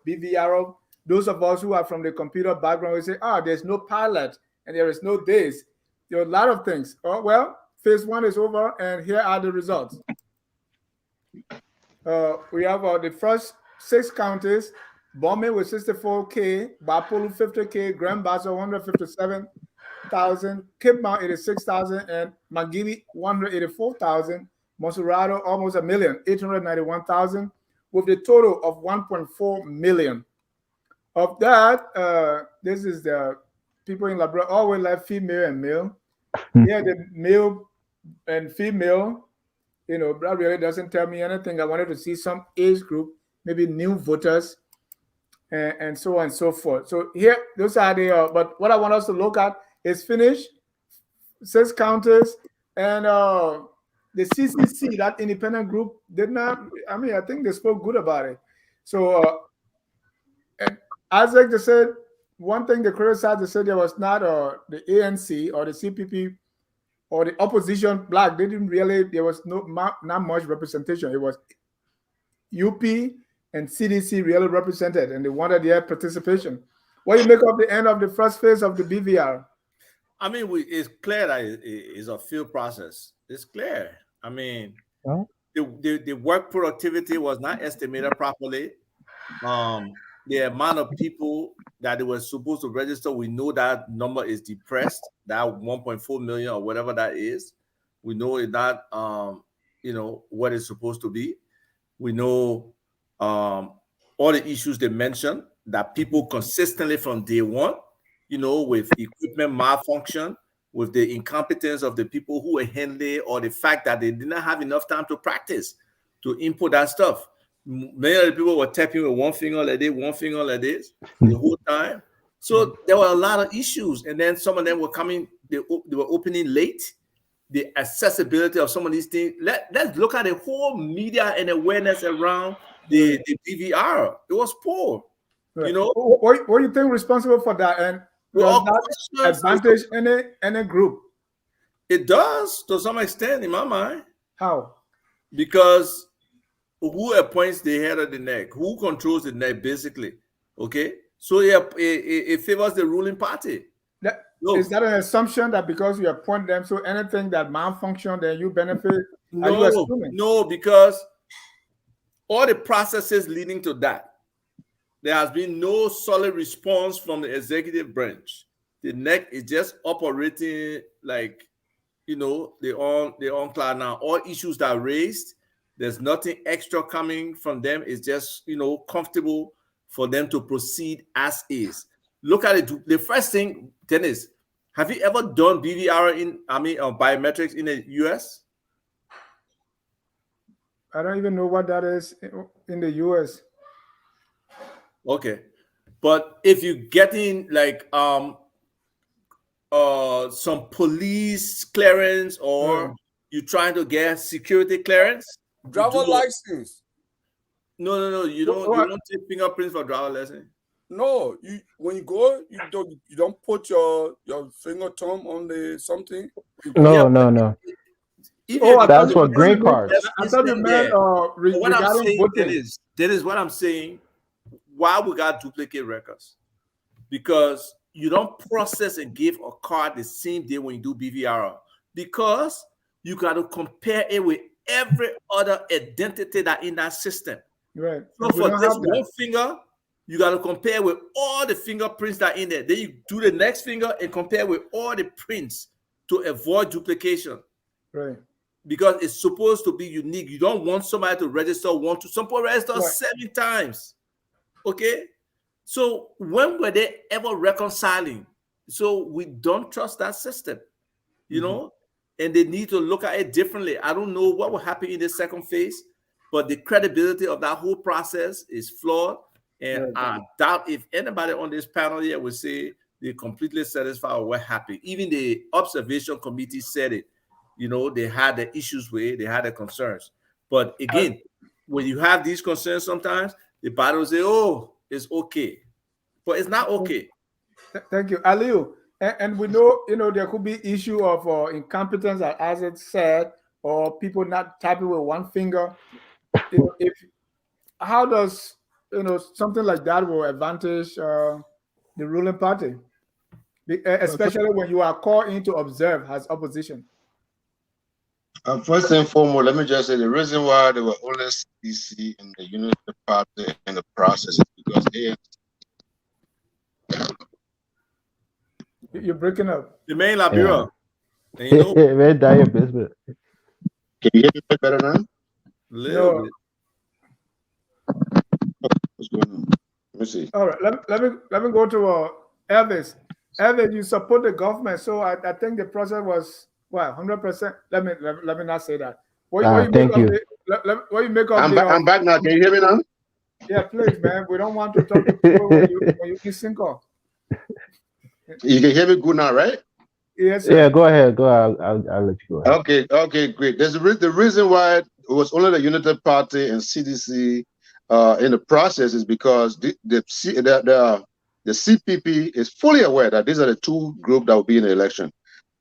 BVR. Those of us who are from the computer background, we say, there's no pilot and there is no this. There are a lot of things. Oh, well, phase 1 is over, and here are the results. We have the first 6 counties: Bombay with 64K, Bapolu 50K, Grand Bassa 157,000, Cape Mount 86,000, and Magili 184,000. Monserrato almost 1 million, 891,000, with a total of 1.4 million. Of that, this is the people in Labrador, always like female and male. Here, the male and female, that really doesn't tell me anything. I wanted to see some age group, maybe new voters, and so on and so forth. So here, those are the, but what I want us to look at is finish 6 counties, and the CCC, that independent group, did not. I mean, I think they spoke good about it. So and Isaac just said one thing they criticized. They said there was not the ANC or the CPP or the opposition black. They didn't really. There was not much representation. It was UP and CDC really represented, and they wanted their participation. What do you make of the end of the first phase of the BVR?
I mean, it's clear that it's a field process. It's clear. I mean, the work productivity was not estimated properly. The amount of people that they were supposed to register, we know that number is depressed. That 1.4 million or whatever that is, we know it's not, what it's supposed to be. We know all the issues they mentioned, that people consistently from day one, with equipment malfunction, with the incompetence of the people who were handling, or the fact that they did not have enough time to practice, to input that stuff. Many of the people were tapping with one finger like this, the whole time. So there were a lot of issues. And then some of them were coming, they were opening late. The accessibility of some of these things. Let's look at the whole media and awareness around the BVR. It was poor.
Right. What do you think responsible for that? And does that advantage any group?
It does, to some extent, in my mind.
How?
Because who appoints the head of the neck? Who controls the neck, basically? Okay? So it favors the ruling party.
Is that an assumption that because you appoint them, so anything that malfunction, then you benefit?
No, because all the processes leading to that, there has been no solid response from the executive branch. The NEC is just operating like, they're on cloud now. All issues that are raised, there's nothing extra coming from them. It's just, comfortable for them to proceed as is. Look at it. The first thing, Dennis, have you ever done BVR biometrics in the US?
I don't even know what that is in the US.
Okay. But if you're getting like some police clearance, or you're trying to get security clearance,
driver license.
No. You don't take fingerprints for driver license.
No, when you go, you don't put your finger thumb on the something.
No. That's for green cards.
I thought you meant regarding voting.
That is what I'm saying. Why we got duplicate records? Because you don't process and give a card the same day when you do BVR. Because you got to compare it with every other identity that in that system.
Right.
So for this one finger, you got to compare with all the fingerprints that are in there. Then you do the next finger and compare with all the prints to avoid duplication.
Right.
Because it's supposed to be unique. You don't want somebody to register some people register 7 times. Okay? So when were they ever reconciling? So we don't trust that system, and they need to look at it differently. I don't know what will happen in the second phase, but the credibility of that whole process is flawed. And I doubt if anybody on this panel here would say they're completely satisfied with what happened. Even the observation committee said it. They had the issues with it, they had the concerns. But again, when you have these concerns, sometimes the party will say, oh, it's okay. But it's not okay.
Thank you. Aliu, and we know, there could be issue of incompetence, as it said, or people not tapping with one finger. How does something like that will advantage the ruling party, especially when you are called in to observe as opposition?
First and foremost, let me just say the reason why there were only CDC in the Unity Party in the process is because
You're breaking up.
The main Liberia.
Very dire business.
Can you hear me better now?
No.
What's going on? Let me see.
All right, let me go to Elvis. Elvis, you support the government, so I think the process was 100%. Let me not say that.
Thank you.
What you make of
I'm back now. Can you hear me now?
Yeah, please, man. We don't want to talk to people when you can sync off.
You can hear me good now, right?
Yes, sir.
Yeah, go ahead. Go ahead. I'll let you go ahead.
Okay, great. There's the reason why it was only the United Party and CDC in the process is because the CPP is fully aware that these are the two groups that will be in the election.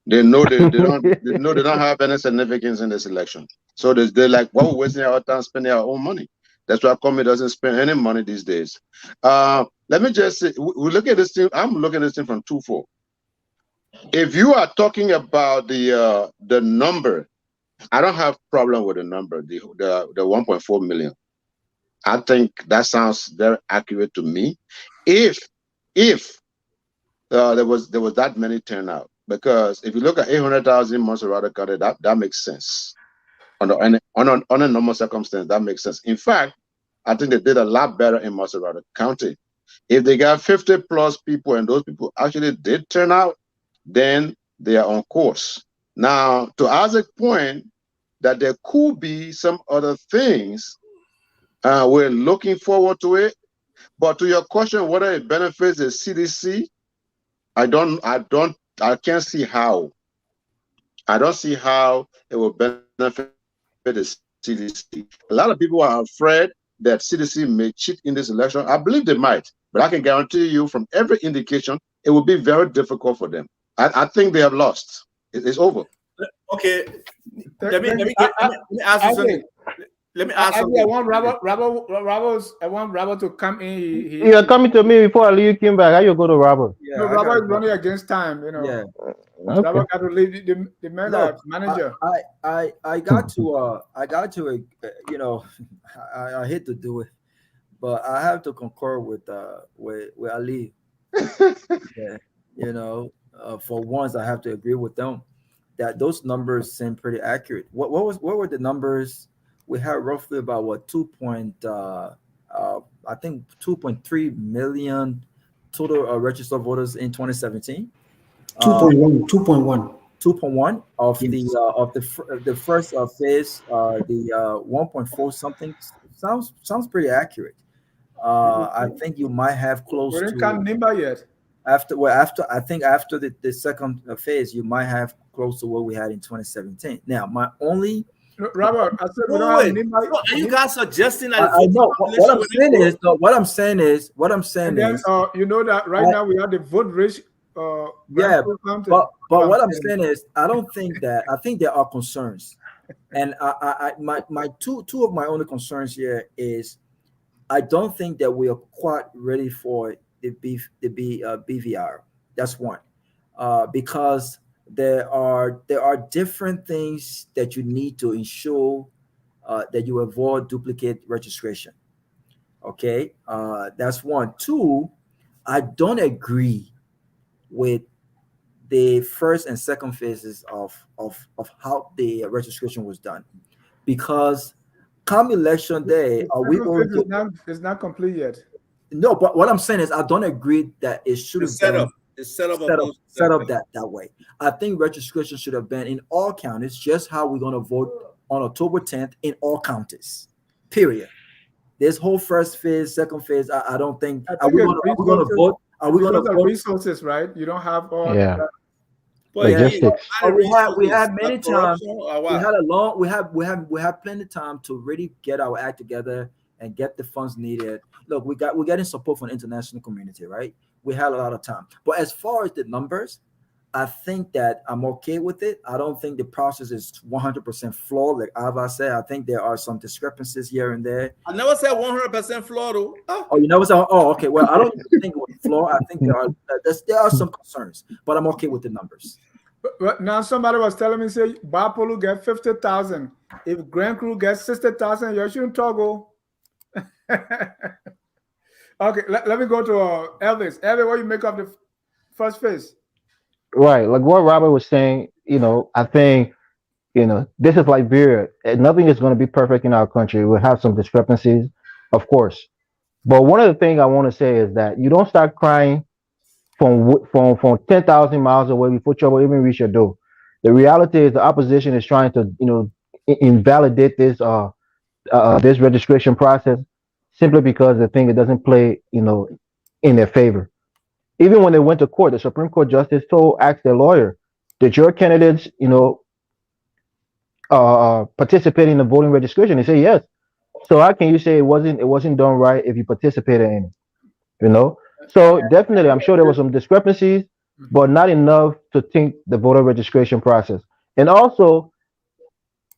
They know they don't have any significance in this election. So they're like, why we're wasting our time spending our own money? That's why Comey doesn't spend any money these days. Let me just say, we look at this thing. I'm looking at this thing from twofold. If you are talking about the number, I don't have problem with the number, the 1.4 million. I think that sounds very accurate to me. If there was that many turnout, because if you look at 800,000 Monserrate County, that makes sense. On a normal circumstance, that makes sense. In fact, I think they did a lot better in Monserrate County. If they got 50 plus people and those people actually did turn out, then they are on course. Now, to Isaac's point, that there could be some other things, we're looking forward to it. But to your question, whether it benefits the CDC, I can't see how. I don't see how it will benefit the CDC. A lot of people are afraid that CDC may cheat in this election. I believe they might, but I can guarantee you from every indication, it will be very difficult for them. I think they have lost. It's over.
Okay. Let me ask you something. Let me ask something.
I want Robert to come in.
You're coming to me before I leave Kimberg. How you go to Robert?
Yeah,
No, Robert is running against time. You know.
Yeah.
Okay.
Robert got to leave the manager.
I got to you know, I hate to do it, but I have to concur with Ali. Yeah, you know, for once I have to agree with them that those numbers seem pretty accurate. What were the numbers? We had roughly about what I think 2.3 million total registered voters in 2017.
2.1.
2.1 of
Yes.
the first phase, the 1.4 something sounds pretty accurate. I think you might have close
We didn't
to
count Nimba yet.
after the second phase, you might have close to what we had in 2017. Now, my only
No, Robert, I said we don't have Nimba.
So are you guys suggesting that
I know what I'm saying is what I'm saying is
And then, you know that right now we have the vote rich.
Yeah, but what I'm saying is I think there are concerns, and my two of my only concerns here is I don't think that we are quite ready for the BVR. That's one, because there are different things that you need to ensure that you avoid duplicate registration. Okay, that's one. Two, I don't agree with the first and second phases of how the registration was done, because come election day, are we going to?
It's not complete yet.
No, but what I'm saying is I don't agree that it should have been set up that way. I think registration should have been in all counties, just how we're going to vote on October 10th in all counties. Period. This whole first phase, second phase, I don't think. Are we going to vote? Are we going to vote?
Resources, right? You don't have all.
Yeah.
But
Logistics.
We had many times. We have plenty of time to really get our act together and get the funds needed. Look, we're getting support from the international community, right? We had a lot of time. But as far as the numbers, I think that I'm okay with it. I don't think the process is 100% flawed. Like Ava said, I think there are some discrepancies here and there.
I never said 100% flawed.
Oh, you never said? Oh, okay. Well, I don't think it was flawed. I think there are some concerns, but I'm okay with the numbers.
But now somebody was telling me, say, Bapolu get 50,000. If Grand Crew gets 60,000, you shouldn't toggle. Okay, let me go to Elvis. Elvis, what you make of the first phase?
Right, like what Robert was saying, I think, this is Liberia. Nothing is going to be perfect in our country. We'll have some discrepancies, of course. But one of the things I want to say is that you don't start crying from 10,000 miles away before trouble even reach your door. The reality is the opposition is trying to, invalidate this this registration process simply because they think it doesn't play, in their favor. Even when they went to court, the Supreme Court justice asked their lawyer, did your candidates, participate in the voting registration? They say yes. So how can you say it wasn't done right if you participated in it? So definitely, I'm sure there was some discrepancies, but not enough to think the voter registration process. And also,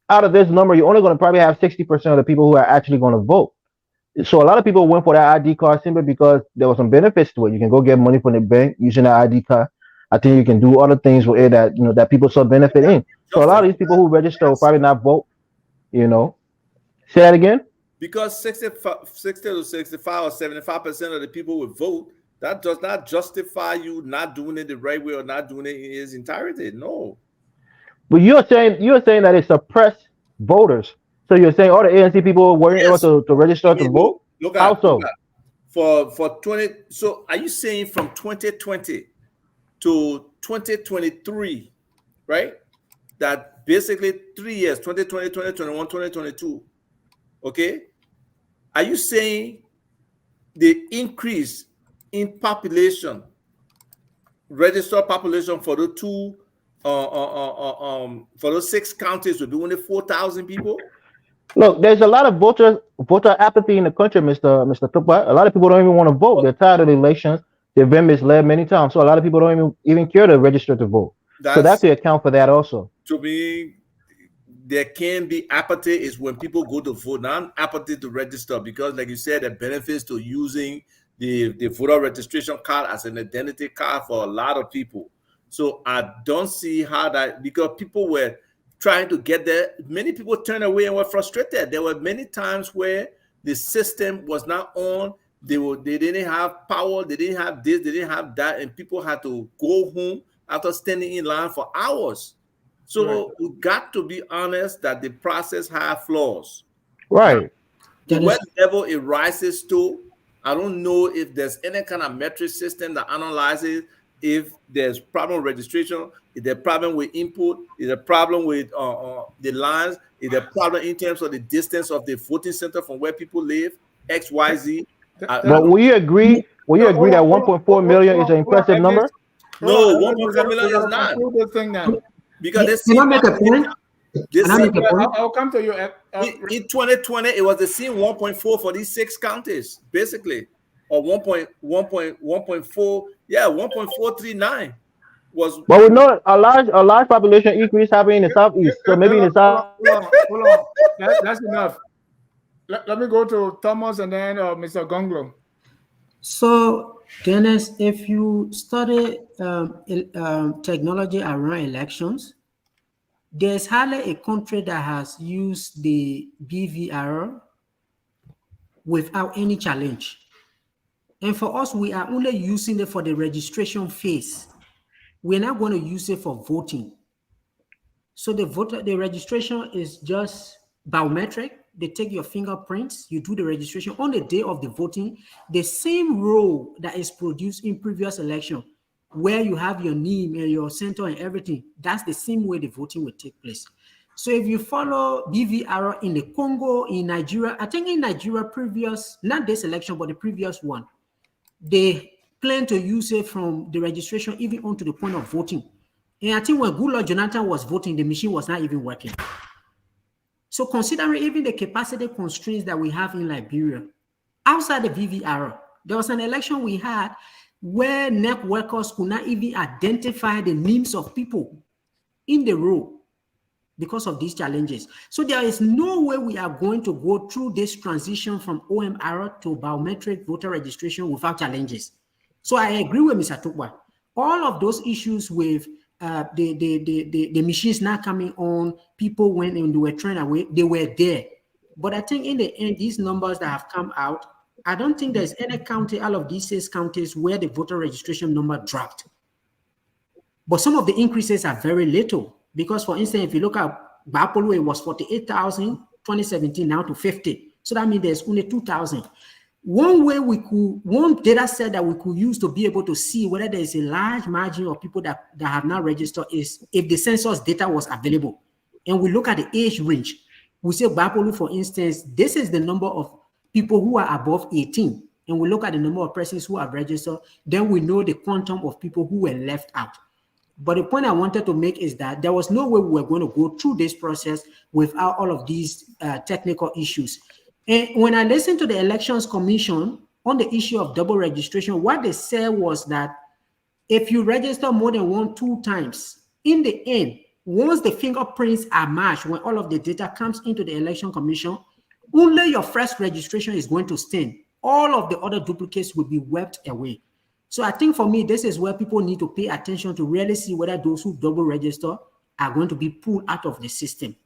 out of this number, you're only going to probably have 60% of the people who are actually going to vote. So a lot of people went for that ID card simply because there was some benefits to it. You can go get money from the bank using that ID card. I think you can do other things with it that people saw benefit in. So a lot of these people who register will probably not vote. Say that again.
Because 60 to 65 or 75% of the people would vote, that does not justify you not doing it the right way or not doing it in its entirety. No.
But you're saying that it suppressed voters. So you're saying all the ANC people weren't able to register to vote?
Look
How
at,
so?
look at, for 20. So are you saying from 2020 to 2023, right? That basically 3 years, 2020, 2021, 2022. Okay. Are you saying the increase in population, registered population for the two, for those 6 counties would be only 4,000 people?
Look, there's a lot of voter apathy in the country, Mr. Tupa. A lot of people don't even want to vote. They're tired of the elections. They've been misled many times. So a lot of people don't even care to register to vote. So that could account for that also.
To me, there can be apathy is when people go to vote, not apathy to register, because like you said, the benefits to using the voter registration card as an identity card for a lot of people. So I don't see how that, because people were trying to get there. Many people turned away and were frustrated. There were many times where the system was not on. They didn't have power. They didn't have this. They didn't have that. And people had to go home after standing in line for hours. So we got to be honest that the process has flaws.
Right.
Now, what level it rises to, I don't know if there's any kind of metric system that analyzes if there's problem with registration, if there's problem with input, if there's a problem with the lines, if there's a problem in terms of the distance of the voting center from where people live, X, Y, Z.
But will you agree that 1.4 million is an impressive number?
No, 1.4 million is not. Because this
Can I make a point?
I'll come to you.
In 2020, it was the same 1.4 for these 6 counties, basically, or 1.4, yeah, 1.439 was.
But we know a large population increase happening in the southeast, so maybe in the south.
Hold on. That's enough. Let me go to Thomas and then Mr. Gonglo.
So, Dennis, if you study technology around elections, there's hardly a country that has used the BVR without any challenge. And for us, we are only using it for the registration phase. We're not going to use it for voting. So the registration is just biometric. They take your fingerprints, you do the registration on the day of the voting. The same roll that is produced in previous election, where you have your name and your center and everything, that's the same way the voting will take place. So if you follow BVR in the Congo, in Nigeria, I think in Nigeria previous, not this election, but the previous one, they plan to use it from the registration even on to the point of voting. And I think when Goodluck Jonathan was voting, the machine was not even working. So considering even the capacity constraints that we have in Liberia, outside the BVR, there was an election we had where NEC workers could not even identify the names of people in the row because of these challenges. So there is no way we are going to go through this transition from OMR to biometric voter registration without challenges. So I agree with Mr. Tukwa. All of those issues with the machines not coming on, people went and they were turned away, they were there. But I think in the end, these numbers that have come out, I don't think there's any county out of these 6 counties where the voter registration number dropped. But some of the increases are very little. Because, for instance, if you look at Bapolo, it was 48,000, 2017, now to 50. So that means there's only 2,000. One data set that we could use to be able to see whether there is a large margin of people that have not registered is if the census data was available. And we look at the age range. We say Bapolo, for instance, this is the number of people who are above 18. And we look at the number of persons who have registered, then we know the quantum of people who were left out. But the point I wanted to make is that there was no way we were going to go through this process without all of these technical issues. And when I listened to the Elections Commission on the issue of double registration, what they said was that if you register more than 2 times, in the end, once the fingerprints are matched, when all of the data comes into the Election Commission, only your first registration is going to stand. All of the other duplicates will be wiped away. So I think for me, this is where people need to pay attention to really see whether those who double register are going to be pulled out of the system.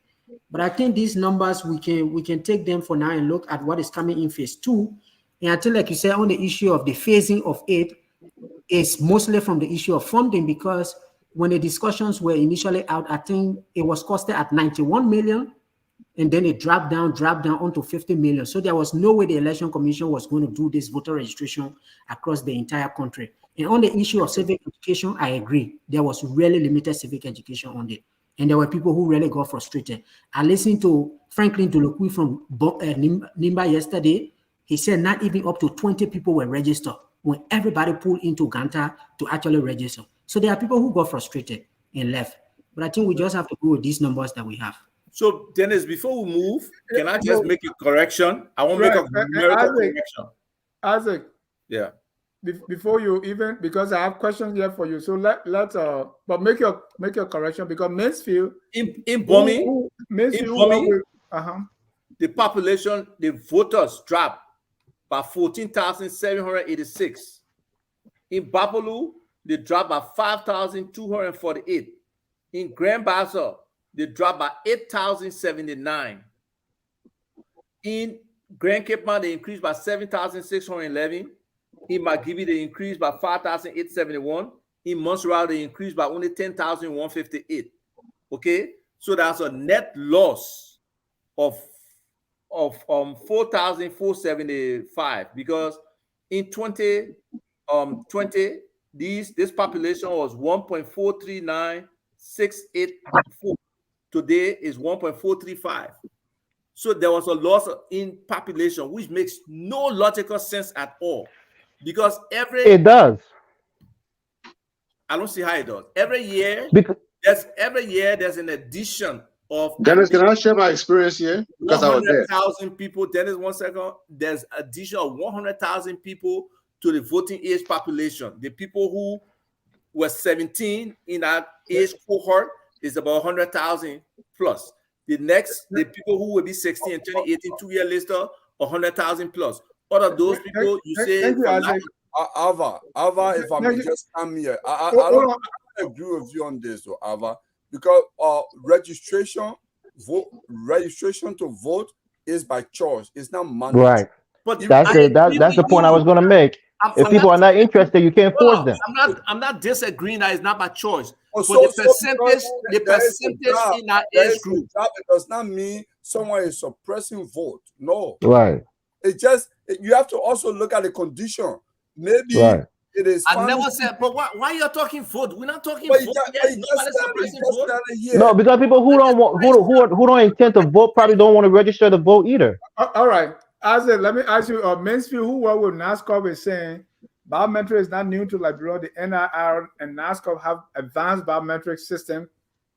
But I think these numbers, we can take them for now and look at what is coming in phase 2. And I think, like you said, on the issue of the phasing of it, is mostly from the issue of funding, because when the discussions were initially out, I think it was costed at 91 million, and then it dropped down onto 50 million. So there was no way the Election Commission was going to do this voter registration across the entire country. And on the issue of civic education, I agree. There was really limited civic education on it. And there were people who really got frustrated. I listened to Franklin Dulokui from Nimba yesterday. He said not even up to 20 people were registered when everybody pulled into Ganta to actually register. So there are people who got frustrated and left. But I think we just have to go with these numbers that we have.
So, Dennis, before we move, can I just make a correction? I want to make a numerical correction.
Isaac.
Yeah.
Before you even, because I have questions here for you. So let's but make your correction, because Mansfield
in Bombing, the population, the voters dropped by 14,786. In Bapalu, they dropped by 5,248. In Grand Bassa, they dropped by 8,079. In Grand Cape Mount, they increased by 7,611. In Magibi, they increased by 5,871. In Montserrat, they increased by only 10,158. Okay, so that's a net loss of 4,475, because in 2020, this population was 1.439684. Today is 1.435. So there was a loss in population, which makes no logical sense at all. Because
it does.
I don't see how it does. Every year there's an addition of.
Dennis, can I share my experience here? Because I was there.
100,000 people. Dennis, 1 second. There's addition of 100,000 people to the voting age population. The people who were 17 in that age cohort is about 100,000 plus. The people who will be 16 and 18 2 years later, 100,000 plus. What are those people you say?
Ava, if I may just come here, I don't agree with you on this, though, Ava, because registration to vote is by choice. It's not mandatory.
Right. But that's the point I was going to make. If people are not interested, you can't force them.
I'm not disagreeing that it's not by choice. But the percentage in our age group,
it does not mean someone is suppressing vote. No.
Right.
It just, you have to also look at the condition. Maybe it is.
I never said, but why you're talking vote? We're not talking vote.
No, because people who don't intend to vote probably don't want to register to vote either.
All right. Let me ask you, Mansfield, who work with NASCOP, is saying biometric is not new to Liberia. The NIR and NASCOP have advanced biometric system.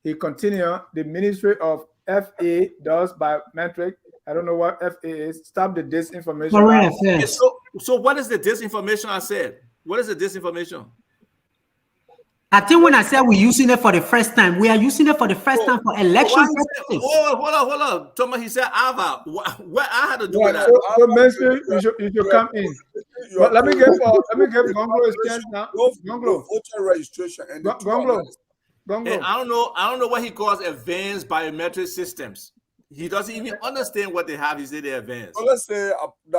He continued, the Ministry of FA does biometric. I don't know what FA is. Stop the disinformation.
So what is the disinformation I said? What is the disinformation?
I think when I said we're using it for the first time, we are using it for the first time for election purposes.
Hold on. Thomas, he said Ava. What I had to do with that?
So Mansfield, you should come in. But let me give Gonglo his chance now. Gonglo.
Voter registration and
Gonglo.
I don't know what he calls advanced biometric systems. He doesn't even understand what they have. He said they're advanced.
So let's say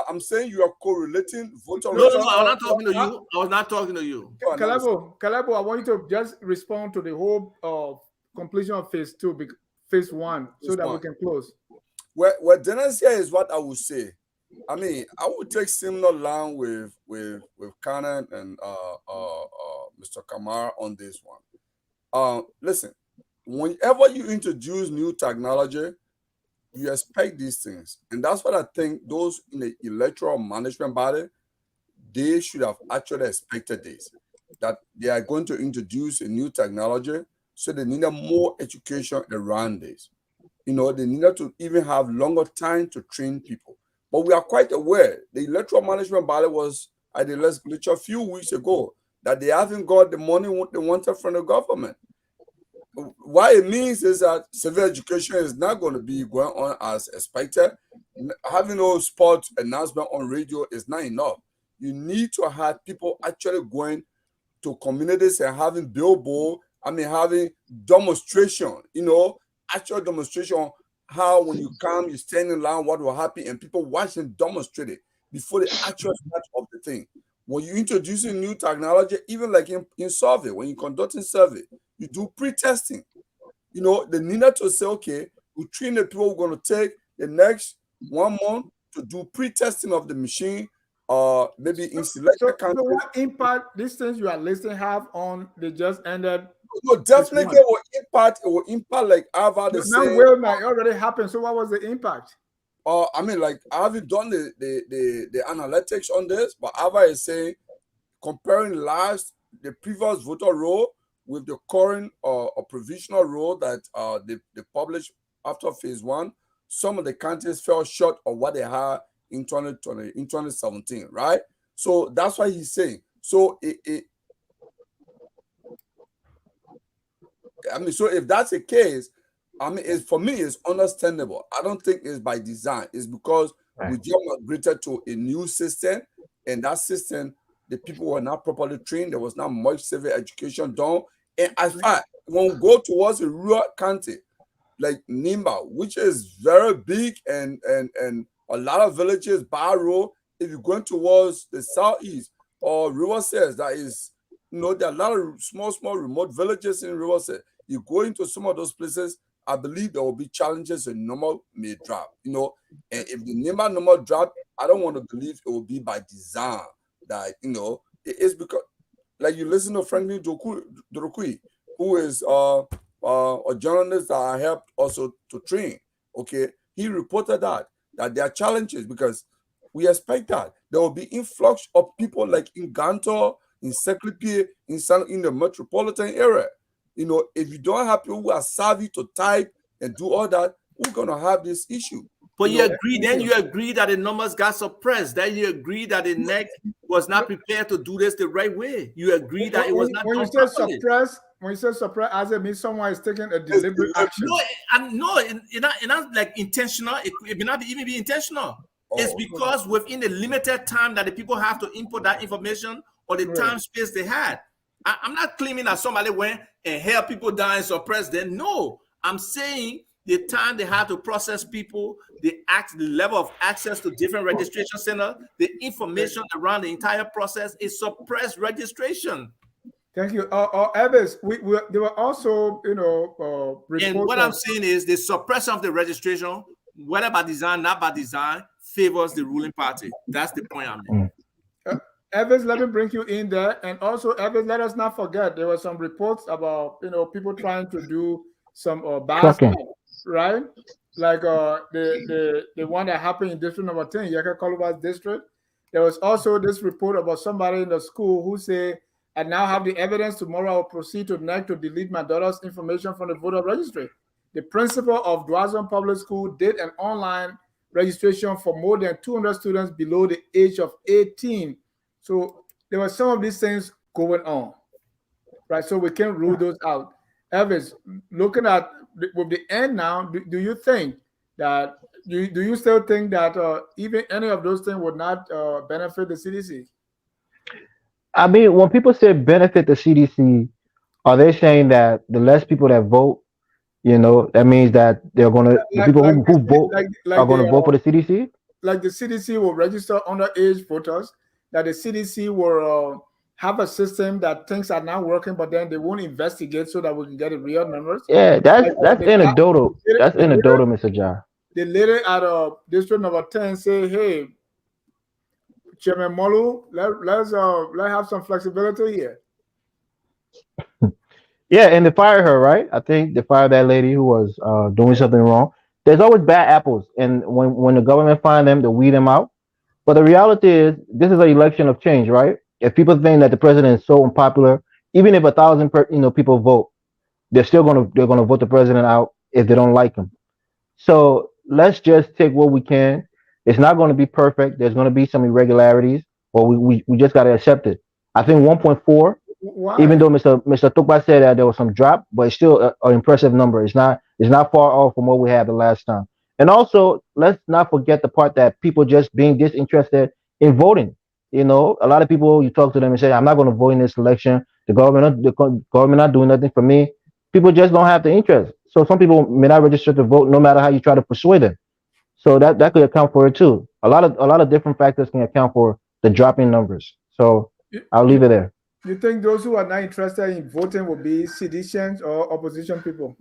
I'm saying you are correlating voter.
No, I'm not talking to you. I was not talking to you.
Kalebo, I want you to just respond to the whole completion of phase 1, so that we can close.
What Dennis here is what I would say. I mean, I would take similar line with Canon and Mr. Kamara on this one. Listen, whenever you introduce new technology, you expect these things. And that's what I think those in the electoral management body, they should have actually expected this. that they are going to introduce a new technology, so they needed more education around this. They needed to even have longer time to train people. But we are quite aware the electoral management body was at the legislature a few weeks ago that they haven't got the money they wanted from the government. What it means is that civil education is not going to be going on as expected. Having no sports announcement on radio is not enough. You need to have people actually going to communities and having billboard, having demonstration, actual demonstration, how when you come, you stand in line, what will happen, and people watching demonstrate it before the actual start of the thing. When you introducing new technology, even like in survey, when you're conducting survey, you do pre-testing. They needed to say, okay, we train the people we're going to take the next 1 month to do pre-testing of the machine, maybe in selected countries.
So what impact these things you are listing have on the just ended?
No, definitely it will impact like Harvard is saying.
Now, it already happened. So what was the impact?
I haven't done the analytics on this, but Harvard is saying comparing the previous voter roll with the current provisional roll that they published after phase 1, some of the counties fell short of what they had in 2017, right? So that's why he's saying. So so if that's the case, for me, it's understandable. I don't think it's by design. It's because we just migrated to a new system, and that system, the people were not properly trained. There was not much civil education done. And as far when we go towards a rural county like Nimba, which is very big and a lot of villages, Barrow, if you're going towards the southeast or Riverside, that is, there are a lot of small remote villages in Riverside. You go into some of those places, I believe there will be challenges and number may drop, and if the number drop, I don't want to believe it will be by design that, it is because, like you listen to Franklin Dorokui, who is a journalist that I helped also to train, okay? He reported that there are challenges because we expect that there will be influx of people like in Gantor, in Seklipi, in the metropolitan area. If you don't have people who are savvy to type and do all that, we're going to have this issue.
But you agree that the numbers got suppressed. Then you agree that the NEC was not prepared to do this the right way. You agree that it was not
when you say suppressed, as it means someone is taking a deliberate action.
No, it's not like intentional. It may not even be intentional. It's because within the limited time that the people have to input that information or the time space they had. I'm not claiming that somebody went and held people down and suppressed them. No, I'm saying the time they have to process people, the level of access to different registration centers, the information around the entire process is suppressed registration.
Thank you. Evans, there were also,
and what I'm saying is the suppression of the registration, whether by design, not by design, favors the ruling party. That's the point I'm making.
Evans, let me bring you in there. And also, Evans, let us not forget, there were some reports about, people trying to do some basket, right? Like the one that happened in district number 10, Yaka Koluba's district. There was also this report about somebody in the school who said, I now have the evidence. Tomorrow I will proceed to NEC to delete my daughter's information from the voter registry. The principal of Dwazon Public School did an online registration for more than 200 students below the age of 18. So there were some of these things going on, right? So we can't rule those out. Evans, looking at with the end now, do you think that, do you still think that even any of those things would not benefit the CDC?
I mean, when people say benefit the CDC, are they saying that the less people that vote, that means that they're going to, the people who vote are going to vote for the CDC?
Like the CDC will register underage voters, that the CDC will have a system that things are not working, but then they won't investigate so that we can get the real numbers.
Yeah, that's anecdotal. That's anecdotal, Mr. John.
The lady at district number 10 say, hey, Chairman Molu, let's have some flexibility here.
Yeah, and they fired her, right? I think they fired that lady who was doing something wrong. There's always bad apples, and when the government find them, they weed them out. But the reality is, this is an election of change, right? If people think that the president is so unpopular, even if 1,000 people vote, they're gonna vote the president out if they don't like him. So let's just take what we can. It's not going to be perfect. There's going to be some irregularities, but we just got to accept it. I think 1.4,
Why?
even though Mr. Tukpa said that there was some drop, but it's still an impressive number. It's not far off from what we had the last time. And also, let's not forget the part that people just being disinterested in voting. A lot of people, you talk to them and say, "I'm not going to vote in this election. The government not doing nothing for me." People just don't have the interest. So some people may not register to vote, no matter how you try to persuade them. So that could account for it too. A lot of different factors can account for the dropping numbers. So
You,
I'll
you,
leave it there.
you think those who are not interested in voting will be seditions or opposition people?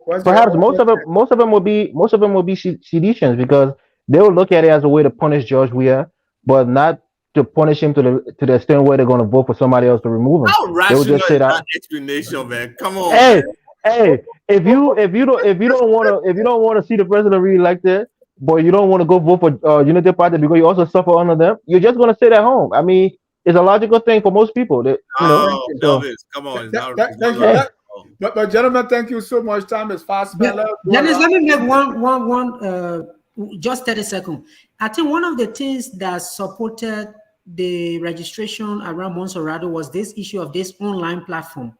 What's your
Perhaps
own
most of them will be seditions because they will look at it as a way to punish George Weah, but not to punish him to the extent where they're going to vote for somebody else to remove him.
How
They will
rational
just
is
say that.
that explanation, man? Come on,
Hey,
man.
hey, if you don't want to see the president reelected, but you don't want to go vote for Unity Party because you also suffer under them, you're just gonna sit at home. I mean, it's a logical thing for most people.
Oh,
So
Elvis, come on.
Thank you.
hey,
But gentlemen, thank you so much. Time is fast spent. Let's go
Dennis,
around.
let me make one just 30 seconds. I think one of the things that supported the registration around Monserrato was this issue of this online platform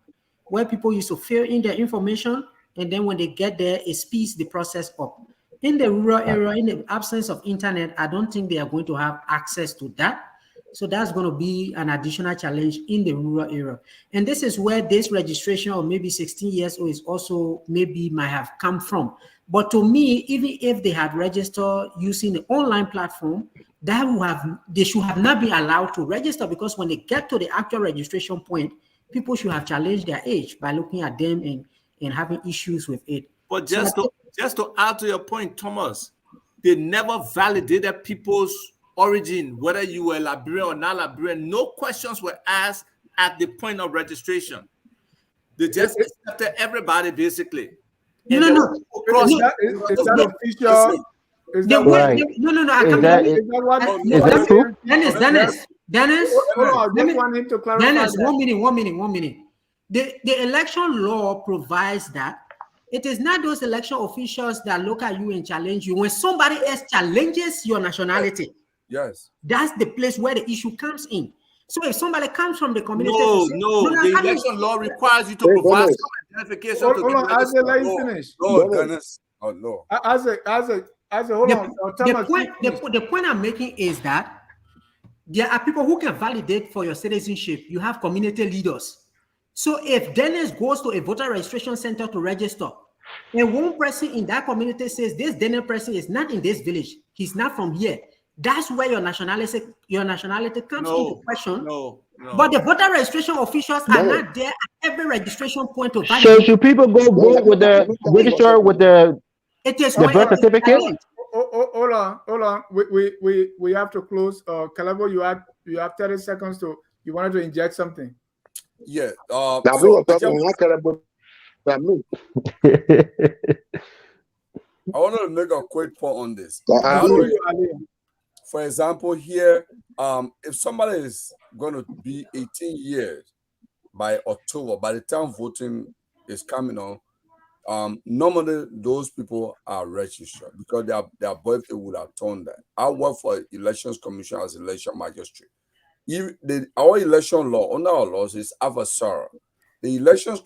where people used to fill in their information, and then when they get there, it speeds the process up. In the rural area, in the absence of internet, I don't think they are going to have access to that. So that's going to be an additional challenge in the rural area. And this is where this registration of maybe 16 years old is also maybe might have come from. But to me, even if they had registered using the online platform, they should have not been allowed to register, because when they get to the actual registration point, people should have challenged their age by looking at them and having issues with it.
But
So I think
just to add to your point, Thomas, they never validated people's origin, whether you were Liberian or not Liberian. No questions were asked at the point of registration. They just accepted everybody basically. And
no,
then
no,
across,
Is that official? Is
the
that
way,
right.
no, I
Is
can
that
is that what?
is that true?
Dennis,
Hold on, I
let
just
me,
want him to clarify
Dennis,
that.
1 minute. The election law provides that it is not those election officials that look at you and challenge you. When somebody else challenges your nationality,
Yes.
that's the place where the issue comes in. So if somebody comes from the community to
no,
say,
the
I mean,
election law requires you to
Hey,
provide
Dennis.
some identification
Hold
to
on,
get registered.
let him
No,
finish.
no,
Dennis.
Dennis. Oh, no.
Hold on, Thomas.
the point I'm making is that there are people who can validate for your citizenship. You have community leaders. So if Dennis goes to a voter registration center to register, and one person in that community says this Dennis person is not in this village, he's not from here, that's where your nationality comes into question.
No.
But the voter registration officials are
Dennis.
not there at every registration point to
So
validate.
should people go vote with the register with the
It is
the
when
birth
it is
certificate?
challenged.
Hold on. We have to close. Calabo, you have 30 seconds to. You wanted to inject something.
Yeah.
Now we
So
were talking I care about me.
I wanted to make a quick point on this.
Before you, Ali.
For example, here, if somebody is going to be 18 years by October, by the time voting is coming on, normally those people are registered because their birthday would have turned that. I work for Elections Commission as election magistrate. Our election law, under our laws, is adversarial. The Elections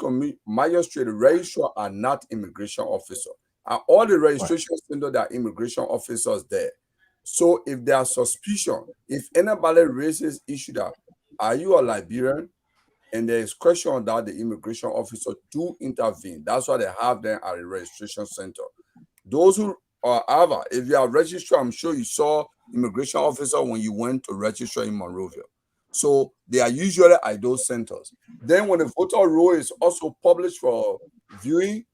Magistrate registrar are not immigration officers. And all the registration centers, there are immigration officers there. So if there are suspicion, if anybody raises issue that, are you a Liberian? And there is question that the immigration officer do intervene. That's why they have them at the registration center. Those who are however, if you are registered, I'm sure you saw immigration officer when you went to register in Monrovia. So they are usually at those centers. Then when the voter roll is also published for viewing,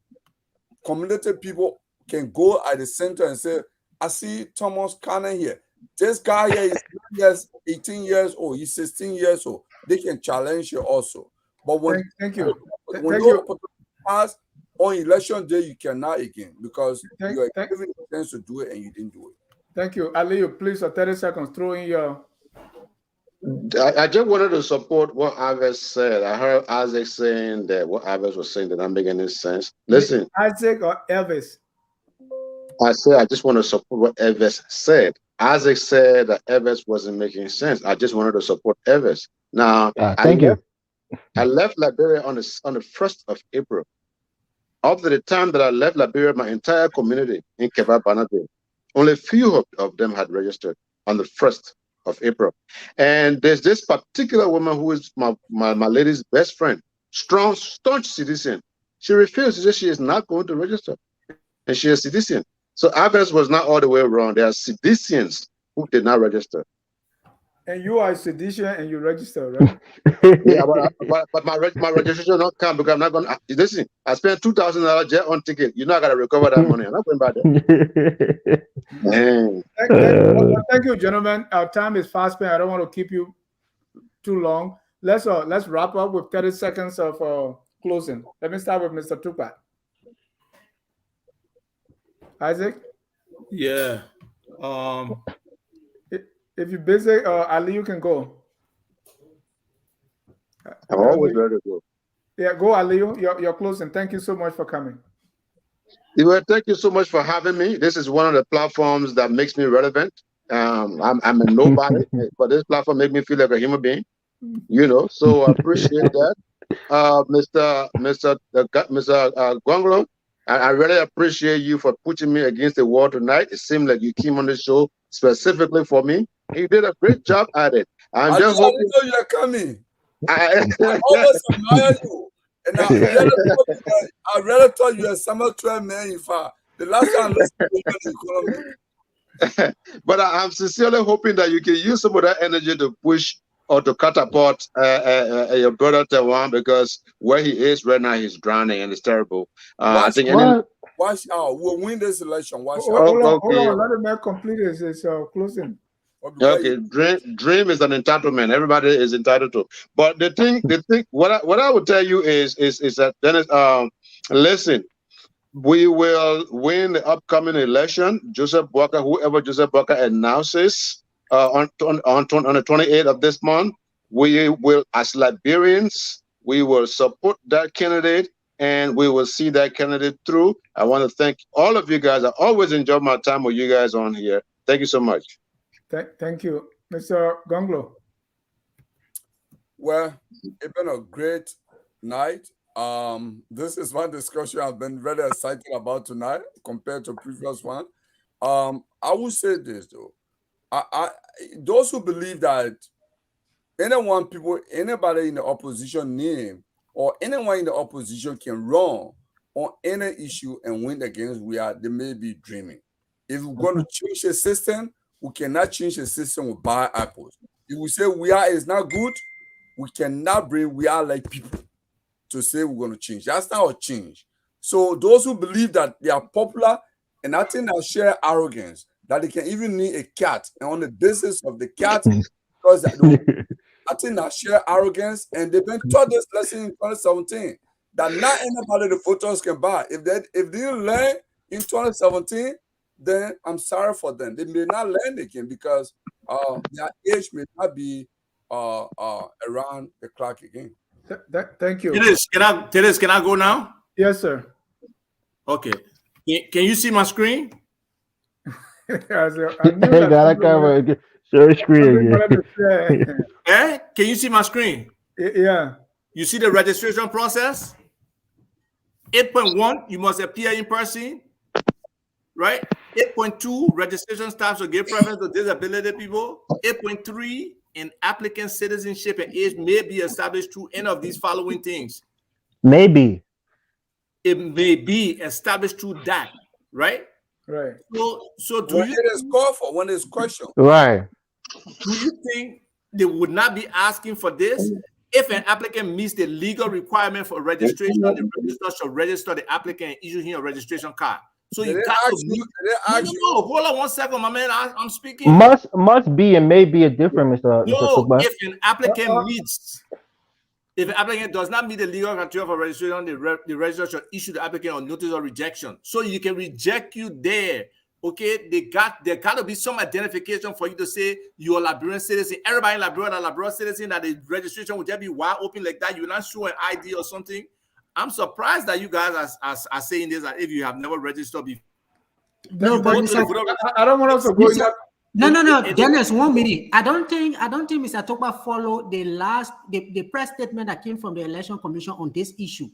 community people can go at the center and say, I see Thomas Cannon here. This guy here is 18 years old. He's 16 years old. They can challenge you also. But when
Thank you.
when
Thank
those
you.
pass on election day, you cannot again because
Thank-
you are
thank-
given a chance to do it and you didn't do it.
Thank you, Ali. Please, for 30 seconds, throw in your.
I just wanted to support what Aves said. I heard Isaac saying that what Aves was saying did not make any sense. Listen,
Isaac or Elvis?
I just want to support what Eves said. Isaac said that Eves wasn't making sense. I just wanted to support Eves. Now,
Thank you.
I left Liberia on the 1st of April. After the time that I left Liberia, my entire community in Kebab only a few of them had registered on the 1st of April. And there's this particular woman who is my lady's best friend, strong, staunch citizen. She refused. She said she is not going to register. And she is a citizen. So Abbas was not all the way wrong. There are citizens who did not register.
And you are a sedition and you register, right?
Yeah, but my registration not come because I'm not gonna listen. I spent $2,000 jet on ticket. You know I gotta recover that money. I'm not going back there. Man.
Thank you, gentlemen. Our time is fast spent. I don't want to keep you too long. Let's wrap up with 30 seconds of closing. Let me start with Mr. Tupac. Isaac?
Yeah.
If you're busy, Ali, you can go.
I'm always ready to go.
Yeah, go, Ali. You're closing. Thank you so much for coming.
Thank you so much for having me. This is one of the platforms that makes me relevant. I'm a nobody, but this platform makes me feel like a human being. So I appreciate that. Mr. Gwanglo, I really appreciate you for putting me against the wall tonight. It seemed like you came on the show specifically for me. You did a great job at it.
I just hope you know you're coming. I always admire you. And I really thought you were summer 12 man. In fact, the last time I listened to the economy.
But I'm sincerely hoping that you can use some of that energy to push or to catapult your brother Tawan, because where he is right now, he's drowning and it's terrible. I think
watch out. We'll win this election. Watch out.
Hold on. Let the man complete his closing.
Okay, dream is an entitlement. Everybody is entitled to. But the thing, what I would tell you is that Dennis, listen, we will win the upcoming election. Joseph Boakai, whoever Joseph Boakai announces on the 28th of this month, we will, as Liberians, we will support that candidate and we will see that candidate through. I want to thank all of you guys. I always enjoy my time with you guys on here. Thank you so much.
Thank you, Mr. Gwanglo.
Well, it's been a great night. This is one discussion I've been very excited about tonight compared to previous one. I will say this though. Those who believe that anybody in the opposition name or anyone in the opposition can run on any issue and win against Weah, they may be dreaming. If we're going to change the system, we cannot change the system with bad apples. If we say Weah is not good, we cannot bring Weah like people to say we're going to change. That's not a change. So those who believe that they are popular and I think they share arrogance, that they can even need a cat, and on the basis of the cat, because I think they share arrogance, and they've been taught this lesson in 2017 that not anybody the voters can buy. If they didn't learn in 2017, then I'm sorry for them. They may not learn again because their age may not be around the clock again.
Thank you.
Teres, can I go now?
Yes, sir.
Okay. Can you see my screen?
Share screen.
Can you see my screen?
Yeah.
You see the registration process? 8.1, you must appear in person, right? 8.2, registration staff should give preference to disability people. 8.3, an applicant's citizenship and age may be established through any of these following things.
Maybe.
It may be established through that, right?
Right.
So
when it is called for, when it's questioned.
Right.
Do you think they would not be asking for this? If an applicant meets the legal requirement for registration, the registrar should register the applicant and issue him a registration card. So you can't. No, hold on 1 second, my man. I'm speaking.
Must be and may be a different, Mr.
If an applicant meets, if an applicant does not meet the legal criteria for registration, the registrar should issue the applicant a notice of rejection. So you can reject you there okay, there got to be some identification for you to say you're a Liberian citizen. Everybody in Liberia is a Liberian citizen, that the registration will just be wide open like that. You're not show an ID or something. I'm surprised that you guys are saying this, that if you have never registered before.
No, but
I don't want us to go in that.
No, Dennis, 1 minute. I don't think Mr. Tokpa followed the press statement that came from the Election Commission on this issue.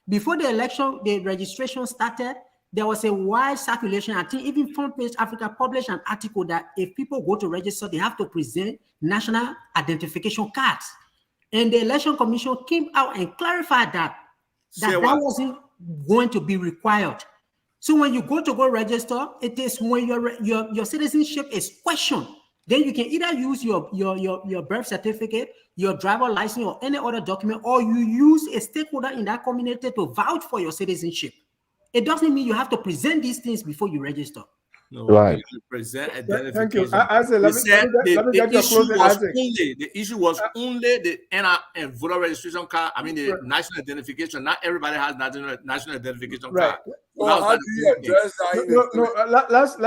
Before the election, the registration started, there was a wide circulation. I think even Front Page Africa published an article that if people go to register, they have to present national identification cards. And the Election Commission came out and clarified that wasn't going to be required. So when you go register, it is when your citizenship is questioned. Then you can either use your birth certificate, your driver license, or any other document, or you use a stakeholder in that community to vouch for your citizenship. It doesn't mean you have to present these things before you register.
No,
right.
You present identification.
Thank you. Let me get your closing answer.
The issue was only the NR and voter registration card. I mean, the national identification. Not everybody has national identification card.
Well, how do you address that?
Let's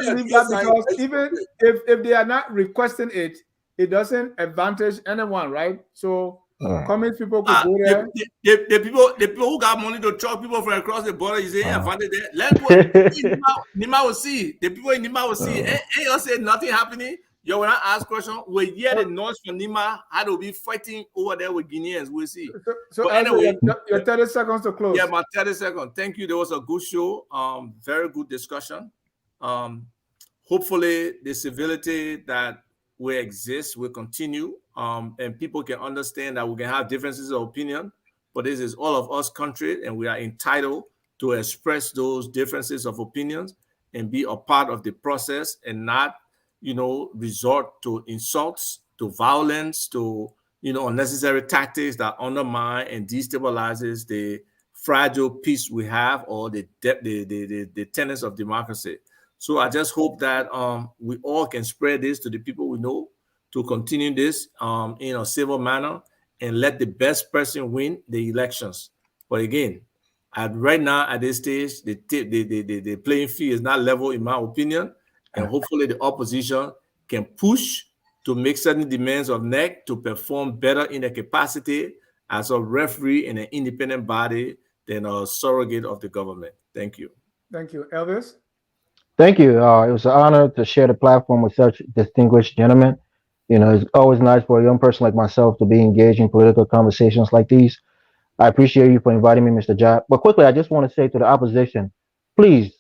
leave that, because even if they are not requesting it, it doesn't advantage anyone, right? So coming people could go there.
The people who got money to truck people from across the border, you say advantage there. Let go. Nima will see. The people in Nima will see. Ain't you say nothing happening? You when I ask question, we hear the noise from Nima how to be fighting over there with Guineans. We'll see.
So anyway, your 30 seconds to close.
Yeah, my 30 seconds. Thank you. There was a good show. Very good discussion. Hopefully the civility that will exist will continue. And people can understand that we can have differences of opinion, but this is all of us country, and we are entitled to express those differences of opinions and be a part of the process, and not, resort to insults, to violence, to, unnecessary tactics that undermine and destabilizes the fragile peace we have, or the tenets of democracy. So I just hope that we all can spread this to the people we know, to continue this in a civil manner, and let the best person win the elections. But again, right now at this stage, the playing field is not level, in my opinion, and hopefully the opposition can push to make certain demands of NEC to perform better in their capacity as a referee in an independent body than a surrogate of the government. Thank you.
Thank you. Elvis?
Thank you. It was an honor to share the platform with such distinguished gentlemen. It's always nice for a young person like myself to be engaged in political conversations like these. I appreciate you for inviting me, Mr. Jai. But quickly, I just want to say to the opposition, please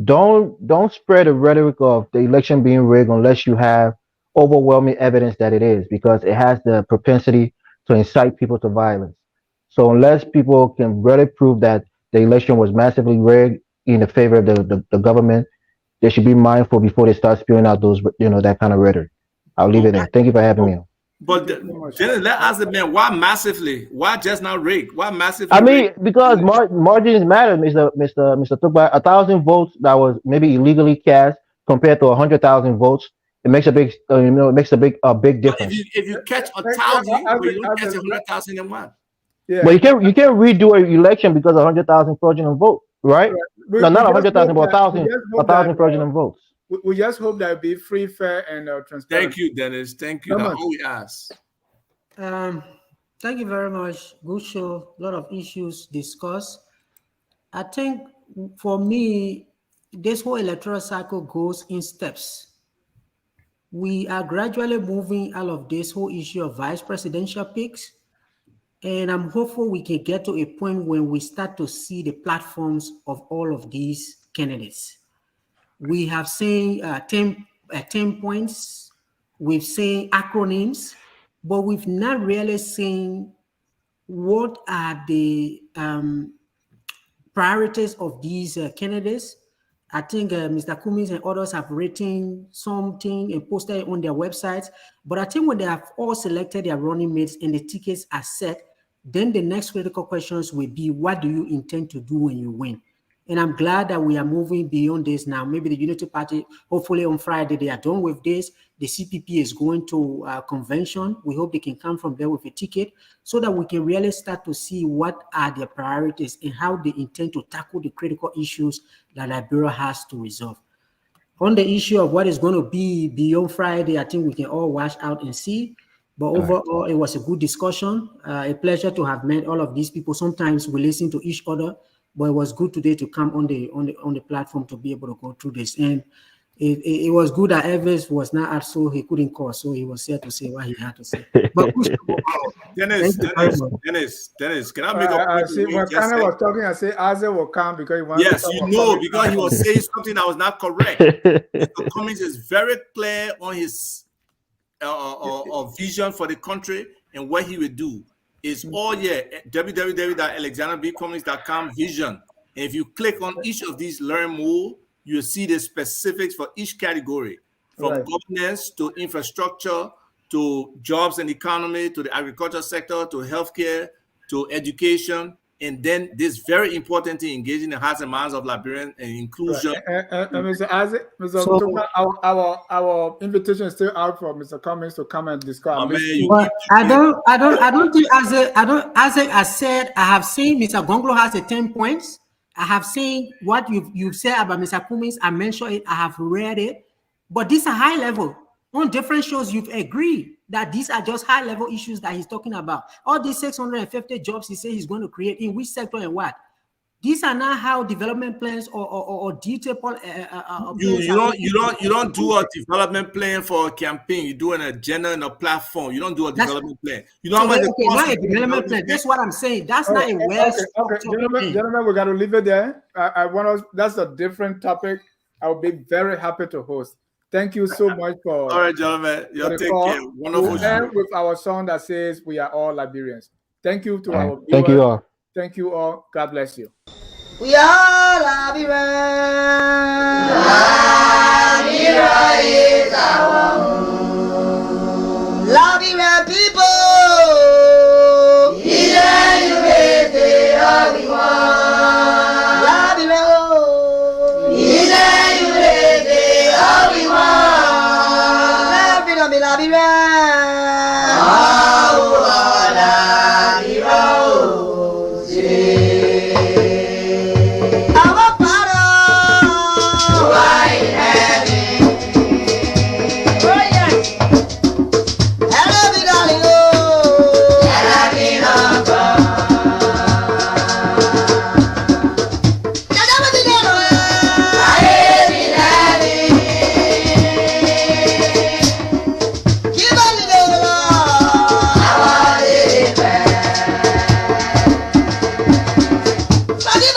don't spread the rhetoric of the election being rigged unless you have overwhelming evidence that it is, because it has the propensity to incite people to violence. So unless people can really prove that the election was massively rigged in the favor of the government, they should be mindful before they start spewing out those, that kind of rhetoric. I'll leave it there. Thank you for having me.
But then let us the man, why massively? Why just not rigged? Why massively?
I mean, because margins matter, Mr. Tukba. 1,000 votes that was maybe illegally cast compared to 100,000 votes, it makes a big, big difference.
If you catch 1,000, but you don't catch 100,000 in one.
Yeah. But you can't redo an election because of 100,000 fraudulent votes, right? No, not 100,000, but 1,000 fraudulent votes.
We just hope that it be free, fair, and transparent.
Thank you, Dennis. Thank you. That's all we ask.
Thank you very much. Good show. A lot of issues discussed. I think for me, this whole electoral cycle goes in steps. We are gradually moving out of this whole issue of vice presidential picks. And I'm hopeful we can get to a point when we start to see the platforms of all of these candidates. We have seen 10 points, we've seen acronyms, but we've not really seen what are the priorities of these candidates. I think Mr. Cummings and others have written something and posted on their websites, but I think when they have all selected their running mates and the tickets are set, then the next critical questions will be, what do you intend to do when you win? And I'm glad that we are moving beyond this now. Maybe the Unity Party, hopefully on Friday, they are done with this. The CPP is going to a convention. We hope they can come from there with a ticket so that we can really start to see what are their priorities and how they intend to tackle the critical issues that Liberia has to resolve. on the issue of what is going to be beyond Friday, I think we can all watch out and see. But overall, it was a good discussion. A pleasure to have met all of these people. Sometimes we listen to each other, but it was good today to come on the platform to be able to go through this. And it was good that Evans was not out, so he couldn't call, so he was here to say what he had to say. But
Dennis, can I make a point?
See, when Kana was talking, I say Isaac will come because he wants
yes,
to
you know, because he was saying something that was not correct. Mr. Cummings is very clear on his vision for the country and what he would do. It's all www.alexanderbcummings.com vision. And if you click on each of these learn more, you'll see the specifics for each category, from governance to infrastructure to jobs and economy to the agriculture sector to healthcare to education. And then this very important thing, engaging the hearts and minds of Liberians and inclusion.
And Mr. Isaac, our invitation is still out for Mr. Cummings to come and discuss.
But I don't think Isaac has said. I have seen Mr. Gonglo has a 10 points. I have seen what you've said about Mr. Cummings. I mentioned it. I have read it. But these are high level. On different shows, you've agreed that these are just high level issues that he's talking about. All these 650 jobs he says he's going to create in which sector and what? These are not how development plans or detailed
you don't do a development plan for a campaign. You do an agenda and a platform. You don't do a development plan. You don't
not a development plan. That's what I'm saying. That's not a well.
Okay. Gentlemen, we got to leave it there. I want us. That's a different topic. I'll be very happy to host. Thank you so much for.
All right, gentlemen. You take care. Wonderful.
We'll end with our song that says "We are all Liberians." Thank you to our viewers.
Thank you all.
Thank you all. God bless you.
We are Liberians. Liberia is our home.